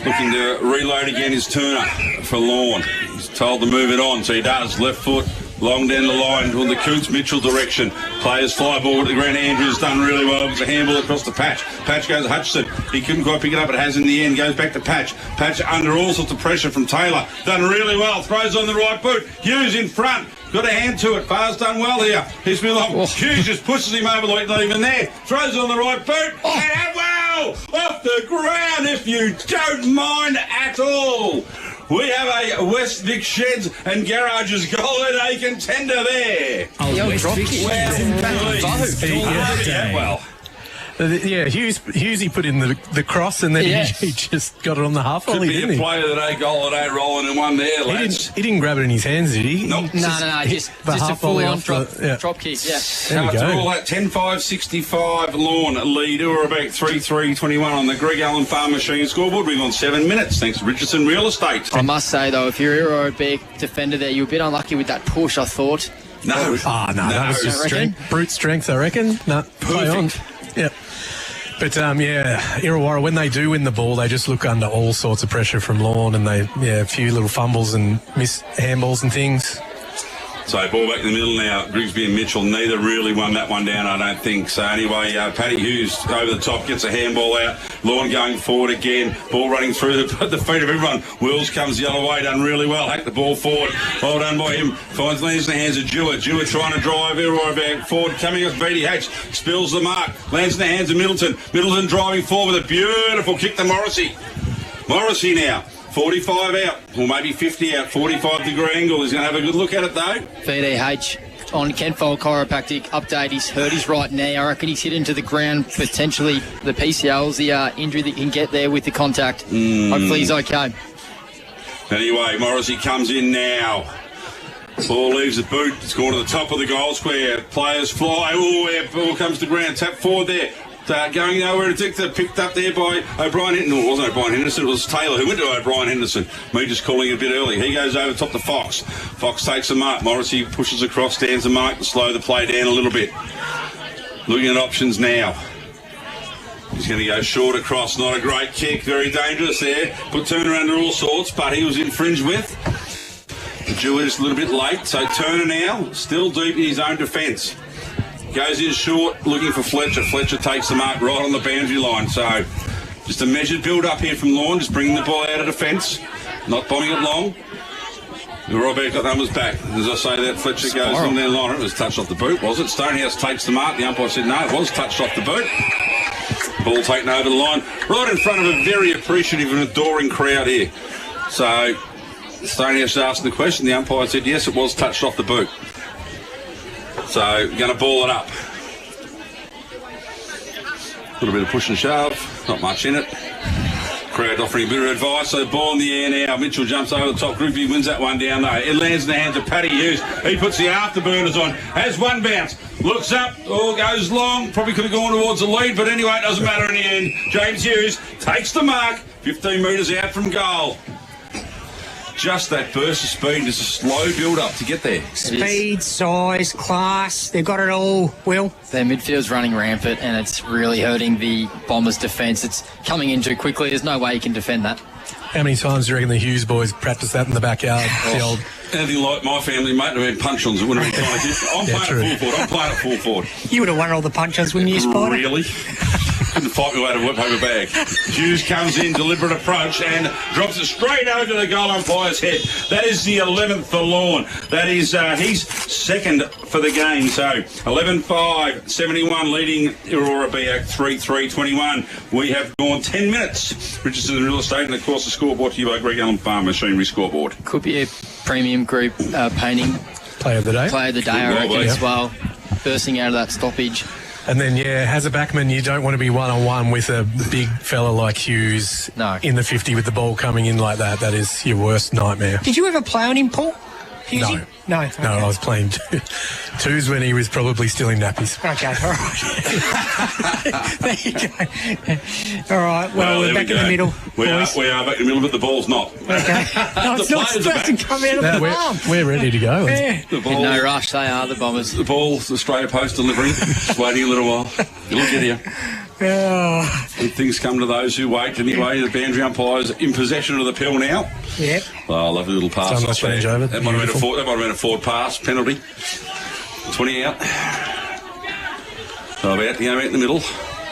looking to reload again is Turner for Lorne. He's told to move it on, so he does. Left foot, long down the line toward the Coots Mitchell direction. Players fly ball to the ground. Andrews done really well. It's a handball across the patch. Patch goes to Hutchison. He couldn't quite pick it up, but has in the end. Goes back to Patch. Patch under all sorts of pressure from Taylor. Done really well. Throws on the right boot. Hughes in front. Got a hand to it. Far's done well here. He's been long. Hughes just pushes him over like not even there. Throws on the right boot. And Atwell off the ground, if you don't mind at all. We have a West Vic Sheds and Garages Golden A contender there. West Vic Well. Yeah, Hughes he put in the cross, and then he just got it on the half volley, didn't he? Could be a player today, Golden rolling in one there, lads. He didn't grab it in his hands, did he? Nope. No, just a full-on drop kick, yeah. There we go. All that 10-5-65 Lorne lead. We're about 3-3-21 on the Greg Allen Farm Machine scoreboard. We've gone 7 minutes, thanks to Richardson Real Estate. I must say, though, if you're Irrewarra-Beeac defender there, you're a bit unlucky with that push, I thought. No. That was just brute strength, I reckon. No, play on. Yep. But, Irrewarra, when they do win the ball, they just look under all sorts of pressure from Lorne, and a few little fumbles and miss handballs and things. So ball back in the middle now. Grigsby and Mitchell, neither really won that one down, I don't think. So anyway, Paddy Hughes over the top, gets a handball out. Lorne going forward again. Ball running through the feet of everyone. Wills comes the other way, done really well. Hacked the ball forward. Well done by him. Lands in the hands of Jewett. Jewett trying to drive Irrewarra forward. Coming off BDH. Spills the mark. Lands in the hands of Middleton. Middleton driving forward with a beautiful kick to Morrissey. Morrissey now. 45 out, or maybe 50 out, 45-degree angle. He's going to have a good look at it, though. VDH on Kenfold chiropractic update. He's hurt his right knee. I reckon he's hit into the ground. Potentially the PCL's the injury that you can get there with the contact. Hopefully he's okay. Anyway, Morrissey comes in now. Ball leaves the boot. It's gone to the top of the goal square. Players fly. Ball comes to ground. Tap forward there. Going nowhere. Picked up there by O'Brien Henderson. No, it wasn't O'Brien Henderson. It was Taylor who went to O'Brien Henderson. Me just calling it a bit early. He goes over top to Fox. Fox takes a mark. Morrissey pushes across, stands a mark to slow the play down a little bit. Looking at options now. He's going to go short across. Not a great kick. Very dangerous there. Put Turner under all sorts, but he was infringed with. Jewett is a little bit late, so Turner now, still deep in his own defence. Goes in short, looking for Fletcher. Fletcher takes the mark right on the boundary line. So just a measured build-up here from Lorne, just bringing the ball out of defence, not bombing it long. Irrewarra-Beeac got numbers back. As I say that, Fletcher goes in there line. It was touched off the boot, was it? Stonehouse takes the mark. The umpire said no, it was touched off the boot. Ball taken over the line, right in front of a very appreciative and adoring crowd here. So Stonehouse asked the question. The umpire said yes, it was touched off the boot. So going to ball it up. A little bit of push and shove, not much in it. Crowd offering a bit of advice, so ball in the air now. Mitchell jumps over the top group, he wins that one down though. It lands in the hands of Paddy Hughes. He puts the afterburners on, has one bounce, looks up, goes long, probably could have gone towards the lead, but anyway, it doesn't matter in the end. James Hughes takes the mark, 15 metres out from goal. Just that burst of speed, just a slow build-up to get there. Speed, size, class, they've got it all, Will. Their midfield's running rampant and it's really hurting the Bombers' defence. It's coming in too quickly. There's no way you can defend that. How many times do you reckon the Hughes boys practice that in the backyard? The old... Anything like my family, mate, who had punch-ons, it wouldn't have been kind of different. I'm playing at full forward. I'm playing at full forward. You would have won all the punch-ons, wouldn't you, Spider? Really? Couldn't fight me away to a paper bag. Hughes comes in, deliberate approach, and drops it straight over the goal umpire's head. That is the 11th for Lorne. That is, he's second for the game. So 11-5, 71 leading Irrewarra-Beeac 3-3-21. We have gone 10 minutes. Richardson Real Estate, and of course the scoreboard to you by Greg Allen Farm Machinery Scoreboard. Could be a premium group painting. Player of the day. Player of the day, I reckon, as well. Bursting out of that stoppage. And then, as a backman, you don't want to be one-on-one with a big fella like Hughes in the 50 with the ball coming in like that. That is your worst nightmare. Did you ever play on him, Paul? No. No. Okay. No, I was playing twos when he was probably still in nappies. Okay, all right. There you go. All right, well we're back in the middle. We are back in the middle, but the ball's not. Okay. No, it's not supposed to come out of the palm. We're ready to go. Yeah. The ball, in no rush, they are the Bombers. The ball's the Australia Post delivery. Just waiting a little while. It'll get here. Good things come to those who wait. Anyway, the boundary umpire's in possession of the pill now. Yep. Oh, lovely little pass off there. Over. That might have been a forward pass, penalty. 20 out. So about to go out in the middle.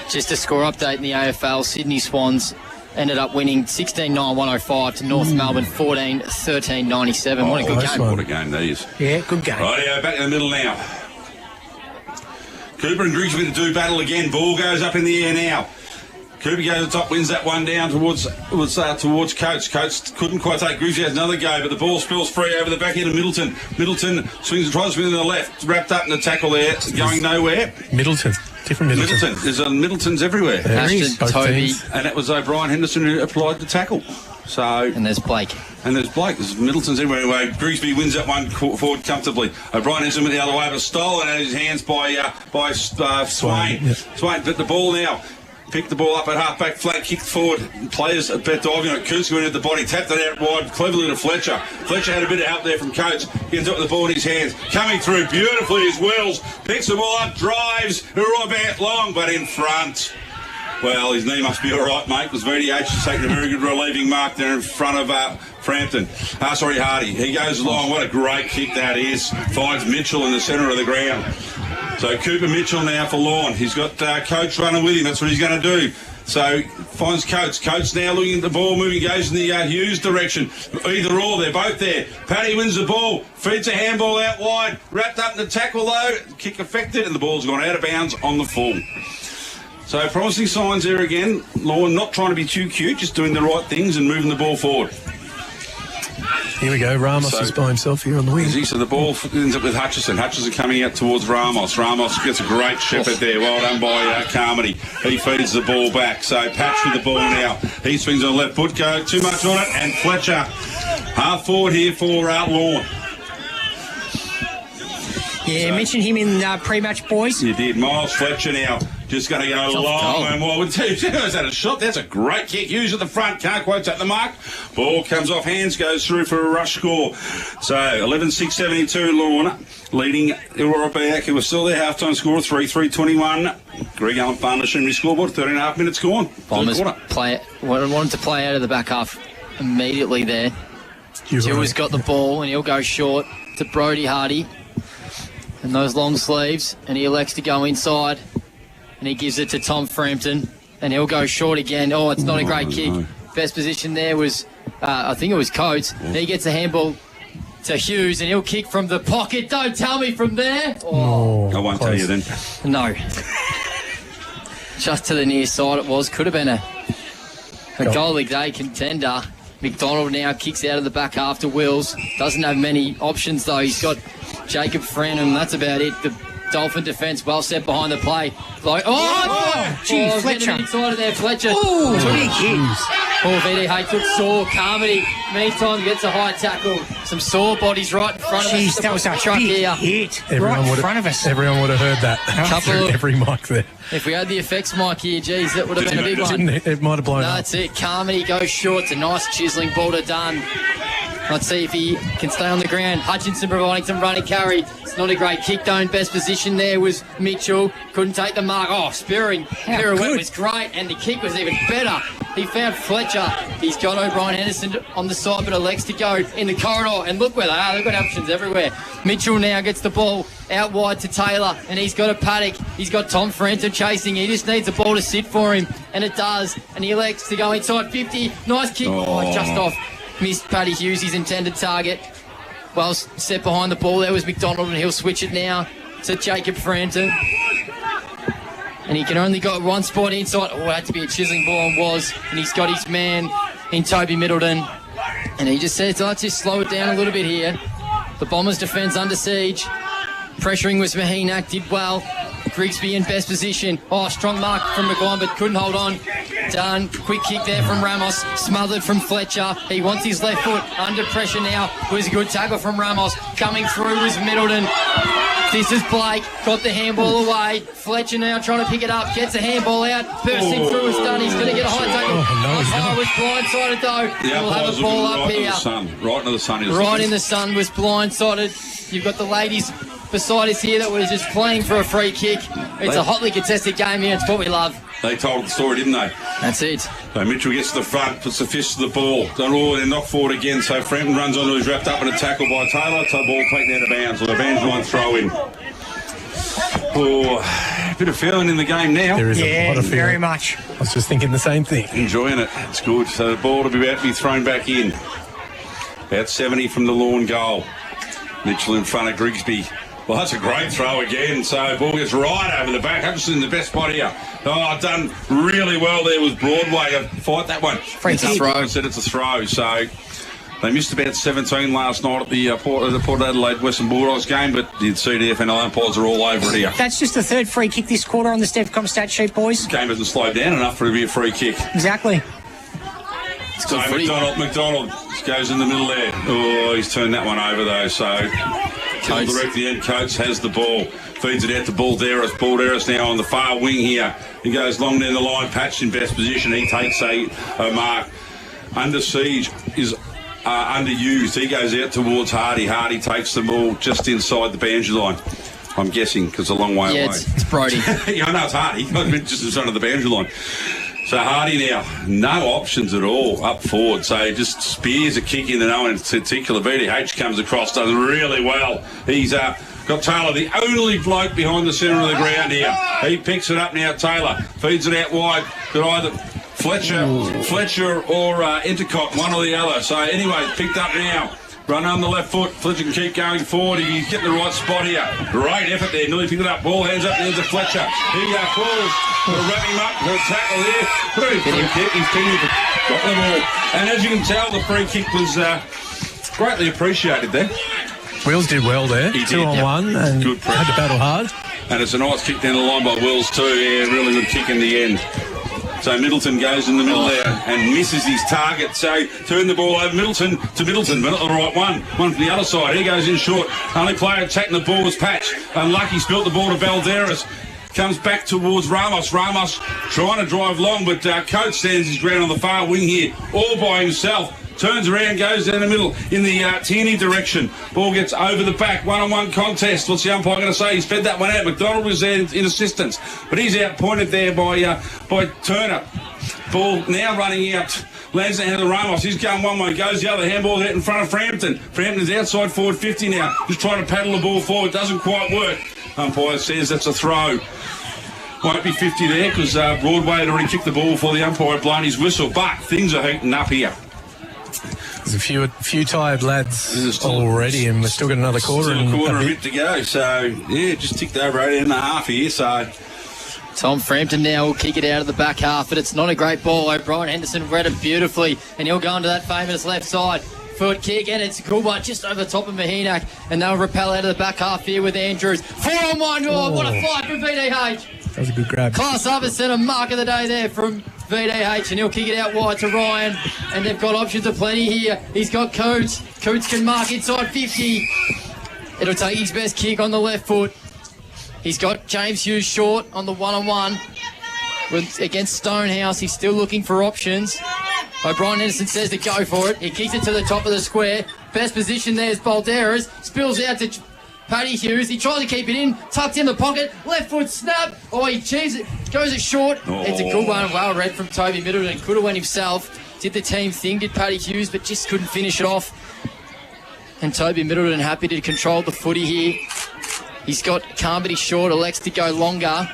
Just a score update in the AFL. Sydney Swans ended up winning 16-9-105 to North Melbourne 14-13-97. What a good game. What a game that is. Yeah, good game. Rightio, back in the middle now. Cooper and Grigsby to do battle again. Ball goes up in the air now. Cooper goes to the top, wins that one down towards Coates. Coates couldn't quite take. Grigsby has another go, but the ball spills free over the back end of Middleton. Middleton swings and tries to swing to the left. Wrapped up in the tackle there, going nowhere. Middleton. Different Middleton. There's Middletons everywhere. Ashton, Toby. And it was O'Brien Henderson who applied the tackle. So and there's Blake. There's Middleton's everywhere. Anyway, Grigsby wins that one forward comfortably. O'Brien Henderson went the other way, but stolen out of his hands by Swain. Yep. Swain, but the ball now. Picked the ball up at half-back flank, kicked forward. Players a bit diving on it. Coates went at the body, tapped it out wide, cleverly to Fletcher. Fletcher had a bit of help there from Coates. He ends up with the ball in his hands. Coming through beautifully is Wills. Picks the ball up, drives. Irrewarra-Beeac long, but in front. Well, his knee must be all right, mate, because VDH has taken a very good relieving mark there in front of Hardy. He goes along. What a great kick that is. Finds Mitchell in the centre of the ground. So Cooper Mitchell now for Lorne. He's got Coates running with him. That's what he's going to do. So finds Coates. Coates now looking at the ball moving, goes in the Hughes direction. Either or, they're both there. Paddy wins the ball, feeds a handball out wide, wrapped up in the tackle though. Kick affected, and the ball's gone out of bounds on the full. So promising signs there again. Lorne not trying to be too cute, just doing the right things and moving the ball forward. Here we go. Ramos is by himself here on the wing. So the ball ends up with Hutchison. Hutchison coming out towards Ramos. Ramos gets a great shepherd there. Well done by Carmody. He feeds the ball back. So Patch with the ball now. He swings on the left foot. Go too much on it. And Fletcher half forward here for Lorne. Yeah, mentioned him in pre-match, boys. You did. Miles Fletcher now. Just going to go long and wide. Is that a shot? That's a great kick. Hughes at the front. Can't quite take the mark. Ball comes off hands, goes through for a rush score. So 11-6-72 Lorne leading Irrewarra-Beeac, who was still their half-time score, 3-3-21. Greg Allen Farm Machinery scoreboard, 13.5 minutes gone. Bombers wanted to play out of the back half immediately there. Stewart's got the ball and he'll go short to Brodie Hardy and those long sleeves, and he elects to go inside and he gives it to Tom Frampton and he'll go short again. Oh, it's not a great kick. No. Best position there was, I think it was Coates. Yeah. He gets a handball to Hughes and he'll kick from the pocket. Don't tell me from there. Oh, I won't tell you then. No. Just to the near side it was. Could have been a goal of the day contender. McDonald now kicks out of the back half to Wills. Doesn't have many options though. He's got Jacob Franham. That's about it. The Dolphin defence well set behind the play. Like, Fletcher. Inside of there, Fletcher. Oh, big hit. Paul VDH took sore. Carmody, meantime, gets a high tackle. Some sore bodies right in front of us. That was a truck big here. hit right in front of us. Everyone would have heard that through every mic there. If we had the effects mic here, geez, that would have been a big one. It might have blown up. That's it. Carmody goes short. It's a nice chiselling ball to Dunn. Let's see if he can stay on the ground. Hutchinson providing some running carry. It's not a great kick though. Best position there was Mitchell. Couldn't take the mark. Oh, spearing. Pirouette was great and the kick was even better. He found Fletcher. He's got O'Brien Henderson on the side but elects to go in the corridor. And look where they are. They've got options everywhere. Mitchell now gets the ball out wide to Taylor and he's got a Paddock. He's got Tom Frampton chasing. He just needs the ball to sit for him and it does. And he elects to go inside 50. Nice kick. Oh, just off. Missed Paddy Hughes, his intended target. Well set behind the ball. There was McDonald and he'll switch it now to Jacob Frampton. And he can only got one spot inside. Oh, it had to be a chiselling ball and was. And he's got his man in Toby Middleton. And he just says, let's just slow it down a little bit here. The Bombers' defence under siege. Pressuring was Mahinak, did well. Grigsby in best position. Oh, strong mark from McGuire, but couldn't hold on. Done. Quick kick there from Ramos. Smothered from Fletcher. He wants his left foot. Under pressure now. Was a good tackle from Ramos. Coming through was Middleton. This is Blake. Got the handball away. Fletcher now trying to pick it up. Gets a handball out. Bursting through is done. He's going to get a high tackle. Was blindsided though. Yeah, we'll have a ball up here. Right into the sun. Right in the sun was blindsided. You've got the ladies beside us here that was just playing for a free kick. It's a hotly contested game here. It's what we love. They told the story, didn't they? That's it. So Mitchell gets to the front, puts the fist to the ball. They're knocked forward again. So Frampton runs onto his wrapped up in a tackle by Taylor. So ball taken out of bounds. So the Evangeline throw in. Oh, a bit of feeling in the game now. There is a lot of feeling. Very much. I was just thinking the same thing. Enjoying it. It's good. So the ball will be about to be thrown back in. About 70 from the Lorne goal. Mitchell in front of Grigsby. Well, that's a great throw again. So ball gets right over the back. Hutchinson in the best spot here. Oh, done really well there was Broadway. Fight that one. It's a throw. Said it's a throw. So they missed about 17 last night at the Port Adelaide Western Bulldogs game, but the CDFNL umpires are all over it here. That's just the third free kick this quarter on the Stevcom stat sheet, boys. The game hasn't slowed down enough for it to be a free kick. Exactly. So McDonald goes in the middle there. Oh, he's turned that one over though. So directly in. Coates has the ball. Feeds it out to Balderas. Balderas now on the far wing here. He goes long down the line. Patched in best position. He takes a mark. Under siege is underused. He goes out towards Hardy. Hardy takes the ball just inside the boundary line. I'm guessing because it's a long way away. It's Brodie. Yeah, I know it's Hardy. Just in front of the boundary line. So Hardy now, no options at all up forward. So just spears a kick into no one in particular. VDH comes across, does really well. He's got Taylor, the only bloke behind the centre of the ground here. He picks it up now, Taylor. Feeds it out wide. But either Fletcher or Intercott, one or the other. So anyway, picked up now. Run on the left foot. Fletcher can keep going forward. He's getting the right spot here. Great effort there. Nearly picked it up. Ball hands up. There's a Fletcher. He falls. We'll wrap him up. Got a tackle there. Pretty free kick. He's got the ball. And as you can tell, the free kick was greatly appreciated there. Wills did well there. He 2 on 1 and good had to battle hard. And it's a nice kick down the line by Wills too. Yeah, really good kick in the end. So Middleton goes in the middle there and misses his target. So turn the ball over Middleton, but not the right one. One from the other side. He goes in short. Only player attacking the ball was Patch. Unlucky, spilt the ball to Balderas. Comes back towards Ramos. Ramos trying to drive long, but Coates stands his ground on the far wing here, all by himself. Turns around, goes down the middle in the Tierney direction. Ball gets over the back. One-on-one contest. What's the umpire going to say? He's fed that one out. McDonald was there in assistance, but he's outpointed there by Turner. Ball now running out. Lands down to Ramos. He's going one way, goes the other. Handball out in front of Frampton. Frampton's outside forward 50 now. Just trying to paddle the ball forward. Doesn't quite work. Umpire says that's a throw. Won't be 50 there because Broadway had already kicked the ball before the umpire had blown his whistle. But things are heating up here. There's a few tired lads already, and we've still got another quarter. Still a quarter and a bit to go. So, yeah, just ticked over 8.5 here. So, Tom Frampton now will kick it out of the back half, but it's not a great ball. O'Brien Henderson read it beautifully, and he'll go into that famous left side. Foot kick, and it's a cool one just over the top of Mahinac, and they'll repel out of the back half here with Andrews. 4-on-1. Oh, what a fight for VDH. That was a good grab. Class up and centre mark of the day there from VDH, and he'll kick it out wide to Ryan, and they've got options aplenty here. He's got Coates. Coates can mark inside 50. It'll take his best kick on the left foot. He's got James Hughes short on the one-on-one against Stonehouse. He's still looking for options. O'Brien Henderson says to go for it. He kicks it to the top of the square. Best position there is Balderas. Spills out to Paddy Hughes. He tries to keep it in. Tucked in the pocket. Left foot snap. Oh, he cheese it. Goes it short. Oh. It's a good one. Well read from Toby Middleton. Could have went himself. Did the team thing, did Paddy Hughes, but just couldn't finish it off. And Toby Middleton happy to control the footy here. He's got Carmody short. Elects to go longer.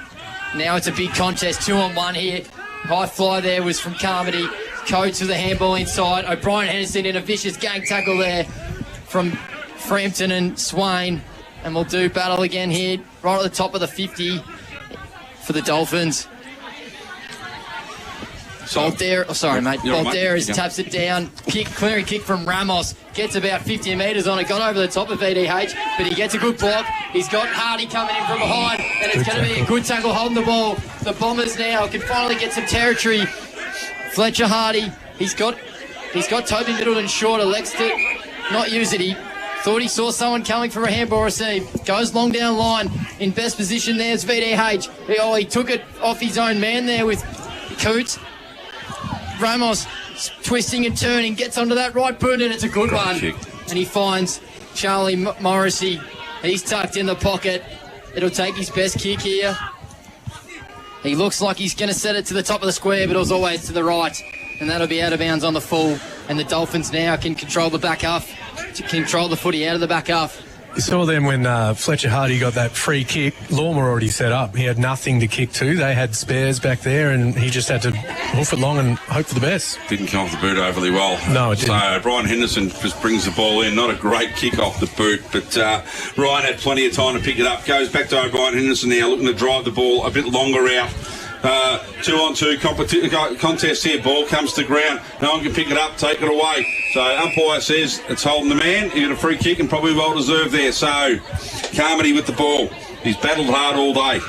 Now it's a big contest. 2-on-1 here. High fly there was from Carmody. Coates with the handball inside. O'Brien Henderson in a vicious gang tackle there from Frampton and Swain. And we'll do battle again here, right at the top of the 50 for the Dolphins. Balderas taps it down. Clearing kick from Ramos. Gets about 50 metres on it. Got over the top of VDH, but he gets a good block. He's got Hardy coming in from behind, and it's going to be a good tackle holding the ball. The Bombers now can finally get some territory. Fletcher Hardy, he's got Toby Middleton short. Elects to not use it. He thought he saw someone coming for a handball receive. Goes long down line. In best position there's VDH. He took it off his own man there with Coots. Ramos twisting and turning, gets onto that right boot, and it's a good one. Kick. And he finds Charlie Morrissey. He's tucked in the pocket. It'll take his best kick here. He looks like he's going to set it to the top of the square, but it was always to the right. And that'll be out of bounds on the full. And the Dolphins now can control the back half, to control the footy out of the back half. You saw them when Fletcher Hardy got that free kick. Lorne were already set up. He had nothing to kick to. They had spares back there, and he just had to hoof it long and hope for the best. Didn't come off the boot overly well. No, it didn't. So Brian Henderson just brings the ball in. Not a great kick off the boot, but Ryan had plenty of time to pick it up. Goes back to O'Brien Henderson now, looking to drive the ball a bit longer out. 2-on-2 contest here. Ball comes to ground. No one can pick it up, take it away. So umpire says it's holding the man. He got a free kick and probably well deserved there. So Carmody with the ball. He's battled hard all day.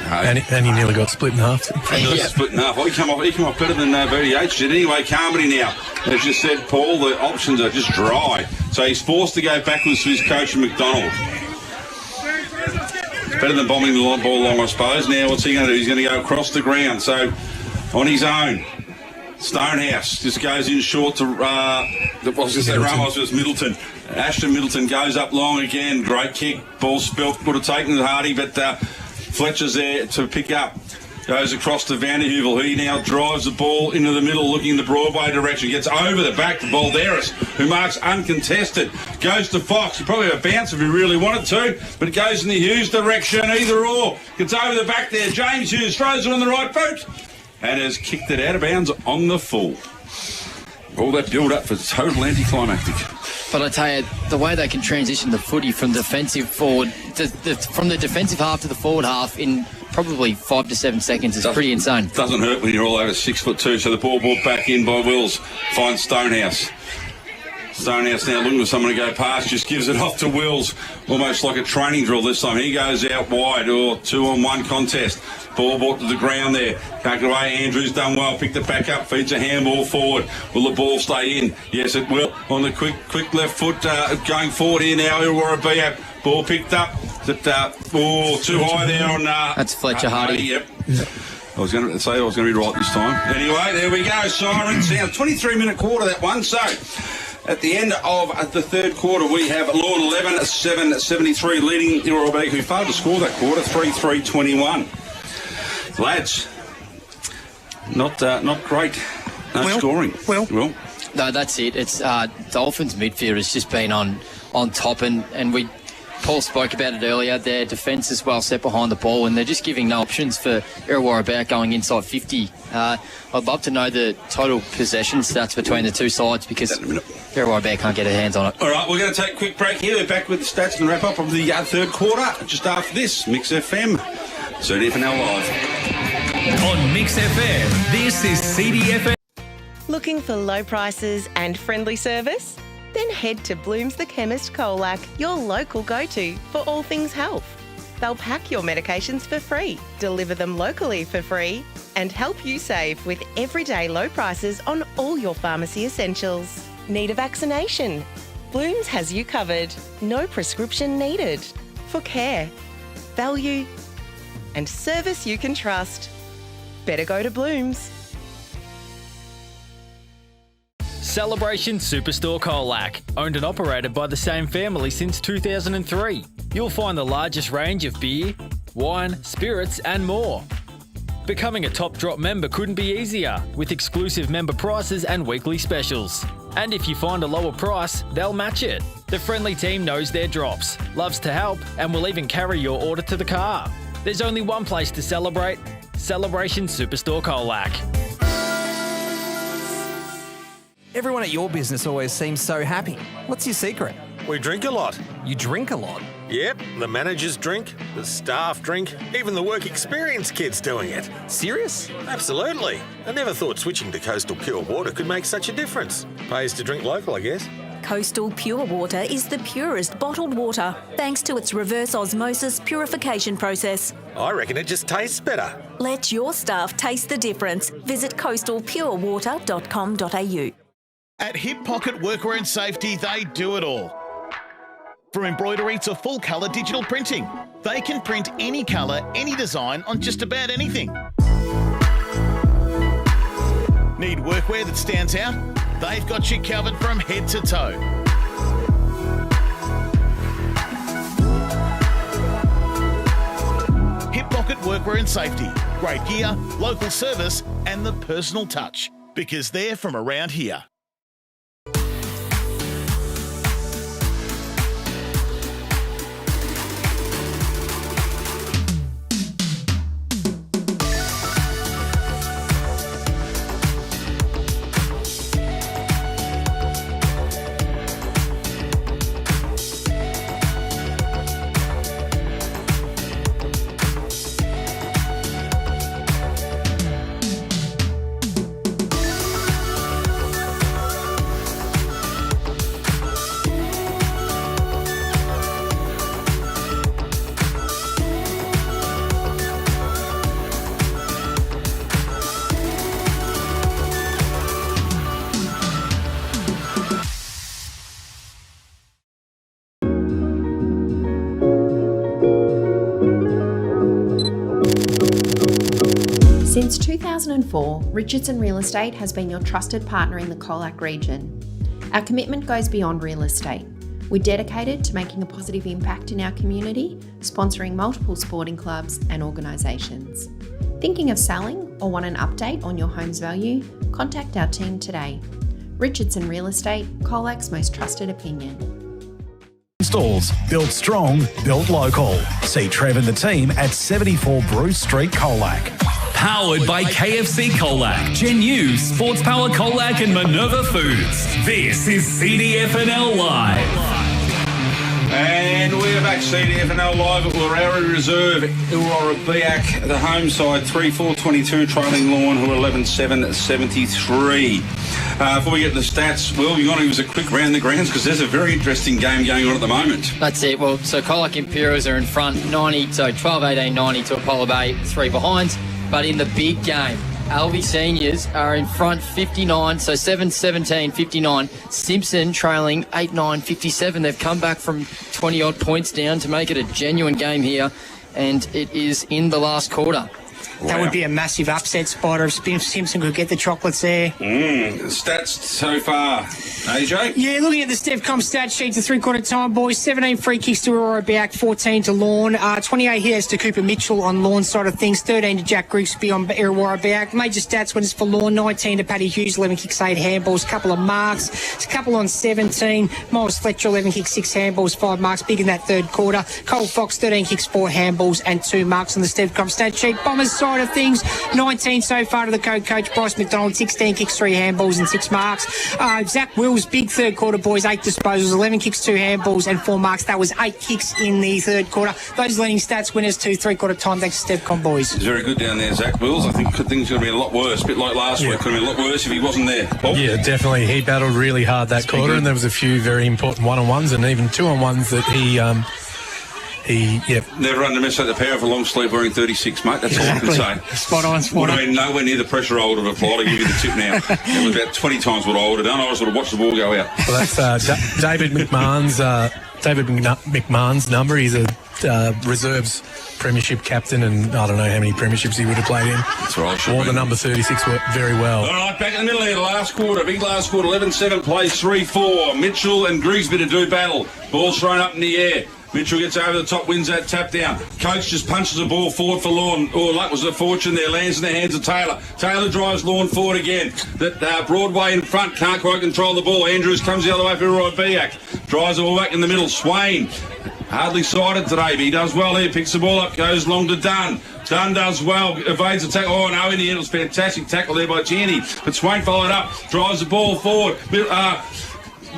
And he nearly got split in half. Split in half. Well, he come off better than VDH did. Anyway, Carmody now. As you said, Paul, the options are just dry. So he's forced to go backwards to his coach, McDonald. Better than bombing the ball along, I suppose. Now what's he going to do? He's going to go across the ground. So on his own, Stonehouse just goes in short to Ramos versus Middleton. Ashton Middleton goes up long again. Great kick. Ball spilt. Could have taken it Hardy, but Fletcher's there to pick up. Goes across to Vanderheuvel. He now drives the ball into the middle, looking the Broadway direction. Gets over the back to Balderas, who marks uncontested. Goes to Fox. He probably have a bounce if he really wanted to, but it goes in the Hughes direction, either or. Gets over the back there. James Hughes throws it on the right boot and has kicked it out of bounds on the full. All that build-up for total anticlimactic. But I tell you, the way they can transition the footy from defensive forward, from the defensive half to the forward half in probably 5 to 7 seconds is pretty insane. Doesn't hurt when you're all over 6'2". So the ball brought back in by Wills. Finds Stonehouse. Stonehouse now looking for someone to go past. Just gives it off to Wills. Almost like a training drill this time. He goes out wide. 2-on-1 contest. Ball brought to the ground there. Can't get away. Andrews done well. Picked it back up. Feeds a handball forward. Will the ball stay in? Yes, it will. On the quick left foot going forward here now. Irrewarra-Beeac. Ball picked up. Too high there on... That's Fletcher Hardy. Yep. I was going to say I was going to be right this time. Anyway, there we go. Siren sound. 23-minute quarter, that one. So... at the end of the third quarter, we have Lorne 11, 7-73 leading Irrewarra-Beeac, who failed to score that quarter, 3-3-21. Lads, not great. No scoring. Well. No, that's it. It's Dolphins midfield has just been on top, and Paul spoke about it earlier. Their defence is well set behind the ball, and they're just giving no options for Irrewarra-Beeac going inside 50. I'd love to know the total possession stats between the two sides, because Irrewarra-Beeac can't get their hands on it. All right, we're going to take a quick break here. We're back with the stats and wrap up of the third quarter just after this. Mix FM, CDFNL Live. On Mix FM, this is CDFNL. Looking for low prices and friendly service? Then head to Bloom's the Chemist Colac, your local go-to for all things health. They'll pack your medications for free, deliver them locally for free, and help you save with everyday low prices on all your pharmacy essentials. Need a vaccination? Bloom's has you covered. No prescription needed. For care, value, and service you can trust. Better go to Bloom's. Celebration Superstore Colac, owned and operated by the same family since 2003. You'll find the largest range of beer, wine, spirits and more. Becoming a Top Drop member couldn't be easier, with exclusive member prices and weekly specials. And if you find a lower price, they'll match it. The friendly team knows their drops, loves to help, and will even carry your order to the car. There's only one place to celebrate: Celebration Superstore Colac. Everyone at your business always seems so happy. What's your secret? We drink a lot. You drink a lot? Yep, the managers drink, the staff drink, even the work experience kids doing it. Serious? Absolutely. I never thought switching to Coastal Pure Water could make such a difference. Pays to drink local, I guess. Coastal Pure Water is the purest bottled water, thanks to its reverse osmosis purification process. I reckon it just tastes better. Let your staff taste the difference. Visit coastalpurewater.com.au. At Hip Pocket Workwear and Safety, they do it all. From embroidery to full colour digital printing, they can print any colour, any design on just about anything. Need workwear that stands out? They've got you covered from head to toe. Hip Pocket Workwear and Safety. Great gear, local service and the personal touch. Because they're from around here. Since 2004, Richardson Real Estate has been your trusted partner in the Colac region. Our commitment goes beyond real estate. We're dedicated to making a positive impact in our community, sponsoring multiple sporting clubs and organisations. Thinking of selling or want an update on your home's value? Contact our team today. Richardson Real Estate, Colac's most trusted opinion. Installs, built strong, built local. See Trev and the team at 74 Bruce Street, Colac. Powered by KFC Colac, Genu, Sports Power Colac and Minerva Foods. This is CDFNL Live. And we're back, CDFNL Live at Warrowie Reserve, Irrewarra-Beeac, the home side, 3-4-22, trailing Lorne, who are 11-7-73. Before we get to the stats, Will, you want to give us a quick round the grounds, because there's a very interesting game going on at the moment. That's it. Well, so Colac Imperials are in front, 12-18-90 to Apollo Bay, 3 behind. But in the big game, Alvey Seniors are in front 59, so 7-17-59. Simpson trailing 8-9-57. They've come back from 20-odd points down to make it a genuine game here, and it is in the last quarter. That would be a massive upset, Spider, if Simpson could get the chocolates there. Stats so far, AJ? Yeah, looking at the Stevcom stat sheet, the three-quarter time, boys, 17 free kicks to Irrewarra-Beeac, 14 to Lorne, 28 hits to Cooper Mitchell on Lorne's side of things, 13 to Jack Grigsby on Irrewarra-Beeac. Major stats winners for Lorne, 19 to Paddy Hughes, 11 kicks, 8 handballs, couple of marks, a couple on 17. Miles Fletcher, 11 kicks, 6 handballs, 5 marks, big in that third quarter. Cole Fox, 13 kicks, 4 handballs and 2 marks on the Stevcom stat sheet. Bombers side of things, 19 so far to the coach Bryce McDonald, 16 kicks, 3 handballs and 6 marks. Zach Wills, big third quarter, boys, 8 disposals, 11 kicks, 2 handballs and 4 marks. That was 8 kicks in the third quarter. Those leading stats winners to three-quarter time, thanks to Stevcom, boys. He's very good down there, Zach Wills. I think things are going to be a lot worse, a bit like last week. Could have been a lot worse if he wasn't there. Paul? Yeah, definitely. He battled really hard that quarter, and there was a few very important one-on-ones and even two-on-ones that he never underestimate the power of a long sleeve wearing 36, mate. That's all I can say. Spot on. Would have been nowhere near the pressure I would have applied. I'll give you the tip now. It was about 20 times what I would have done. I just would have watched the ball go out. Well, that's David McMahon's number. He's a reserves premiership captain, and I don't know how many premierships he would have played in. That's right. Wore the number 36 very well. All right, back in the middle here, last quarter. Big last quarter, 11-7 plays 3-4. Mitchell and Grigsby to do battle. Ball's thrown up in the air. Mitchell gets over the top, wins that tap down. Coach just punches the ball forward for Lorne. Luck was a fortune there. Lands in the hands of Taylor. Taylor drives Lorne forward again. That Broadway in front can't quite control the ball. Andrews comes the other way for Irrewarra-Beeac. Drives the ball back in the middle. Swain. Hardly sighted today, but he does well here. Picks the ball up, goes long to Dunn. Dunn does well, evades the tackle. Oh, no, in the end, it was fantastic tackle there by Tierney. But Swain followed up, drives the ball forward.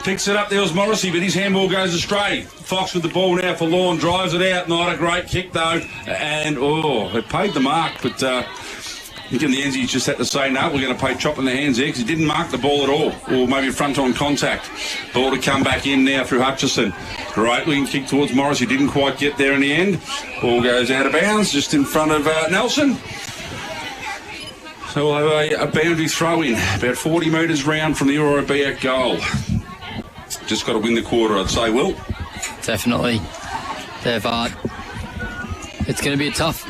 Picks it up, there was Morrissey, but his handball goes astray. Fox with the ball now for Lorne, drives it out. Not a great kick, though. And, it paid the mark, but I think in the end he just had to say, no, we're going to pay chop in the hands there, because he didn't mark the ball at all, or maybe front-on contact. Ball to come back in now through Hutchison. Great looking kick towards Morrissey, didn't quite get there in the end. Ball goes out of bounds, just in front of Nelson. So we'll have a boundary throw-in, about 40 metres round from the Irrewarra-Beeac goal. Just got to win the quarter, I'd say, Will. Definitely. It's going to be a tough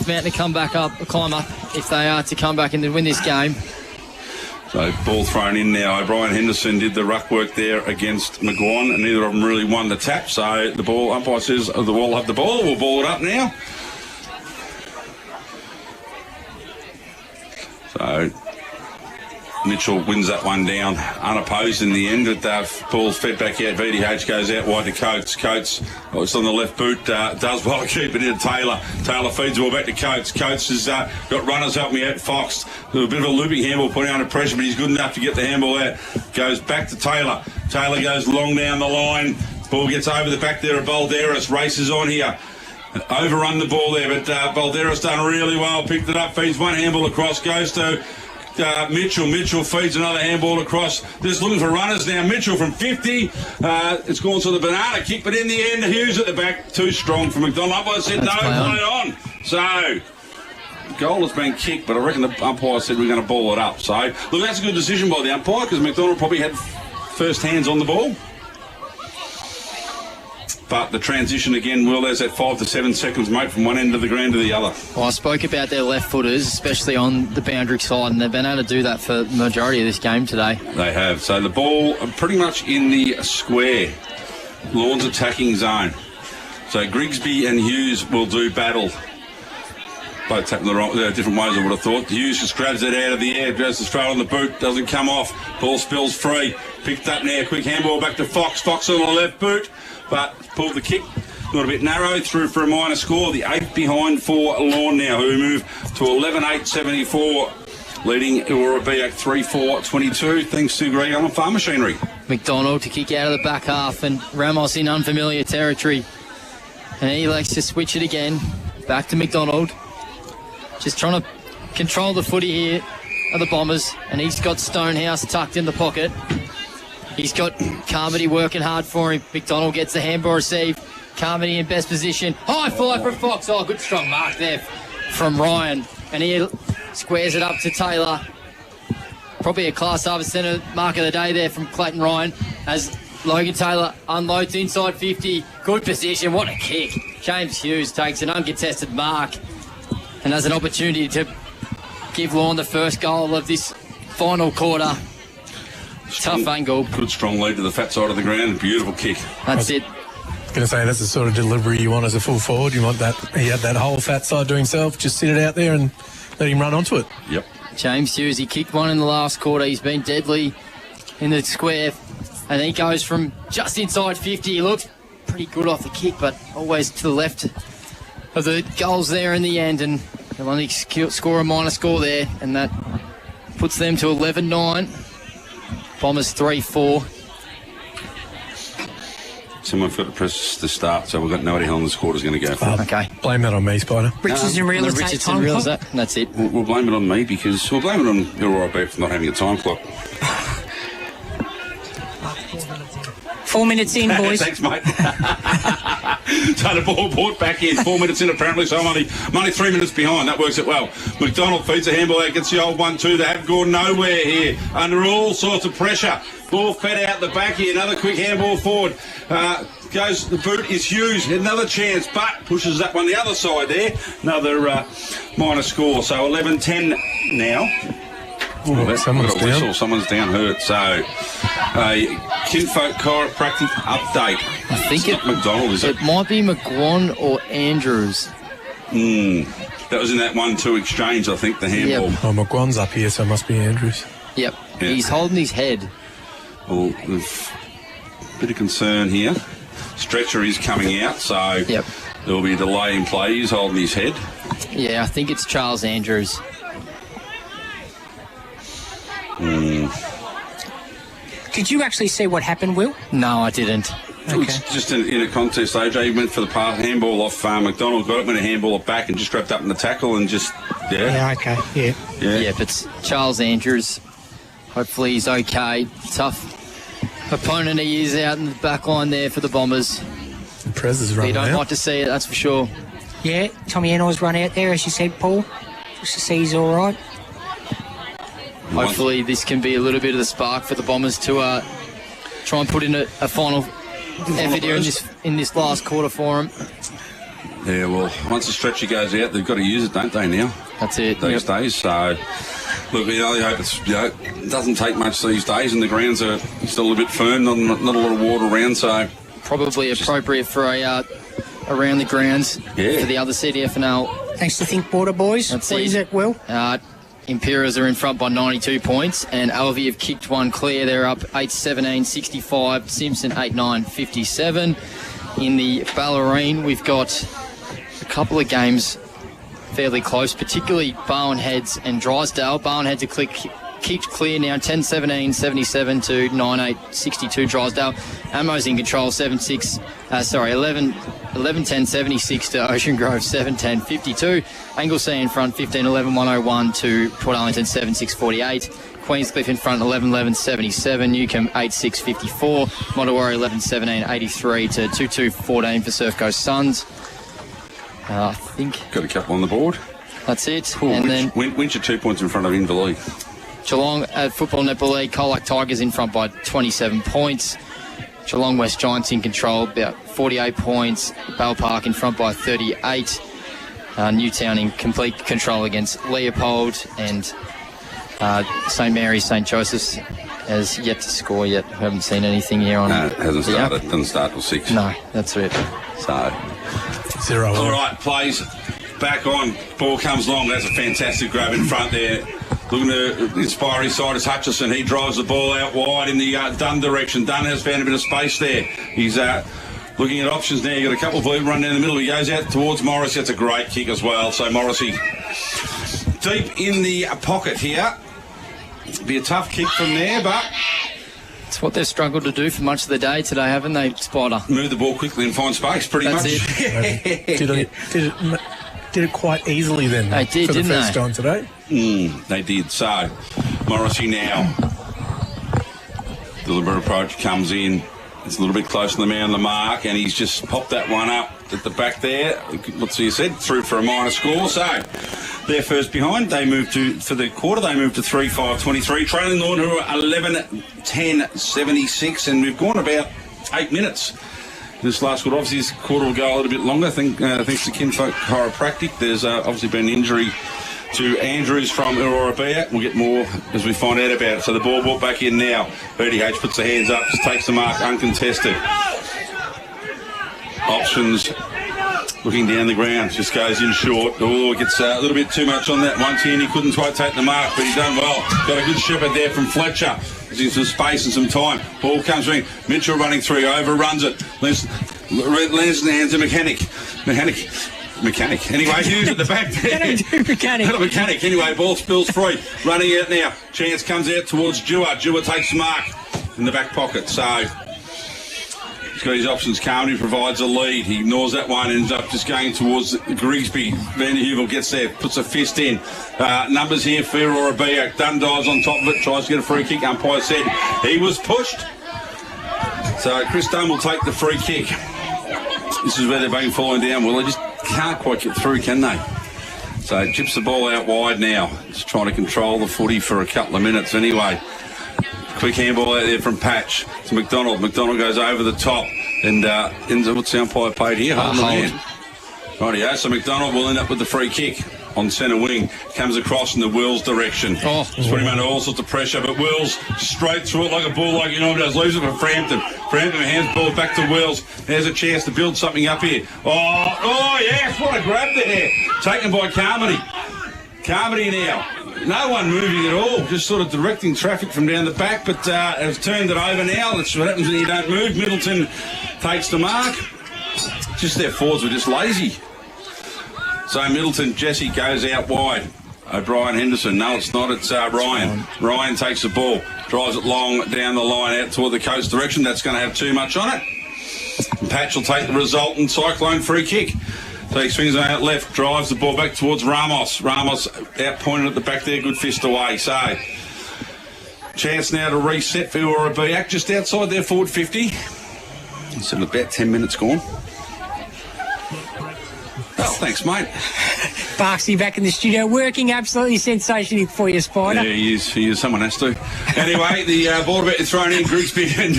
mountain to climb up if they are to come back and win this game. So ball thrown in now. O'Brien Henderson did the ruck work there against McGuan, and neither of them really won the tap. So the ball, umpire says the Wall have the ball. We'll ball it up now. So Mitchell wins that one down unopposed in the end. Ball's fed back out. VDH goes out wide to Coates. Coates, it's on the left boot, does well to keep it in Taylor. Taylor feeds the ball back to Coates. Coates has got runners helping out. Fox, a bit of a looping handball putting under pressure, but he's good enough to get the handball out. Goes back to Taylor. Taylor goes long down the line. Ball gets over the back there of Balderas. Races on here. Overrun the ball there, but Balderas done really well. Picked it up, feeds one handball across, goes to Mitchell. Mitchell feeds another handball across. Just looking for runners now. Mitchell from 50. It's gone to the banana kick, but in the end, Hughes at the back. Too strong for McDonald. Umpire said no, play on. So, goal has been kicked, but I reckon the umpire said we're going to ball it up. So, look, that's a good decision by the umpire, because McDonald probably had first hands on the ball. But the transition again, Will, there's that 5 to 7 seconds, mate, from one end of the ground to the other. Well, I spoke about their left footers, especially on the boundary side, and they've been able to do that for the majority of this game today. They have. So the ball pretty much in the square, Lorne's attacking zone. So Grigsby and Hughes will do battle. Both tapping the different ways, I would have thought. Hughes just grabs it out of the air, goes to throw on the boot, doesn't come off. Ball spills free. Picked up now, quick handball back to Fox. Fox on the left boot, but pulled the kick. Got a bit narrow, through for a minor score. The 8 behind for Lorne now, who move to 11-8-74, leading Irrewarra-Beeac 3-4-22, thanks to Greg Allen Farm Machinery. McDonald to kick out of the back half, and Ramos in unfamiliar territory. And he likes to switch it again. Back to McDonald. Just trying to control the footy here of the Bombers, and he's got Stonehouse tucked in the pocket. He's got Carmody working hard for him. McDonald gets the handball receive. Carmody in best position. High fly from Fox. Oh, good strong mark there from Ryan. And he squares it up to Taylor. Probably a class harvest centre mark of the day there from Clayton Ryan, as Logan Taylor unloads inside 50. Good position. What a kick. James Hughes takes an uncontested mark. and has an opportunity to give Lorne the first goal of this final quarter. Tough angle. Good strong lead to the fat side of the ground. Beautiful kick. That's it. I was going to say, that's the sort of delivery you want as a full forward. You want that. He had that whole fat side to himself. Just sit it out there and let him run onto it. Yep. James Hughes, he kicked one in the last quarter. He's been deadly in the square. And he goes from just inside 50. He looks pretty good off the kick, but always to the left of the goals there in the end. And they'll only score a minor score there. And that puts them to 11-9. Bombers 3-4. Someone forgot to press the start, so we've got no idea how long the quarter's going to go for. Okay. Blame that on me, Spider. Richardson real estate Richardson time real clock. estate. That's it. We'll blame it on me because we'll blame it on Irrewarra-Beeac for not having a time clock. 4 minutes in, boys. Thanks, mate. So the ball brought back in. 4 minutes in, apparently, so I'm only 3 minutes behind. That works it well. McDonald feeds a handball out, gets the old 1-2. They have gone nowhere here, under all sorts of pressure. Ball fed out the back here. Another quick handball forward. Goes, the boot is Hughes. Another chance, but pushes that one the other side there. Another minor score. So 11-10 now. Someone's down. Whistle. Someone's down hurt. So a Kinfolk chiropractic update. I think it's not McDonald, is it? It might be McGuan or Andrews. That was in that 1-2 exchange, I think, the handball. Yep. Oh, McGuan's up here, so it must be Andrews. Yep. He's holding his head. Well, there's a bit of concern here. Stretcher is coming out, so there'll be a delay in play. He's holding his head. Yeah, I think it's Charles Andrews. Did you actually see what happened, Will? No, I didn't. It's just in a contest, AJ went for the handball off McDonald, got it, went a handball back and just wrapped up in the tackle and just, Yeah, okay, yeah. Yeah, but it's Charles Andrews. Hopefully he's okay. Tough opponent he is out in the back line there for the Bombers. Prez is running You don't out. like to see it, that's for sure. Yeah, Tommy Ennor's run out there, as you said, Paul, just to see he's all right. Hopefully this can be a little bit of the spark for the Bombers to try and put in a final effort here in this last quarter for them. Yeah, well, once the stretcher goes out, they've got to use it, don't they, now? That's it. These days, so... Look, I hope it doesn't take much these days, and the grounds are still a bit firm, not a lot of water around, so... Probably appropriate for a around the grounds for the other CDFNL. Thanks to Think Border, boys. That's What is it, Will? Imperials are in front by 92 points, and Alvey have kicked one clear. They're up 8-17, 65. Simpson 8-9, 57. In the Ballerine, we've got a couple of games fairly close, particularly Barwon-Heads and Drysdale. Barwon-Heads are kicked clear now, 10-17, 77 to 9-8, 62 Drysdale. Ammo's in control, 11-10, 76 to Ocean Grove, 7-10, 52. Anglesea in front, 15-11, 101 to Port Arlington, 7-6, 48. Queenscliff in front, 11-11, 77. Newcombe, 8-6, 54. Mottawarra, 11-17, 83 to 2-2, 14 for Surf Coast Suns. I think... Got a couple on the board. That's it. Cool. And then Winch 2 points in front of Inverleigh. Geelong Football Netball League, Colac Tigers in front by 27 points. Geelong West Giants in control, about 48 points. Bell Park in front by 38. Newtown in complete control against Leopold, and St Mary's, St Joseph's has yet to score yet. We haven't seen anything here on... No, it hasn't started. Doesn't start till 6. No, that's it. So... 0. All right, plays back on. Ball comes long. That's a fantastic grab in front there. Looking to inspire his side is Hutchison. He drives the ball out wide in the Dunn direction. Dunn has found a bit of space there. He's looking at options now. You've got a couple of people running down the middle. He goes out towards Morris. That's a great kick as well. So Morrissey deep in the pocket here. Be a tough kick from there, but... It's what they've struggled to do for much of the day today, haven't they, Spider? Move the ball quickly and find space, pretty That's much. it. Did it quite easily then. They did, for the didn't first they? time today. They did. So, Morrissey now. Deliberate approach comes in. It's a little bit close to the man on the mark, and he's just popped that one up at the back there. What's he said? Through for a minor score. So, they're first behind. They move to, for the quarter, they move to 3-5-23. Trailing Lorne, who are 11-10-76, and we've gone about 8 minutes this last quarter. Obviously, this quarter will go a little bit longer. I think thanks to Kinfolk Chiropractic. There's obviously been an injury to Andrews from Irrewarra-Beeac. We'll get more as we find out about it. So the ball brought back in now. RDH puts the hands up, just takes the mark, uncontested. Options. Looking down the ground, just goes in short. Oh, gets a little bit too much on that once here, and he couldn't quite take the mark, but he done well. Got a good shepherd there from Fletcher. He's in some space and some time. Ball comes in. Mitchell running through, overruns it. Lands in the hands of Mechanic. Anyway, Hughes at the back there. Mechanic. Anyway, ball spills free. Running out now. Chance comes out towards Dewar. Dewar takes the mark in the back pocket. So he's got his options. Carmody provides a lead. He ignores that one, ends up just going towards Grigsby. Van der Heuvel gets there, puts a fist in. Numbers here for Irrewarra-Beeac. Dunn dives on top of it, tries to get a free kick. Umpire said he was pushed. So Chris Dunn will take the free kick. This is where they're being fallen down. Well, they just can't quite get through, can they? So chips the ball out wide now. Just trying to control the footy for a couple of minutes anyway. Quick handball out there from Patch to McDonald. McDonald goes over the top and ends up, what's the umpire paid here? Hold. Rightio, so McDonald will end up with the free kick on centre wing. Comes across in the Wills direction. It's putting him under all sorts of pressure, but Wills straight through it like a bull, like he normally does. Leaves it for Frampton. Frampton hands ball back to Wills. There's a chance to build something up here. Oh yes, what a grab there. Taken by Carmody. Carmody now. No one moving at all, just sort of directing traffic from down the back, but has turned it over now. That's what happens when you don't move. Middleton takes the mark. Just their forwards were just lazy. So Middleton, Jesse goes out wide. O'Brien, Henderson. No, it's not. It's Ryan. Ryan takes the ball, drives it long down the line out toward the coast direction. That's going to have too much on it. And Patch will take the resultant Cyclone free kick. So he swings out left, drives the ball back towards Ramos. Ramos out pointed at the back there, good fist away. So chance now to reset for Irrewarra-Beeac just outside their forward 50. It's in about 10 minutes gone. Oh, thanks, mate. Barksy back in the studio, working absolutely sensationally for you, Spider. Yeah, he is. Someone has to. Anyway, the ball about is thrown in. Grigsby and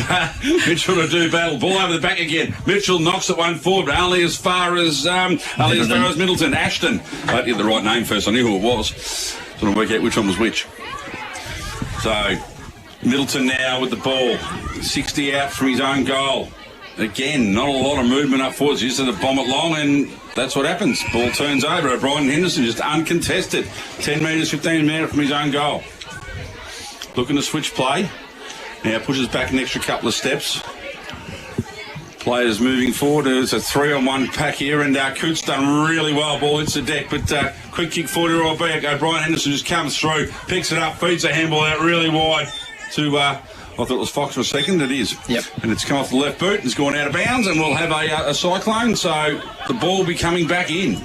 Mitchell to do battle. Ball over the back again. Mitchell knocks it one forward, but only as far as Middleton. Ashton. I had to get the right name first. I knew who it was. Trying to work out which one was which. So Middleton now with the ball. 60 out from his own goal. Again, not a lot of movement up forwards. Just to bomb it long, and that's what happens. Ball turns over. O'Brien and Henderson just uncontested. 10 metres, 15 metres from his own goal. Looking to switch play. Now pushes back an extra couple of steps. Players moving forward. It's a 3-on-1 pack here, and Coots done really well. Ball hits the deck, but quick kick forward to O'Brien. O'Brien Henderson just comes through, picks it up, feeds a handball out really wide to... I thought it was Fox for a second. It is. Yep. And it's come off the left boot. And it's gone out of bounds, and we'll have a cyclone. So the ball will be coming back in.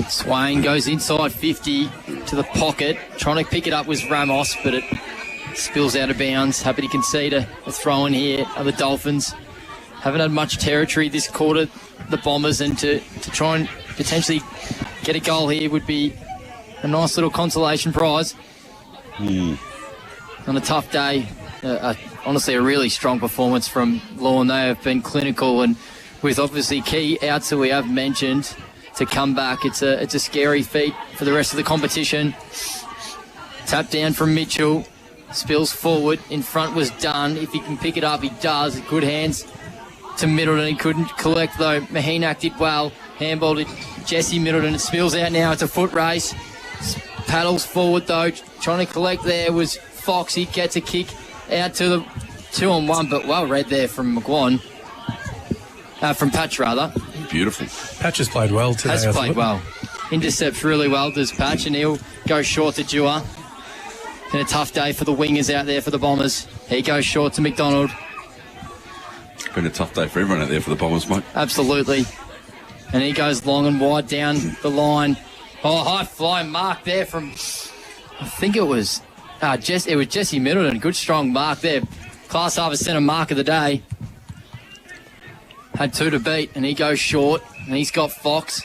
Swain goes inside 50 to the pocket. Trying to pick it up was Ramos, but it spills out of bounds. Happy to concede a throw in here are the Dolphins. Haven't had much territory this quarter, the Bombers, and to try and potentially get a goal here would be a nice little consolation prize. On a tough day, honestly a really strong performance from Lorne. They have been clinical, and with obviously key outs that we have mentioned to come back, it's a scary feat for the rest of the competition. Tap down from Mitchell, spills forward, in front was Dunn. If he can pick it up, he does. Good hands to Middleton. He couldn't collect though. Mahinak did well. Handball to Jesse Middleton. It spills out now. It's a foot race. Paddles forward though. Trying to collect there was Fox. He gets a kick out to the 2-on-1, but well read there from McGuan. From Patch, rather. Beautiful. Patch has played well today. Has played well. Intercepts really well, does Patch, and he'll go short to Dewar. Been a tough day for the wingers out there for the Bombers. He goes short to McDonald. Been a tough day for everyone out there for the Bombers, mate. Absolutely. And he goes long and wide down the line. Oh, high flying mark there from, I think it was Jesse Middleton. Good strong mark there. Class Harbour Centre mark of the day. Had two to beat, and he goes short, and he's got Fox.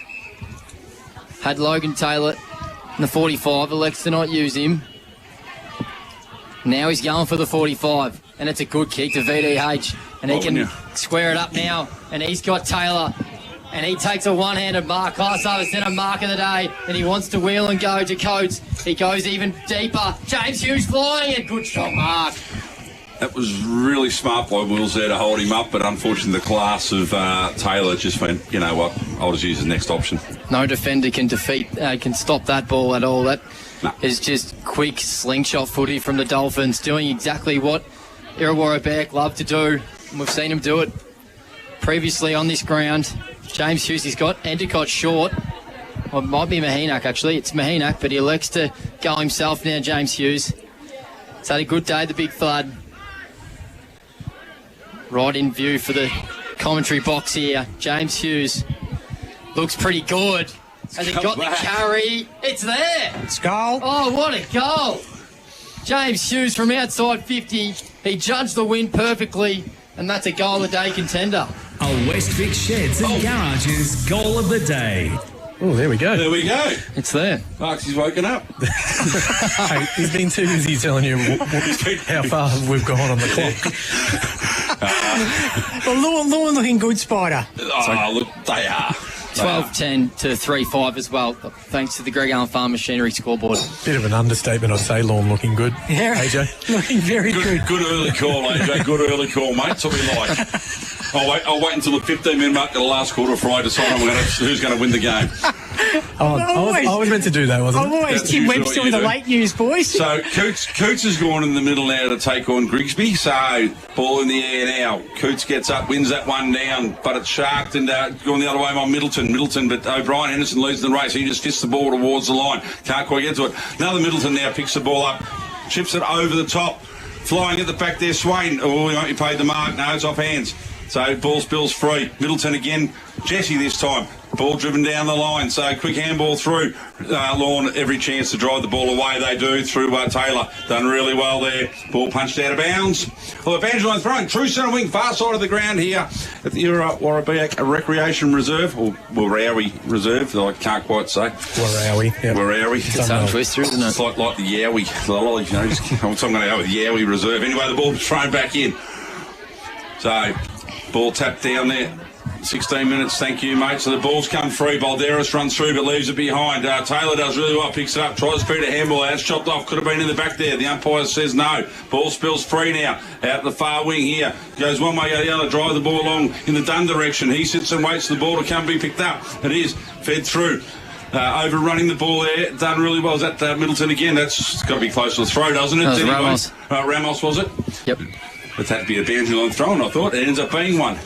Had Logan Taylor in the 45, elects to not use him. Now he's going for the 45. and it's a good kick to VDH, and he can square it up now, and he's got Taylor, and he takes a one-handed mark. Class over centre mark of the day, and he wants to wheel and go to Coates. He goes even deeper. James Hughes flying, and good strong mark. That was really smart by Wills there to hold him up, but unfortunately the class of Taylor just went, you know what, I'll just use the next option. No defender can can stop that ball at all. That is just quick slingshot footy from the Dolphins, doing exactly what Irrewarra-Beeac love to do. And we've seen him do it previously on this ground. James Hughes, he's got Endicott short. Well, it might be Mahinac, actually. It's Mahinac, but he elects to go himself now, James Hughes. He's had a good day, the big flood. Right in view for the commentary box here. James Hughes looks pretty good. Has he got the carry? It's there. It's goal. Oh, what a goal. James Hughes from outside 50. He judged the win perfectly, and that's a goal of the day contender. A West Vic Sheds and Garages goal of the day. Oh, there we go. There we go. It's there. Marks, he's woken up. Hey, he's been too busy telling you how far we've gone on the clock. Well, Lorne looking good, Spider. Oh, look, they are. 12-10 to 3-5 as well, thanks to the Greg Allen Farm Machinery scoreboard. Bit of an understatement, I'd say. Lorne looking good. Yeah, AJ. Looking very good. Good early call, AJ. Good early call, mate. So we like. I'll wait until the 15-minute mark of the last quarter before I decide who's going to win the game. I was meant to do that, wasn't I? I'm always Tim Webster with the late news, boys. So Coots has gone in the middle now to take on Grigsby. So ball in the air now. Coots gets up, wins that one down, but it's sharked and going the other way on Middleton, but O'Brien Henderson leads the race. He just fists the ball towards the line. Can't quite get to it. Another Middleton now picks the ball up, chips it over the top. Flying at the back there, Swain. Oh, he won't be paid the mark. No, it's off hands. So ball spills free. Middleton again. Jesse this time. Ball driven down the line. So quick handball through. Lorne, every chance to drive the ball away. They do through Taylor. Done really well there. Ball punched out of bounds. Well, Evangeline throwing. True centre wing. Far side of the ground here at the Irrewarra-Beeac Recreation Reserve. Or Warrowie Reserve. I can't quite say. Warrowie. Yep. Warrowie. It's a tongue twister, isn't it? It's like the Yowie. I'm going to go with Yowie Reserve. Anyway, the ball thrown back in. So ball tapped down there. 16 minutes, thank you, mate. So the ball's come free. Balderas runs through but leaves it behind. Taylor does really well, picks it up, tries to feed a handball out. It's chopped off, could have been in the back there. The umpire says no. Ball spills free now. Out the far wing here. Goes one way, the other, drive the ball along in the Dunn direction. He sits and waits for the ball to come be picked up. It is fed through. Overrunning the ball there. Done really well. Is that Middleton again? That's got to be close to the throw, doesn't it? That was Ramos. Ramos, was it? Yep. But that'd be a boundary line throw, and I thought it ends up being one.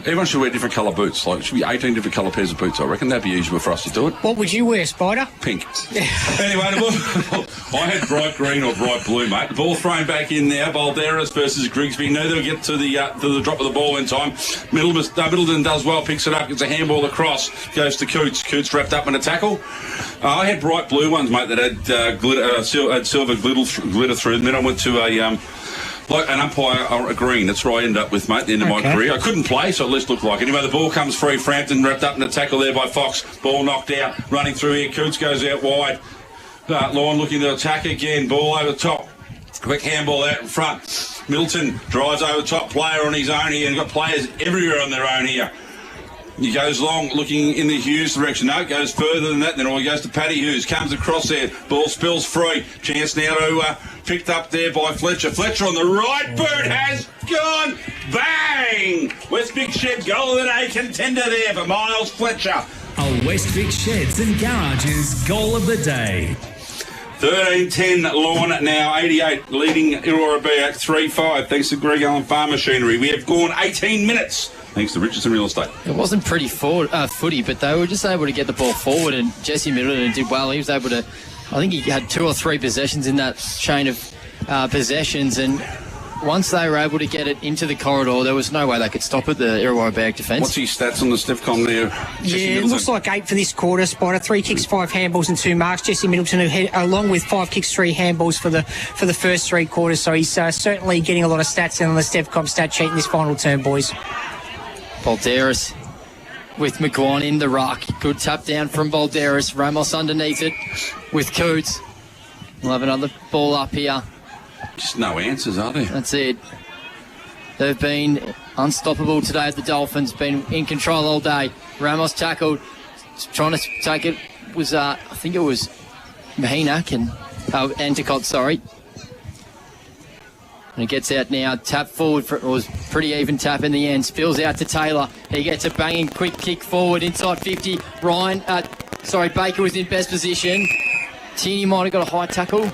Everyone should wear different colour boots. Like, it should be 18 different colour pairs of boots, I reckon. That'd be easier for us to do it. What would you wear, Spider? Pink. Anyway, I had bright green or bright blue, mate. The ball thrown back in there. Balderas versus Grigsby. Neither will get to the drop of the ball in time. Middleton does well, picks it up, gets a handball across, goes to Coots. Coots wrapped up in a tackle. I had bright blue ones, mate, that had silver glitter through them. Then I went to like an umpire, a green. That's where I ended up with, mate, at the end of my career. I couldn't play, so at least looked like it. Anyway, the ball comes free. Frampton wrapped up in a tackle there by Fox. Ball knocked out. Running through here. Coots goes out wide. Lorne looking to attack again. Ball over the top. Quick handball out in front. Middleton drives over the top. Player on his own here. And got players everywhere on their own here. He goes long, looking in the Hughes direction. No, it goes further than that. Then he goes to Paddy Hughes. Comes across there. Ball spills free. Chance now to picked up there by Fletcher. Fletcher on the right boot has gone. Bang! West Vic Shed goal of the day contender there for Miles Fletcher. A West Vic Sheds and Garages goal of the day. 13-10 Lorne now, 88 leading Irrewarra-Beeac 3-5 thanks to Greg Allen Farm Machinery. We have gone 18 minutes thanks to Richardson Real Estate. It wasn't pretty footy, but they were just able to get the ball forward, and Jesse Middleton did well. He was able to, I think he had 2 or 3 possessions in that chain of possessions, and once they were able to get it into the corridor, there was no way they could stop it, the Irrewarra-Beeac defence. What's his stats on the Stefcom there? Yeah, it looks like 8 for this quarter, Spider. 3 kicks, 5 handballs and 2 marks. Jesse Middleton, who had, along with 5 kicks, 3 handballs for the first 3 quarters. So he's certainly getting a lot of stats in on the Stefcom stat sheet in this final term, boys. Balderas with McGuan in the ruck. Good tap down from Balderas. Ramos underneath it with Coots. We'll have another ball up here. Just no answers, are there? That's it. They've been unstoppable today at the Dolphins, been in control all day. Ramos tackled, trying to take it was, I think it was Beeac and Anticott, sorry. And it gets out now, tap forward, it was pretty even tap in the end, spills out to Taylor. He gets a banging quick kick forward inside 50. Baker was in best position. Tierney might have got a high tackle.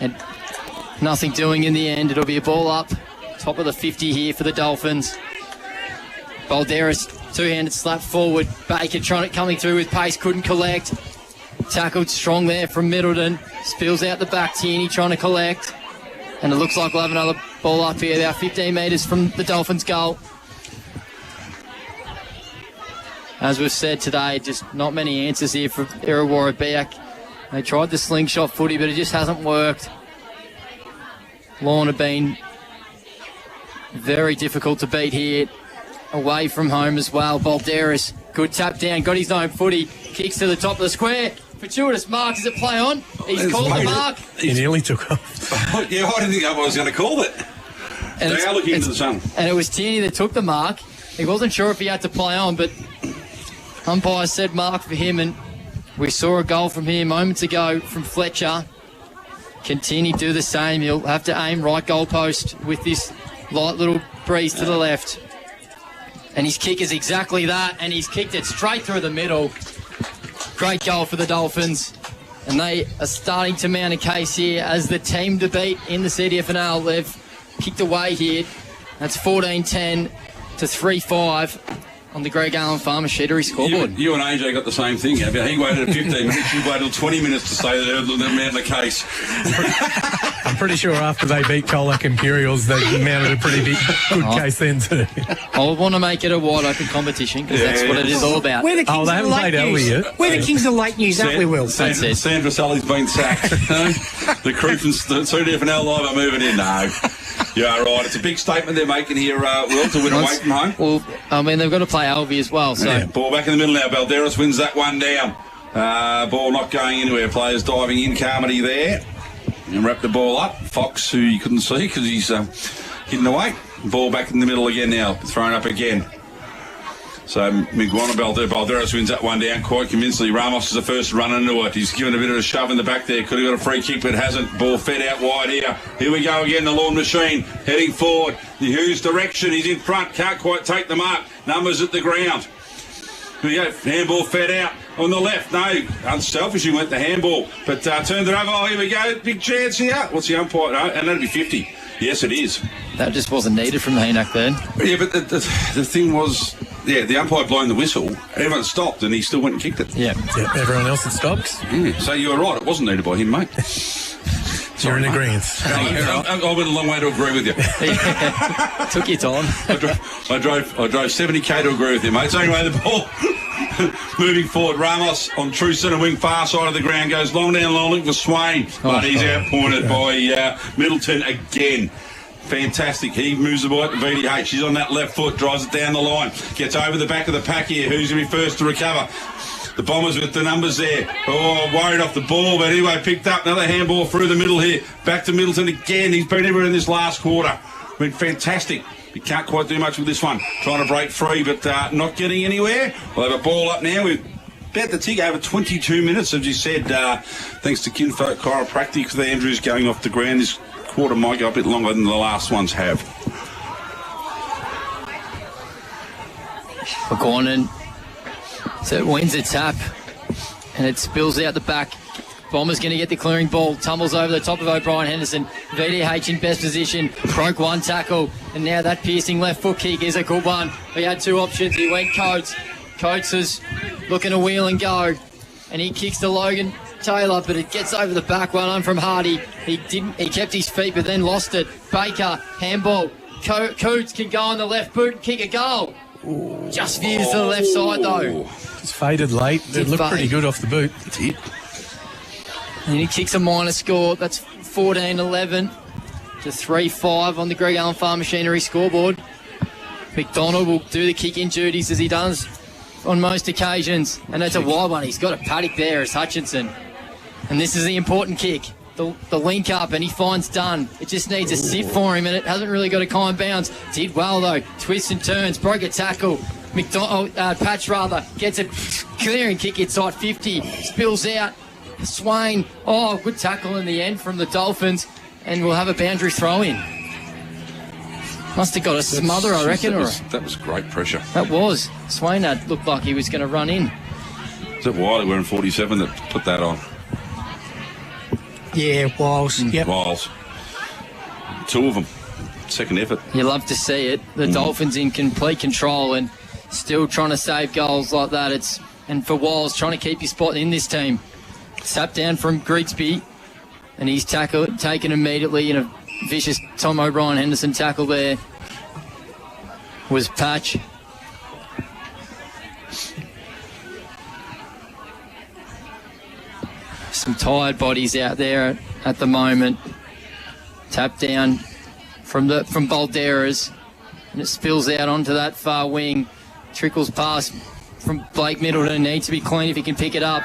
And nothing doing in the end. It'll be a ball up. Top of the 50 here for the Dolphins. Balderas, two-handed slap forward. Baker coming through with pace, couldn't collect. Tackled strong there from Middleton. Spills out the back, Tierney trying to collect. And it looks like we'll have another ball up here. They're 15 metres from the Dolphins' goal. As we've said today, just not many answers here for Irrewarra-Beeac. They tried the slingshot footy, but it just hasn't worked. Lorne have been very difficult to beat here. Away from home as well. Balderas, good tap down, got his own footy. Kicks to the top of the square. Fortuitous mark, does it play on? He's called the mark. He nearly took off. Yeah, I didn't think I was going to call it. And they are looking into the sun. And it was Tierney that took the mark. He wasn't sure if he had to play on, but umpire said mark for him, and we saw a goal from here moments ago from Fletcher. Can Tierney do the same? He'll have to aim right goal post with this light little breeze to the left. And his kick is exactly that, and he's kicked it straight through the middle. Great goal for the Dolphins. And they are starting to mount a case here as the team to beat in the CDFNL. They've kicked away here. That's 14-10 to 3-5 on the Greg Allen Farmer Sheatery scoreboard. You and AJ got the same thing. He waited 15 minutes, you waited 20 minutes to say that they're mounting the case. I'm pretty sure after they beat Colac Imperials, they mounted a pretty good case then too. I want to make it a wide open competition because that's what it is all about. We're the Kings they haven't played Ellie yet. We're the Kings of late news, aren't we, Will? Sandra Sully's been sacked. The crew from CDFNL Live are moving in. No. Yeah, right. It's a big statement they're making here, Will, to win away from home. Well, I mean, they've got to play Alvey as well. So yeah, ball back in the middle now. Balderas wins that one down. Ball not going anywhere. Players diving in. Carmody there. And wrap the ball up. Fox, who you couldn't see because he's hidden away. Ball back in the middle again now. Thrown up again. So Balderas wins that one down quite convincingly. Ramos is the first run into it. He's given a bit of a shove in the back there. Could have got a free kick, but hasn't. Ball fed out wide here. Here we go again. The Lorne machine heading forward. The Hughes direction. He's in front. Can't quite take the mark. Numbers at the ground. Here we go. Handball fed out on the left. No, unselfishly went the handball, but turned it over. Oh, here we go. Big chance here. What's the umpire? No, and that'll be 50. Yes, it is. That just wasn't needed from Beeac then. Yeah, but the thing was, the umpire blown the whistle. Everyone stopped, and he still went and kicked it. Yeah, everyone else had stopped. Yeah. So you were right. It wasn't needed by him, mate. You're in agreement. I went a long way to agree with you. Took your time. I drove 70k to agree with you, mate. So anyway, the ball moving forward. Ramos on true centre wing, far side of the ground, goes long down, long link for Swain, but he's outpointed by Middleton again. Fantastic. He moves the ball at the VDH. He's on that left foot, drives it down the line, gets over the back of the pack here. Who's going to be first to recover? The Bombers with the numbers there. Oh, worried off the ball, but anyway, picked up another handball through the middle here. Back to Middleton again. He's been everywhere in this last quarter. Been fantastic. He can't quite do much with this one. Trying to break free, but not getting anywhere. We'll have a ball up now. We've about to tick over 22 minutes, as you said, thanks to Kinfolk Chiropractic. The Andrews going off the ground. This quarter might go a bit longer than the last ones have. McGornan. So it wins a tap and it spills out the back. Bomber's going to get the clearing ball. Tumbles over the top of O'Brien Henderson. VDH in best position. Broke one tackle. And now that piercing left foot kick is a good one. He had two options. He went Coates. Coates is looking to wheel and go. And he kicks to Logan Taylor, but it gets over the back. Well done from Hardy. He kept his feet, but then lost it. Baker, handball. Coates can go on the left boot and kick a goal. Ooh. Just veers to the left side though. It's faded late. It looked pretty good off the boot. It did. And he kicks a minor score. That's 14-11 to 3-5 on the Greg Allen Farm Machinery scoreboard. McDonald will do the kick-in duties as he does on most occasions. And that's a wide one. He's got a paddock there as Hutchinson. And this is the important kick. the link up, and he finds Dunn. It just needs a sit for him, and it hasn't really got a kind bounce. Did well, though. Twists and turns, broke a tackle. Patch gets a clearing kick inside 50, spills out. Swain, good tackle in the end from the Dolphins, and we'll have a boundary throw in. Must have got a smother, I reckon. That was great pressure. That was. Swain looked like he was going to run in. Is it Wiley wearing 47 that put that on? Yeah, Wiles. Yep. Wiles. Two of them. Second effort. You love to see it. The Dolphins in complete control and still trying to save goals like that. And for Wiles trying to keep his spot in this team. Tap down from Grigsby, and he's taken immediately in a vicious Tom O'Brien Henderson tackle there. Was Patch. Some tired bodies out there at the moment. Tap down from Balderas, and it spills out onto that far wing. Trickles past from Blake Middleton. Needs to be clean if he can pick it up.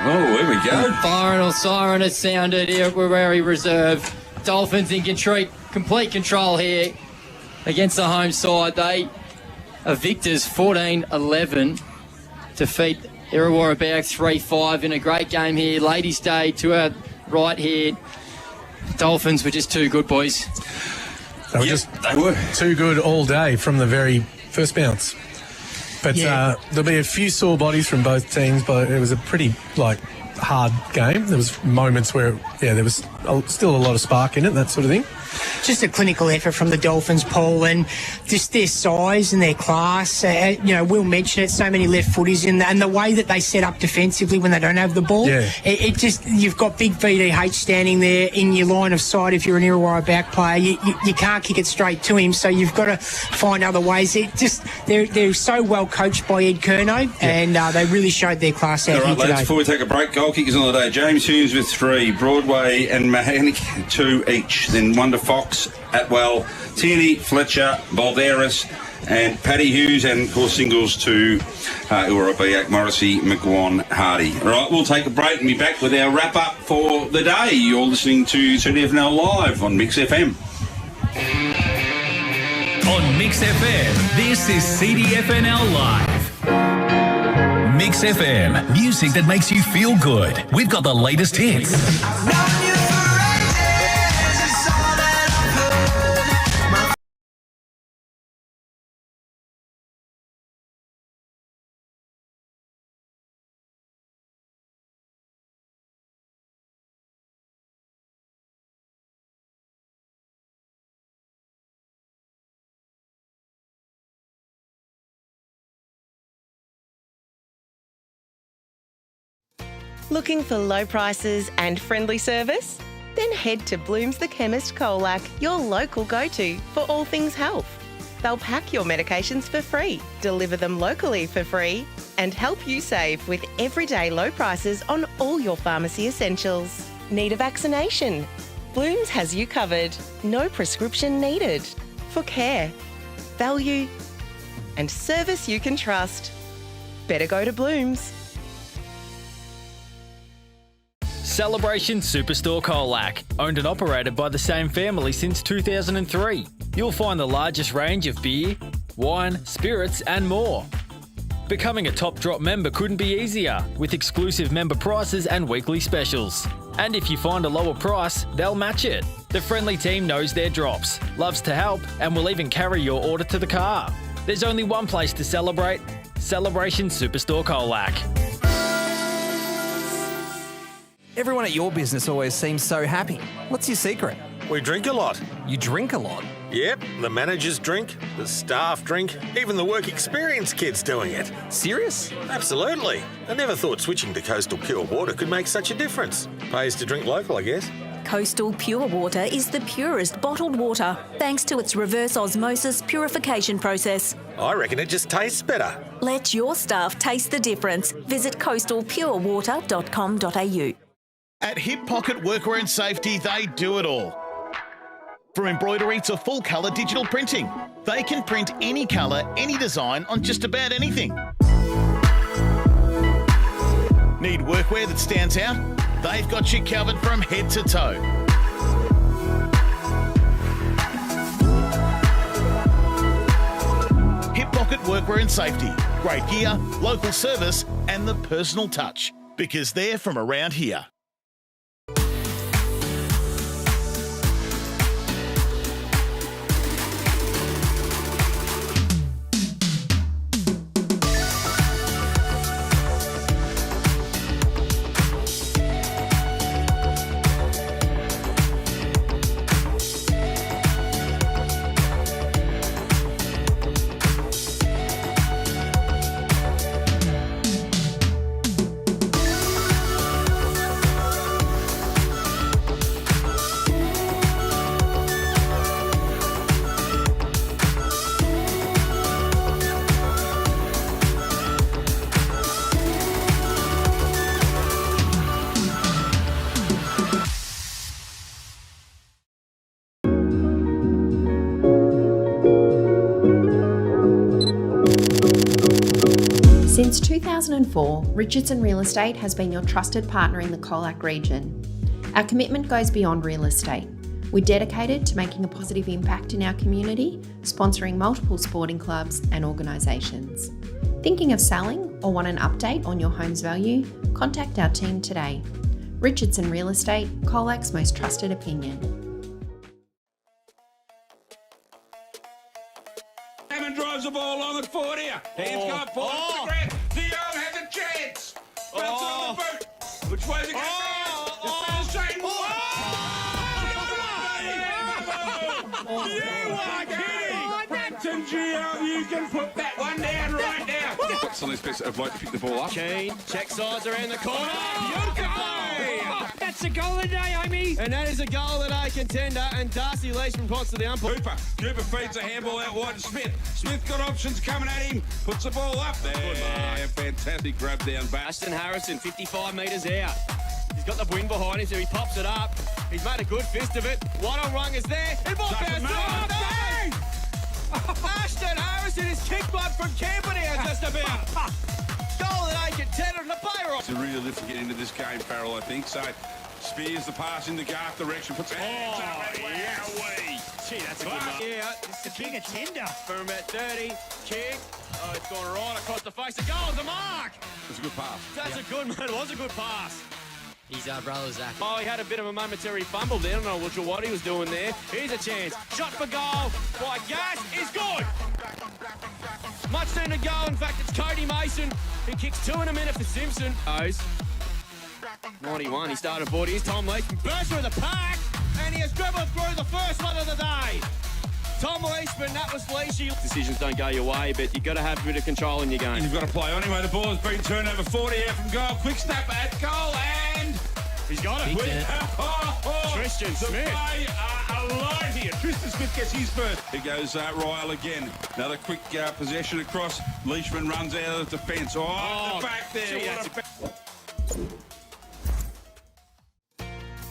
Oh, here we go. Final siren has sounded here at Warrowie Reserve. Dolphins in complete control here against the home side. They are victors 14-11. Defeat Irrewarra-Beeac 3-5 in a great game here. Ladies' Day to our right here. Dolphins were just too good, boys. They were too good all day from the very first bounce. But there'll be a few sore bodies from both teams, but it was a pretty, hard game. There was moments where, there was still a lot of spark in it, that sort of thing. Just a clinical effort from the Dolphins, Paul, and just their size and their class. Will mention it, so many left footies in that, and the way that they set up defensively when they don't have the ball. Yeah. It just, you've got big VDH standing there in your line of sight. If you're an Irrewarra-Beeac player, you can't kick it straight to him, so you've got to find other ways. They're so well coached by Ed Curnow, and they really showed their class out here today. Lads, before we take a break, goal kickers on the day. James Hughes with 3, Broadway and Mahanic 2 each. Then one to Fox, Atwell, Tierney, Fletcher, Balderas, and Paddy Hughes, and of course singles to Irrewarra-Beeac, Morrissey, McGuan, Hardy. All right, we'll take a break and be back with our wrap-up for the day. You're listening to CDFNL Live on Mix FM. On Mix FM, this is CDFNL Live. Mix FM, music that makes you feel good. We've got the latest hits. Looking for low prices and friendly service? Then head to Bloom's The Chemist Colac, your local go-to for all things health. They'll pack your medications for free, deliver them locally for free, and help you save with everyday low prices on all your pharmacy essentials. Need a vaccination? Bloom's has you covered. No prescription needed. For care, value, and service you can trust. Better go to Bloom's. Celebration Superstore Colac, owned and operated by the same family since 2003. You'll find the largest range of beer, wine, spirits and more. Becoming a Top Drop member couldn't be easier, with exclusive member prices and weekly specials. And if you find a lower price, they'll match it. The friendly team knows their drops, loves to help, and will even carry your order to the car. There's only one place to celebrate: Celebration Superstore Colac. Everyone at your business always seems so happy. What's your secret? We drink a lot. You drink a lot? Yep, the managers drink, the staff drink, even the work experience kids doing it. Serious? Absolutely. I never thought switching to Coastal Pure Water could make such a difference. Pays to drink local, I guess. Coastal Pure Water is the purest bottled water, thanks to its reverse osmosis purification process. I reckon it just tastes better. Let your staff taste the difference. Visit coastalpurewater.com.au. At Hip Pocket Workwear and Safety, they do it all. From embroidery to full colour digital printing, they can print any colour, any design on just about anything. Need workwear that stands out? They've got you covered from head to toe. Hip pocket workwear and safety. Great gear, local service, and the personal touch. Because they're from around here. Since 2004, Richardson Real Estate has been your trusted partner in the Colac region. Our commitment goes beyond real estate. We're dedicated to making a positive impact in our community, sponsoring multiple sporting clubs and organisations. Thinking of selling or want an update on your home's value? Contact our team today. Richardson Real Estate, Colac's most trusted opinion. Drives the ball long at forward here. Hands go forward. Oh. Theo has a chance. Bounce it on the boot. Which way is it going? You are kidding. Gio, you can put that one down right now. What's on this best of like to pick the ball up? Keen, check sides around the corner. That's a goal of the day, Amy. And that is a goal of the day contender. And Darcy Leishman points to the umpire. Cooper feeds a handball out wide to Smith. Smith got options coming at him. Puts the ball up there. Fantastic grab down back. Ashton Harrison, 55 metres out. He's got the wind behind him, so he pops it up. He's made a good fist of it. One on rung is there. And ball bounced off. Ashton Harrison is kicked one from Camberdown just about. Goal of the day contender and the player. It's a real lift to get into this game, Farrell, I think. So Spears the pass in the Garth direction. Puts hands up. Gee, that's a good one. Yeah, it's a big tender. From about 30, kick. Oh, it's gone right across the face. The goal is the mark. It's a good pass. That's a good one. It was a good pass. He's our brother, Zach. Oh, he had a bit of a momentary fumble there. I don't know what he was doing there. Here's a chance. Shot for goal by Gas is good. Much soon to go. In fact, it's Cody Mason. He kicks 2 in a minute for Simpson. 91. He started 40. Here's Tom Leishman. Burst through the pack. And he has dribbled through the first one of the day. Tom Leishman, that was Leishy. Decisions don't go your way, but you've got to have a bit of control in your game. You've got to play anyway. The ball has been turned over 40 out from goal. Quick snap at goal and he's got it. Tristan Smith. They are alive here. Tristan Smith gets his first. Here goes Ryle again. Another quick possession across. Leishman runs out of the defence. The back there. Gee,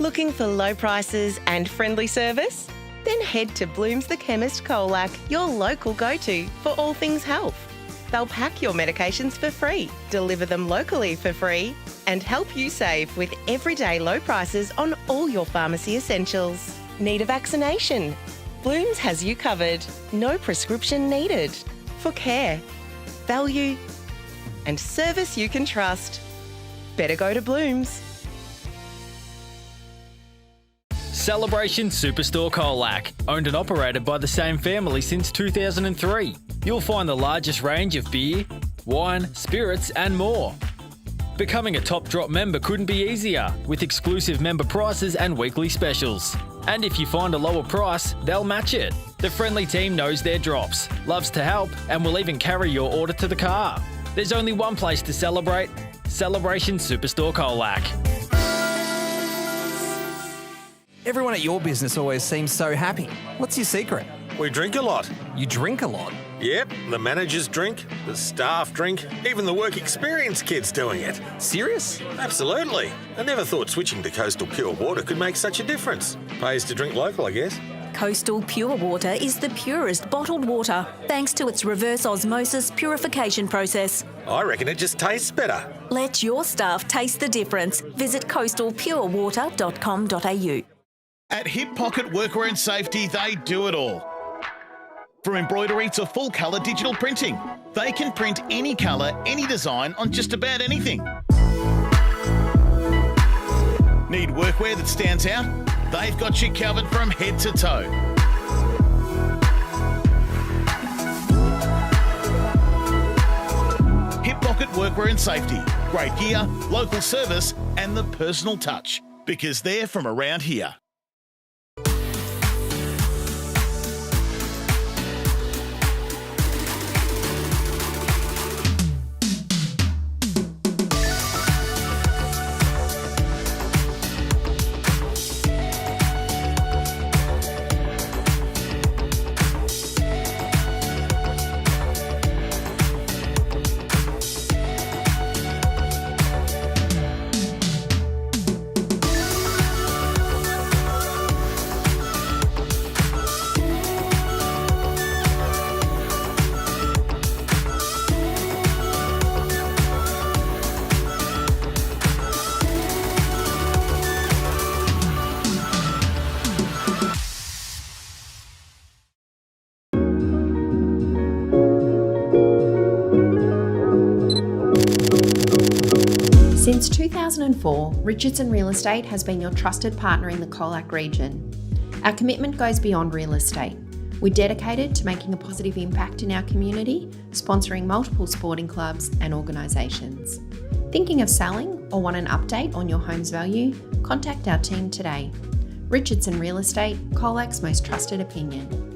Looking for low prices and friendly service? Then head to Bloom's the Chemist Colac, your local go-to for all things health. They'll pack your medications for free, deliver them locally for free, and help you save with everyday low prices on all your pharmacy essentials. Need a vaccination? Bloom's has you covered. No prescription needed. For care, value, and service you can trust. Better go to Bloom's. Celebration Superstore Colac, owned and operated by the same family since 2003. You'll find the largest range of beer, wine, spirits and more. Becoming a Top Drop member couldn't be easier, with exclusive member prices and weekly specials. And if you find a lower price, they'll match it. The friendly team knows their drops, loves to help, and will even carry your order to the car. There's only one place to celebrate: Celebration Superstore Colac. Everyone at your business always seems so happy. What's your secret? We drink a lot. You drink a lot? Yep, the managers drink, the staff drink, even the work experience kids doing it. Serious? Absolutely. I never thought switching to coastal pure water could make such a difference. Pays to drink local, I guess. Coastal Pure Water is the purest bottled water thanks to its reverse osmosis purification process. I reckon it just tastes better. Let your staff taste the difference. Visit coastalpurewater.com.au. At Hip Pocket Workwear and Safety, they do it all. From embroidery to full colour digital printing, they can print any colour, any design on just about anything. Need workwear that stands out? They've got you covered from head to toe. Hip Pocket Workwear and Safety. Great gear, local service and the personal touch. Because they're from around here. Since 2004, Richardson Real Estate has been your trusted partner in the Colac region. Our commitment goes beyond real estate. We're dedicated to making a positive impact in our community, sponsoring multiple sporting clubs and organisations. Thinking of selling or want an update on your home's value? Contact our team today. Richardson Real Estate, Colac's most trusted opinion.